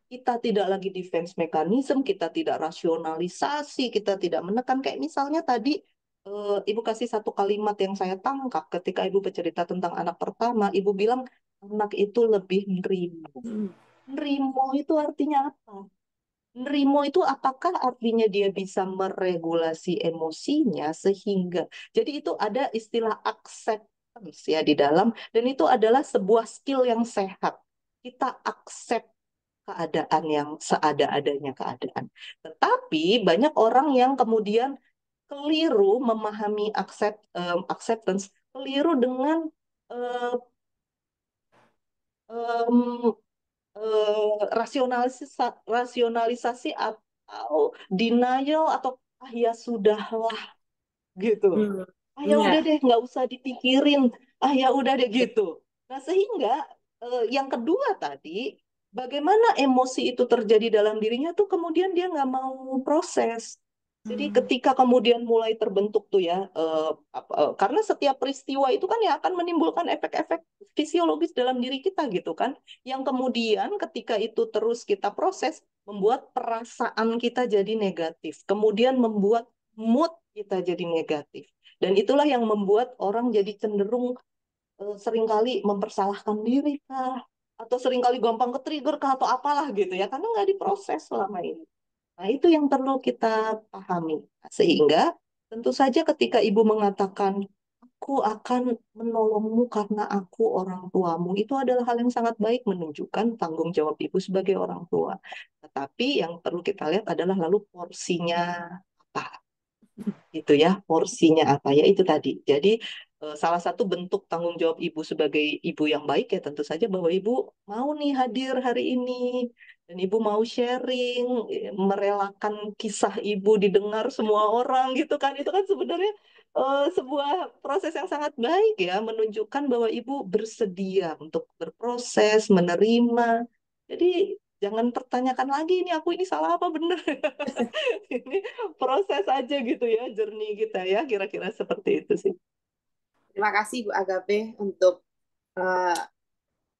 Kita tidak lagi defense mechanism, kita tidak rasionalisasi, kita tidak menekan. Kayak misalnya tadi Ibu kasih satu kalimat yang saya tangkap ketika Ibu bercerita tentang anak pertama. Ibu bilang anak itu lebih nerimo. Nerimo itu artinya apa? Nerimo itu apakah artinya dia bisa meregulasi emosinya sehingga jadi itu ada istilah acceptance ya di dalam, dan itu adalah sebuah skill yang sehat. Kita accept keadaan yang seada-adanya keadaan. Tetapi banyak orang yang kemudian keliru memahami acceptance, keliru dengan eh, em, rasionalisasi atau denial atau ya sudahlah gitu. Ya udah deh nggak usah dipikirin. Ya udah deh gitu. Nah sehingga yang kedua tadi, bagaimana emosi itu terjadi dalam dirinya tuh kemudian dia nggak mau proses. Jadi ketika kemudian mulai terbentuk tuh ya, karena setiap peristiwa itu kan ya akan menimbulkan efek-efek fisiologis dalam diri kita gitu kan, yang kemudian ketika itu terus kita proses, membuat perasaan kita jadi negatif, kemudian membuat mood kita jadi negatif. Dan itulah yang membuat orang jadi cenderung seringkali mempersalahkan diri kah, atau seringkali gampang ke-trigger kah, atau apalah gitu ya, karena nggak diproses selama ini. Nah, itu yang perlu kita pahami. Sehingga tentu saja ketika ibu mengatakan, aku akan menolongmu karena aku orang tuamu, itu adalah hal yang sangat baik menunjukkan tanggung jawab ibu sebagai orang tua. Tetapi yang perlu kita lihat adalah lalu porsinya apa itu ya, porsinya apa ya, itu tadi. Jadi salah satu bentuk tanggung jawab ibu sebagai ibu yang baik ya tentu saja bahwa ibu mau nih hadir hari ini, dan ibu mau sharing, merelakan kisah ibu didengar semua orang gitu kan. Itu kan sebenarnya sebuah proses yang sangat baik ya, menunjukkan bahwa ibu bersedia untuk berproses, menerima. Jadi jangan pertanyakan lagi ini aku ini salah apa benar. Ini proses aja gitu ya, journey kita ya, kira-kira seperti itu sih. Terima kasih Bu Agape untuk eh,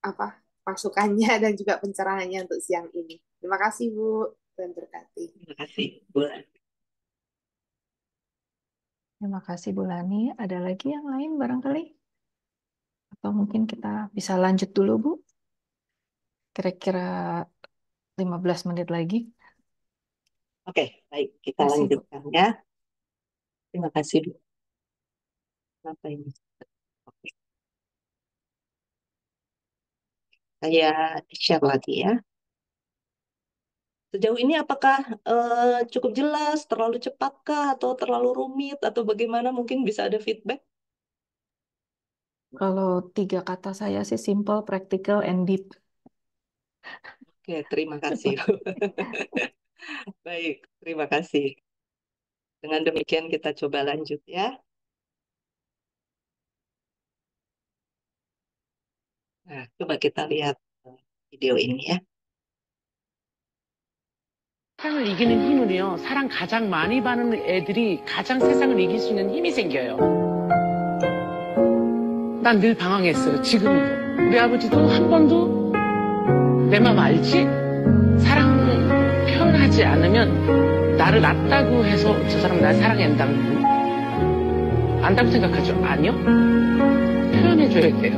apa masukannya dan juga pencerahannya untuk siang ini. Terima kasih Bu, Tuhan berkati. Terima kasih, Bulan. Terima kasih Bu Lani. Ada lagi yang lain barangkali? Atau mungkin kita bisa lanjut dulu Bu? Kira-kira 15 menit lagi. Oke, baik, kita Terima kasih, Bu. lanjutkan ya. Terima kasih, Bu. Kenapa ini? Oke, saya share lagi ya. Sejauh ini apakah cukup jelas, terlalu cepatkah, atau terlalu rumit, atau bagaimana? Mungkin bisa ada feedback. Kalau 3 kata saya sih simple, practical, and deep. Oke, terima kasih. Baik, terima kasih. Dengan demikian kita coba lanjut ya. Nah, coba kita lihat video ini ya. 세상을 이기는 힘은요, 사랑 가장 많이 받는 애들이 가장 세상을 이길 수 있는 힘이 생겨요. 난 늘 방황했어요, 지금도. 우리 아버지도 한 번도 내 맘 알지? 사랑 표현하지 않으면 나를 낫다고 해서 저 사람 날 사랑한다고 안다고 생각하죠? 아니요. 표현해줘야 돼요.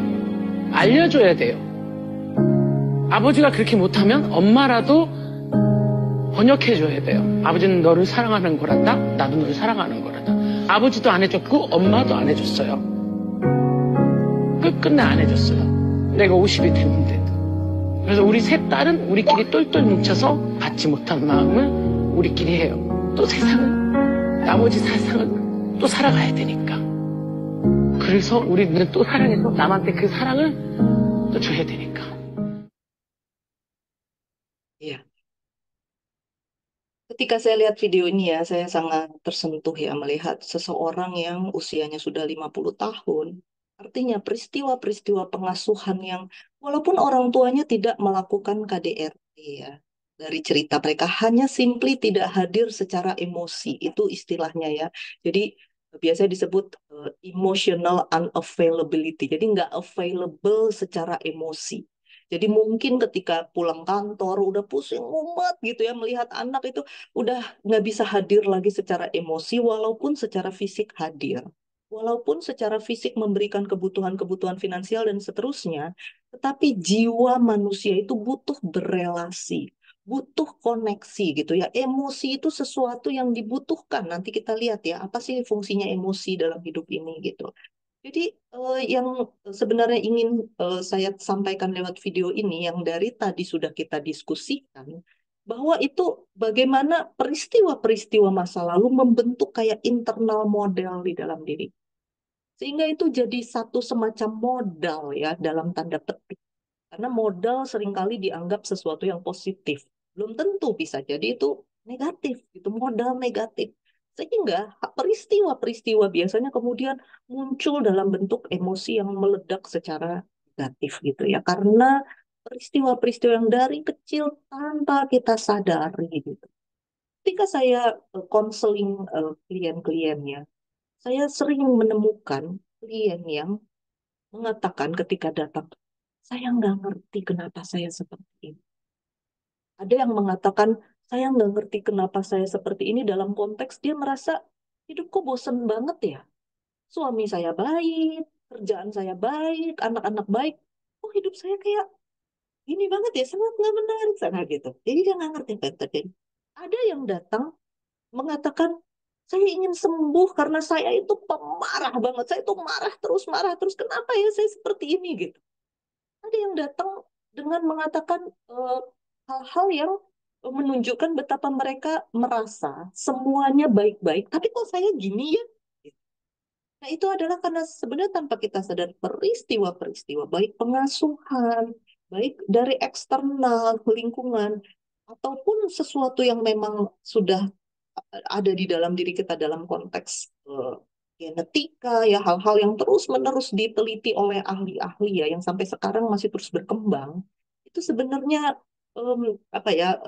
알려줘야 돼요. 아버지가 그렇게 못하면 엄마라도 번역해줘야 돼요. 아버지는 너를 사랑하는 거란다. 나도 너를 사랑하는 거란다. 아버지도 안 해줬고 엄마도 안 해줬어요. 끝끝내 안 해줬어요. 내가 50이 됐는데도. 그래서 우리 셋 딸은 우리끼리 똘똘 뭉쳐서 받지 못한 마음을 우리끼리 해요. 또 세상은, 나머지 세상은 또 살아가야 되니까. 그래서 우리는 또 사랑해서 남한테 그 사랑을 또 줘야 되니까. Iya. Ketika saya lihat video ini ya, saya sangat tersentuh ya melihat seseorang yang usianya sudah 50 tahun. Artinya peristiwa-peristiwa pengasuhan yang walaupun orang tuanya tidak melakukan KDRT ya. Dari cerita mereka hanya simply tidak hadir secara emosi, itu istilahnya ya. Jadi biasanya disebut emotional unavailability. Jadi nggak available secara emosi. Jadi mungkin ketika pulang kantor udah pusing mumet gitu ya melihat anak itu udah nggak bisa hadir lagi secara emosi walaupun secara fisik hadir. Walaupun secara fisik memberikan kebutuhan-kebutuhan finansial dan seterusnya, tetapi jiwa manusia itu butuh berelasi, butuh koneksi gitu ya. Emosi itu sesuatu yang dibutuhkan. Nanti kita lihat ya, apa sih fungsinya emosi dalam hidup ini gitu. Jadi yang sebenarnya ingin saya sampaikan lewat video ini yang dari tadi sudah kita diskusikan bahwa itu bagaimana peristiwa-peristiwa masa lalu membentuk kayak internal model di dalam diri. Sehingga itu jadi satu semacam modal ya dalam tanda petik. Karena modal seringkali dianggap sesuatu yang positif. Belum tentu bisa jadi itu negatif, itu modal negatif. Sehingga peristiwa-peristiwa biasanya kemudian muncul dalam bentuk emosi yang meledak secara negatif gitu ya. Karena peristiwa-peristiwa yang dari kecil tanpa kita sadari gitu. Ketika saya konseling klien-kliennya, saya sering menemukan klien yang mengatakan ketika datang, saya nggak ngerti kenapa saya seperti ini. Ada yang mengatakan, saya nggak ngerti kenapa saya seperti ini dalam konteks dia merasa hidupku bosen banget ya. Suami saya baik, kerjaan saya baik, anak-anak baik. Oh hidup saya kayak gini banget ya, sangat nggak menarik sana gitu. Jadi dia nggak ngerti apa yang terjadi. Ada yang datang mengatakan, saya ingin sembuh karena saya itu pemarah banget. Saya itu marah terus. Kenapa ya saya seperti ini gitu. Ada yang datang dengan mengatakan hal-hal yang menunjukkan betapa mereka merasa semuanya baik-baik, tapi kok saya gini ya? Nah, itu adalah karena sebenarnya tanpa kita sadar peristiwa-peristiwa, baik pengasuhan, baik dari eksternal, lingkungan, ataupun sesuatu yang memang sudah ada di dalam diri kita dalam konteks genetika, ya hal-hal yang terus-menerus diteliti oleh ahli-ahli ya, yang sampai sekarang masih terus berkembang, itu sebenarnya apa ya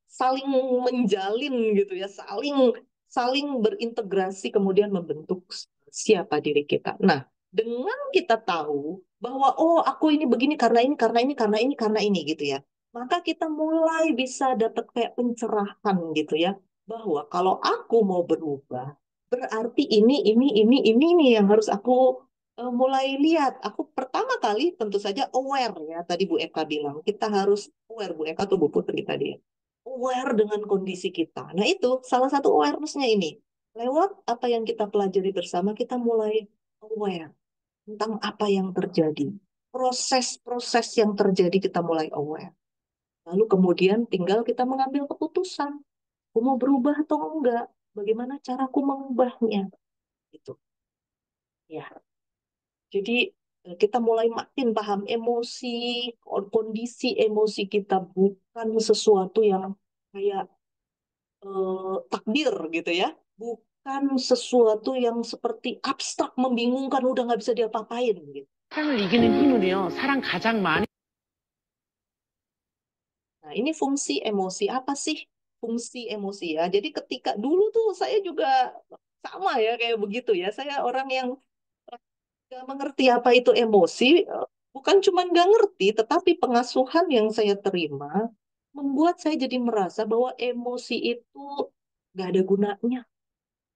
saling menjalin gitu ya, saling saling berintegrasi kemudian membentuk siapa diri kita. Nah, dengan kita tahu bahwa oh aku ini begini karena ini gitu ya, maka kita mulai bisa dapat kayak pencerahan gitu ya, bahwa kalau aku mau berubah berarti ini nih yang harus aku mulai lihat. Aku pertama kali tentu saja aware ya. Tadi Bu Eka bilang kita harus aware Bu Eka atau Bu Putri tadi. aware dengan kondisi kita. Nah, itu salah satu awareness-nya ini. Lewat apa yang kita pelajari bersama, kita mulai aware tentang apa yang terjadi. Proses-proses yang terjadi kita mulai aware. Lalu kemudian tinggal kita mengambil keputusan. Aku mau berubah atau enggak? Bagaimana caraku mengubahnya? Itu. Ya. Jadi kita mulai makin paham emosi, kondisi emosi kita bukan sesuatu yang kayak takdir gitu ya. Bukan sesuatu yang seperti abstrak, membingungkan, udah nggak bisa diapa-apain gitu. 세상을 이기는 힘은요, 사랑 가장 많이 Nah, ini fungsi emosi. Apa sih fungsi emosi ya? Jadi ketika dulu tuh saya juga sama ya kayak begitu ya. Saya orang yang nggak mengerti apa itu emosi. Bukan cuma nggak ngerti, tetapi pengasuhan yang saya terima membuat saya jadi merasa bahwa emosi itu nggak ada gunanya.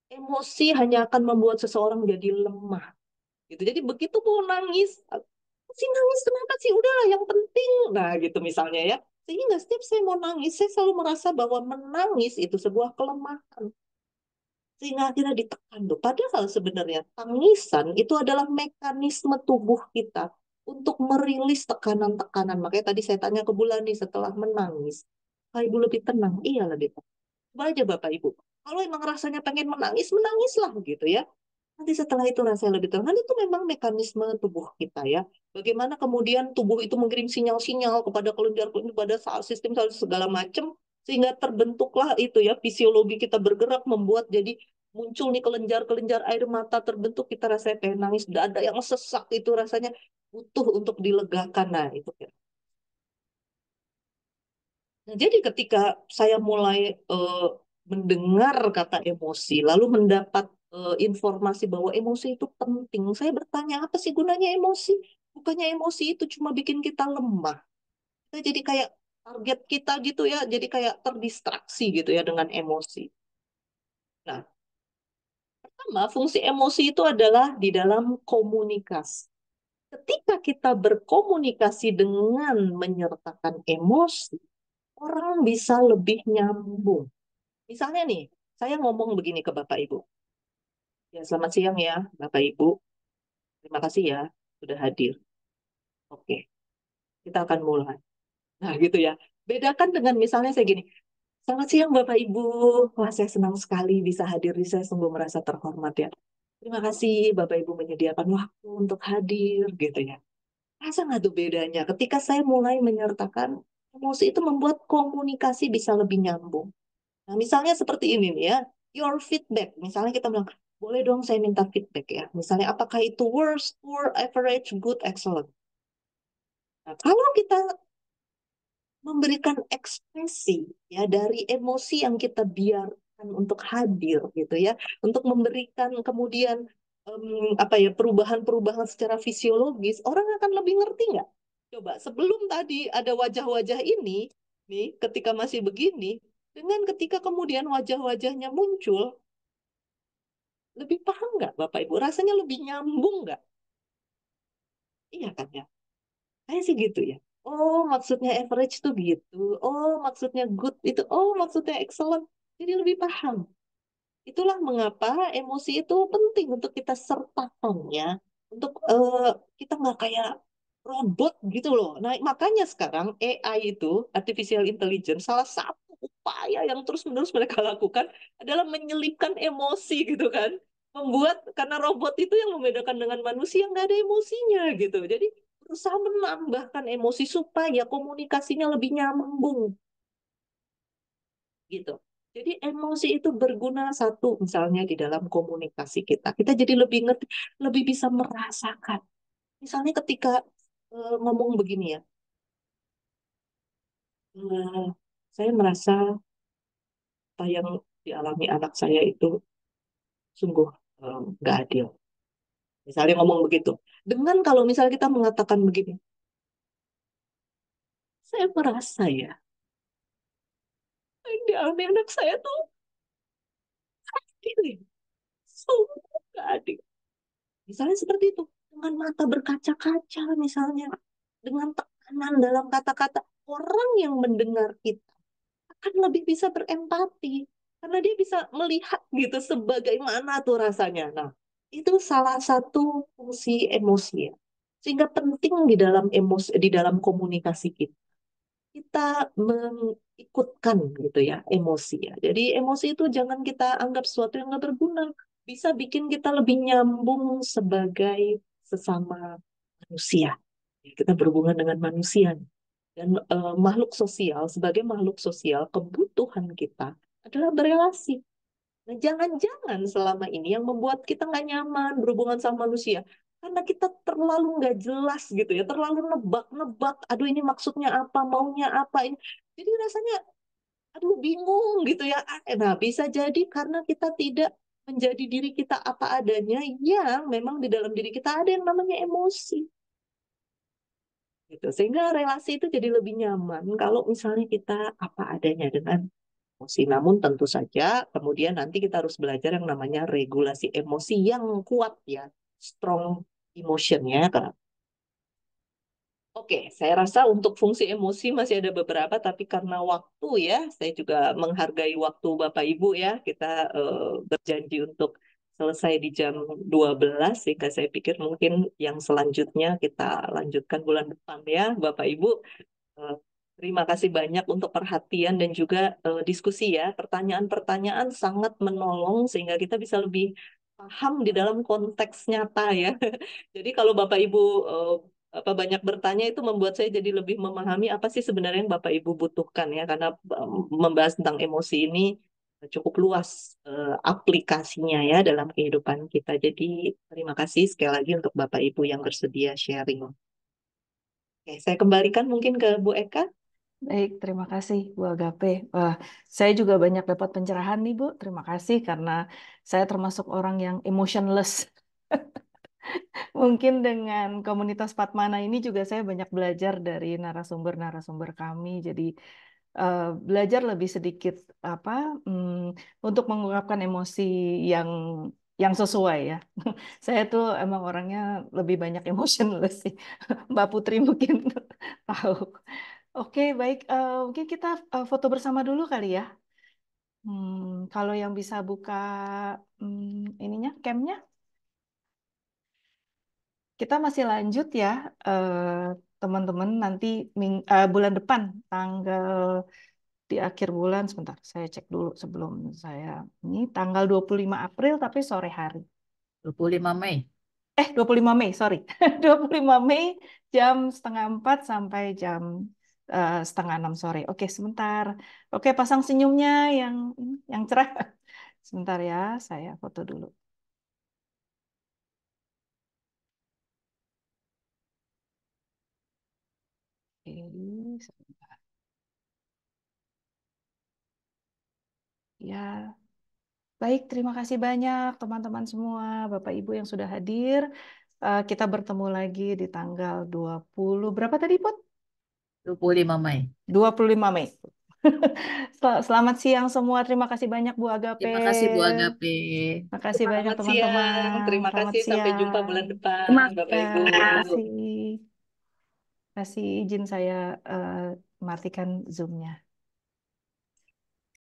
Emosi hanya akan membuat seseorang jadi lemah. Gitu. Jadi begitu mau nangis, sih nangis kenapa sih? Udahlah yang penting. Nah gitu misalnya ya. Sehingga setiap saya mau nangis, saya selalu merasa bahwa menangis itu sebuah kelemahan. Sehingga akhirnya ditekan tuh. Padahal sebenarnya tangisan itu adalah mekanisme tubuh kita untuk merilis tekanan-tekanan. Makanya tadi saya tanya ke Bulani setelah menangis. Apa Ibu lebih tenang? Iya lebih tenang. Coba aja Bapak Ibu. Kalau emang rasanya pengen menangis, menangislah gitu ya. Nanti setelah itu rasanya lebih tenang. Itu memang mekanisme tubuh kita ya. Bagaimana kemudian tubuh itu mengirim sinyal-sinyal kepada kelenjar-kelenjar, kepada sistem segala macam, sehingga terbentuklah itu ya, fisiologi kita bergerak membuat jadi muncul nih kelenjar-kelenjar air mata terbentuk, kita rasanya pengen nangis, dada yang sesak itu rasanya butuh untuk dilegakan. Nah, itu ya. Nah, jadi ketika saya mulai mendengar kata emosi, lalu mendapat informasi bahwa emosi itu penting, saya bertanya, apa sih gunanya emosi? Bukannya emosi itu cuma bikin kita lemah. Kita jadi kayak target kita gitu ya, jadi kayak terdistraksi gitu ya dengan emosi. Nah, pertama, fungsi emosi itu adalah di dalam komunikasi. Ketika kita berkomunikasi dengan menyertakan emosi, orang bisa lebih nyambung. Misalnya nih, saya ngomong begini ke Bapak Ibu. Ya, selamat siang ya, Bapak Ibu. Terima kasih ya, sudah hadir. Oke, kita akan mulai. Nah, gitu ya. Bedakan dengan misalnya saya gini, selamat siang Bapak Ibu. Wah, saya senang sekali bisa hadir. Saya sungguh merasa terhormat ya. Terima kasih Bapak Ibu menyediakan waktu untuk hadir, gitu ya. Rasa nggak tuh bedanya? Ketika saya mulai menyertakan emosi itu membuat komunikasi bisa lebih nyambung. Nah, misalnya seperti ini nih ya, your feedback. Misalnya kita bilang, boleh dong saya minta feedback ya. Misalnya apakah itu worst, poor, average, good, excellent. Nah, kalau kita memberikan ekspresi ya dari emosi yang kita biarkan untuk hadir gitu ya, untuk memberikan kemudian apa ya perubahan-perubahan secara fisiologis, orang akan lebih ngerti nggak? Coba sebelum tadi ada wajah-wajah ini nih, ketika masih begini, dengan ketika kemudian wajah-wajahnya muncul, lebih paham nggak Bapak Ibu? Rasanya lebih nyambung nggak? Iya kan ya? Kayak sih gitu ya. Oh, maksudnya average tuh gitu. Oh, maksudnya good itu. Oh, maksudnya excellent. Jadi lebih paham. Itulah mengapa emosi itu penting untuk kita sertakan ya. Untuk kita nggak kayak robot gitu loh. Nah, makanya sekarang AI itu, Artificial Intelligence, salah satu upaya yang terus-menerus mereka lakukan adalah menyelipkan emosi gitu kan. Membuat, karena robot itu yang membedakan dengan manusia nggak ada emosinya gitu. Jadi berusaha menambahkan emosi supaya komunikasinya lebih nyambung gitu. Jadi emosi itu berguna satu misalnya di dalam komunikasi kita. Kita jadi lebih ngerti, lebih bisa merasakan. Misalnya ketika ngomong begini ya, eh, saya merasa apa yang dialami anak saya itu sungguh nggak adil. Misalnya ngomong begitu. Dengan kalau misalnya kita mengatakan begini, saya merasa ya, yang dialami anak saya tuh adil ya. Sungguh nggak adil. Misalnya seperti itu. Dengan mata berkaca-kaca misalnya. Dengan tekanan dalam kata-kata. Orang yang mendengar kita akan lebih bisa berempati karena dia bisa melihat gitu sebagaimana tuh rasanya. Nah, itu salah satu fungsi emosi ya. Sehingga penting di dalam emosi, di dalam komunikasi kita mengikutkan gitu ya emosi ya. Jadi emosi itu jangan kita anggap sesuatu yang nggak berguna. Bisa bikin kita lebih nyambung sebagai sesama manusia. Kita berhubungan dengan manusia. Dan makhluk sosial, sebagai makhluk sosial, kebutuhan kita adalah berelasi. Nah, jangan-jangan selama ini yang membuat kita nggak nyaman berhubungan sama manusia, karena kita terlalu nggak jelas gitu ya, terlalu nebak-nebak, aduh ini maksudnya apa, maunya apa ini. Jadi rasanya, aduh bingung gitu ya. Nah, bisa jadi karena kita tidak menjadi diri kita apa adanya, yang memang di dalam diri kita ada yang namanya emosi. Gitu. Sehingga relasi itu jadi lebih nyaman kalau misalnya kita apa adanya dengan emosi. Namun tentu saja kemudian nanti kita harus belajar yang namanya regulasi emosi yang kuat ya, strong emotion ya. Oke, saya rasa untuk fungsi emosi masih ada beberapa, tapi karena waktu ya, saya juga menghargai waktu Bapak Ibu ya. Kita berjanji untuk selesai di jam 12, sehingga saya pikir mungkin yang selanjutnya kita lanjutkan bulan depan ya, Bapak Ibu. Eh, Terima kasih banyak untuk perhatian dan juga diskusi ya. Pertanyaan-pertanyaan sangat menolong sehingga kita bisa lebih paham di dalam konteks nyata ya. Jadi kalau Bapak Ibu apa banyak bertanya itu membuat saya jadi lebih memahami apa sih sebenarnya yang Bapak Ibu butuhkan ya, karena membahas tentang emosi ini cukup luas aplikasinya ya dalam kehidupan kita. Jadi terima kasih sekali lagi untuk Bapak Ibu yang bersedia sharing. Oke, saya kembalikan mungkin ke Bu Eka. Baik, terima kasih Bu Agape. Wah, saya juga banyak dapat pencerahan nih Bu. Terima kasih karena saya termasuk orang yang emotionless. Mungkin dengan komunitas Patmana ini juga saya banyak belajar dari narasumber-narasumber kami. Jadi belajar lebih sedikit apa untuk mengungkapkan emosi yang yang sesuai ya. Saya tuh emang orangnya lebih banyak emotionless sih. Mbak Putri mungkin tahu. Oke, baik. Mungkin kita foto bersama dulu kali ya. Kalau yang bisa buka ininya, camnya, kita masih lanjut ya, teman-teman. Nanti bulan depan, tanggal di akhir bulan, sebentar, saya cek dulu sebelum saya ini tanggal 25 April tapi sore hari. 25 Mei. 25 Mei, sorry. 25 Mei jam 3:30 sampai jam 5:30 sore. Oke, sebentar. Oke, pasang senyumnya yang cerah. Sebentar ya, saya foto dulu. Oke, sebentar. Ya, baik, terima kasih banyak teman-teman semua, Bapak Ibu yang sudah hadir. Kita bertemu lagi di tanggal 20, berapa tadi, Put? 25 Mei. 25 Mei. Selamat siang semua. Terima kasih banyak Bu Agape. Terima kasih Bu Agape. Terima kasih banyak Selamat teman-teman. siang. Terima Selamat kasih. Sampai jumpa siang. bulan depan, Bapak Ya, Ibu. terima kasih. Kasih izin saya matikan Zoom-nya.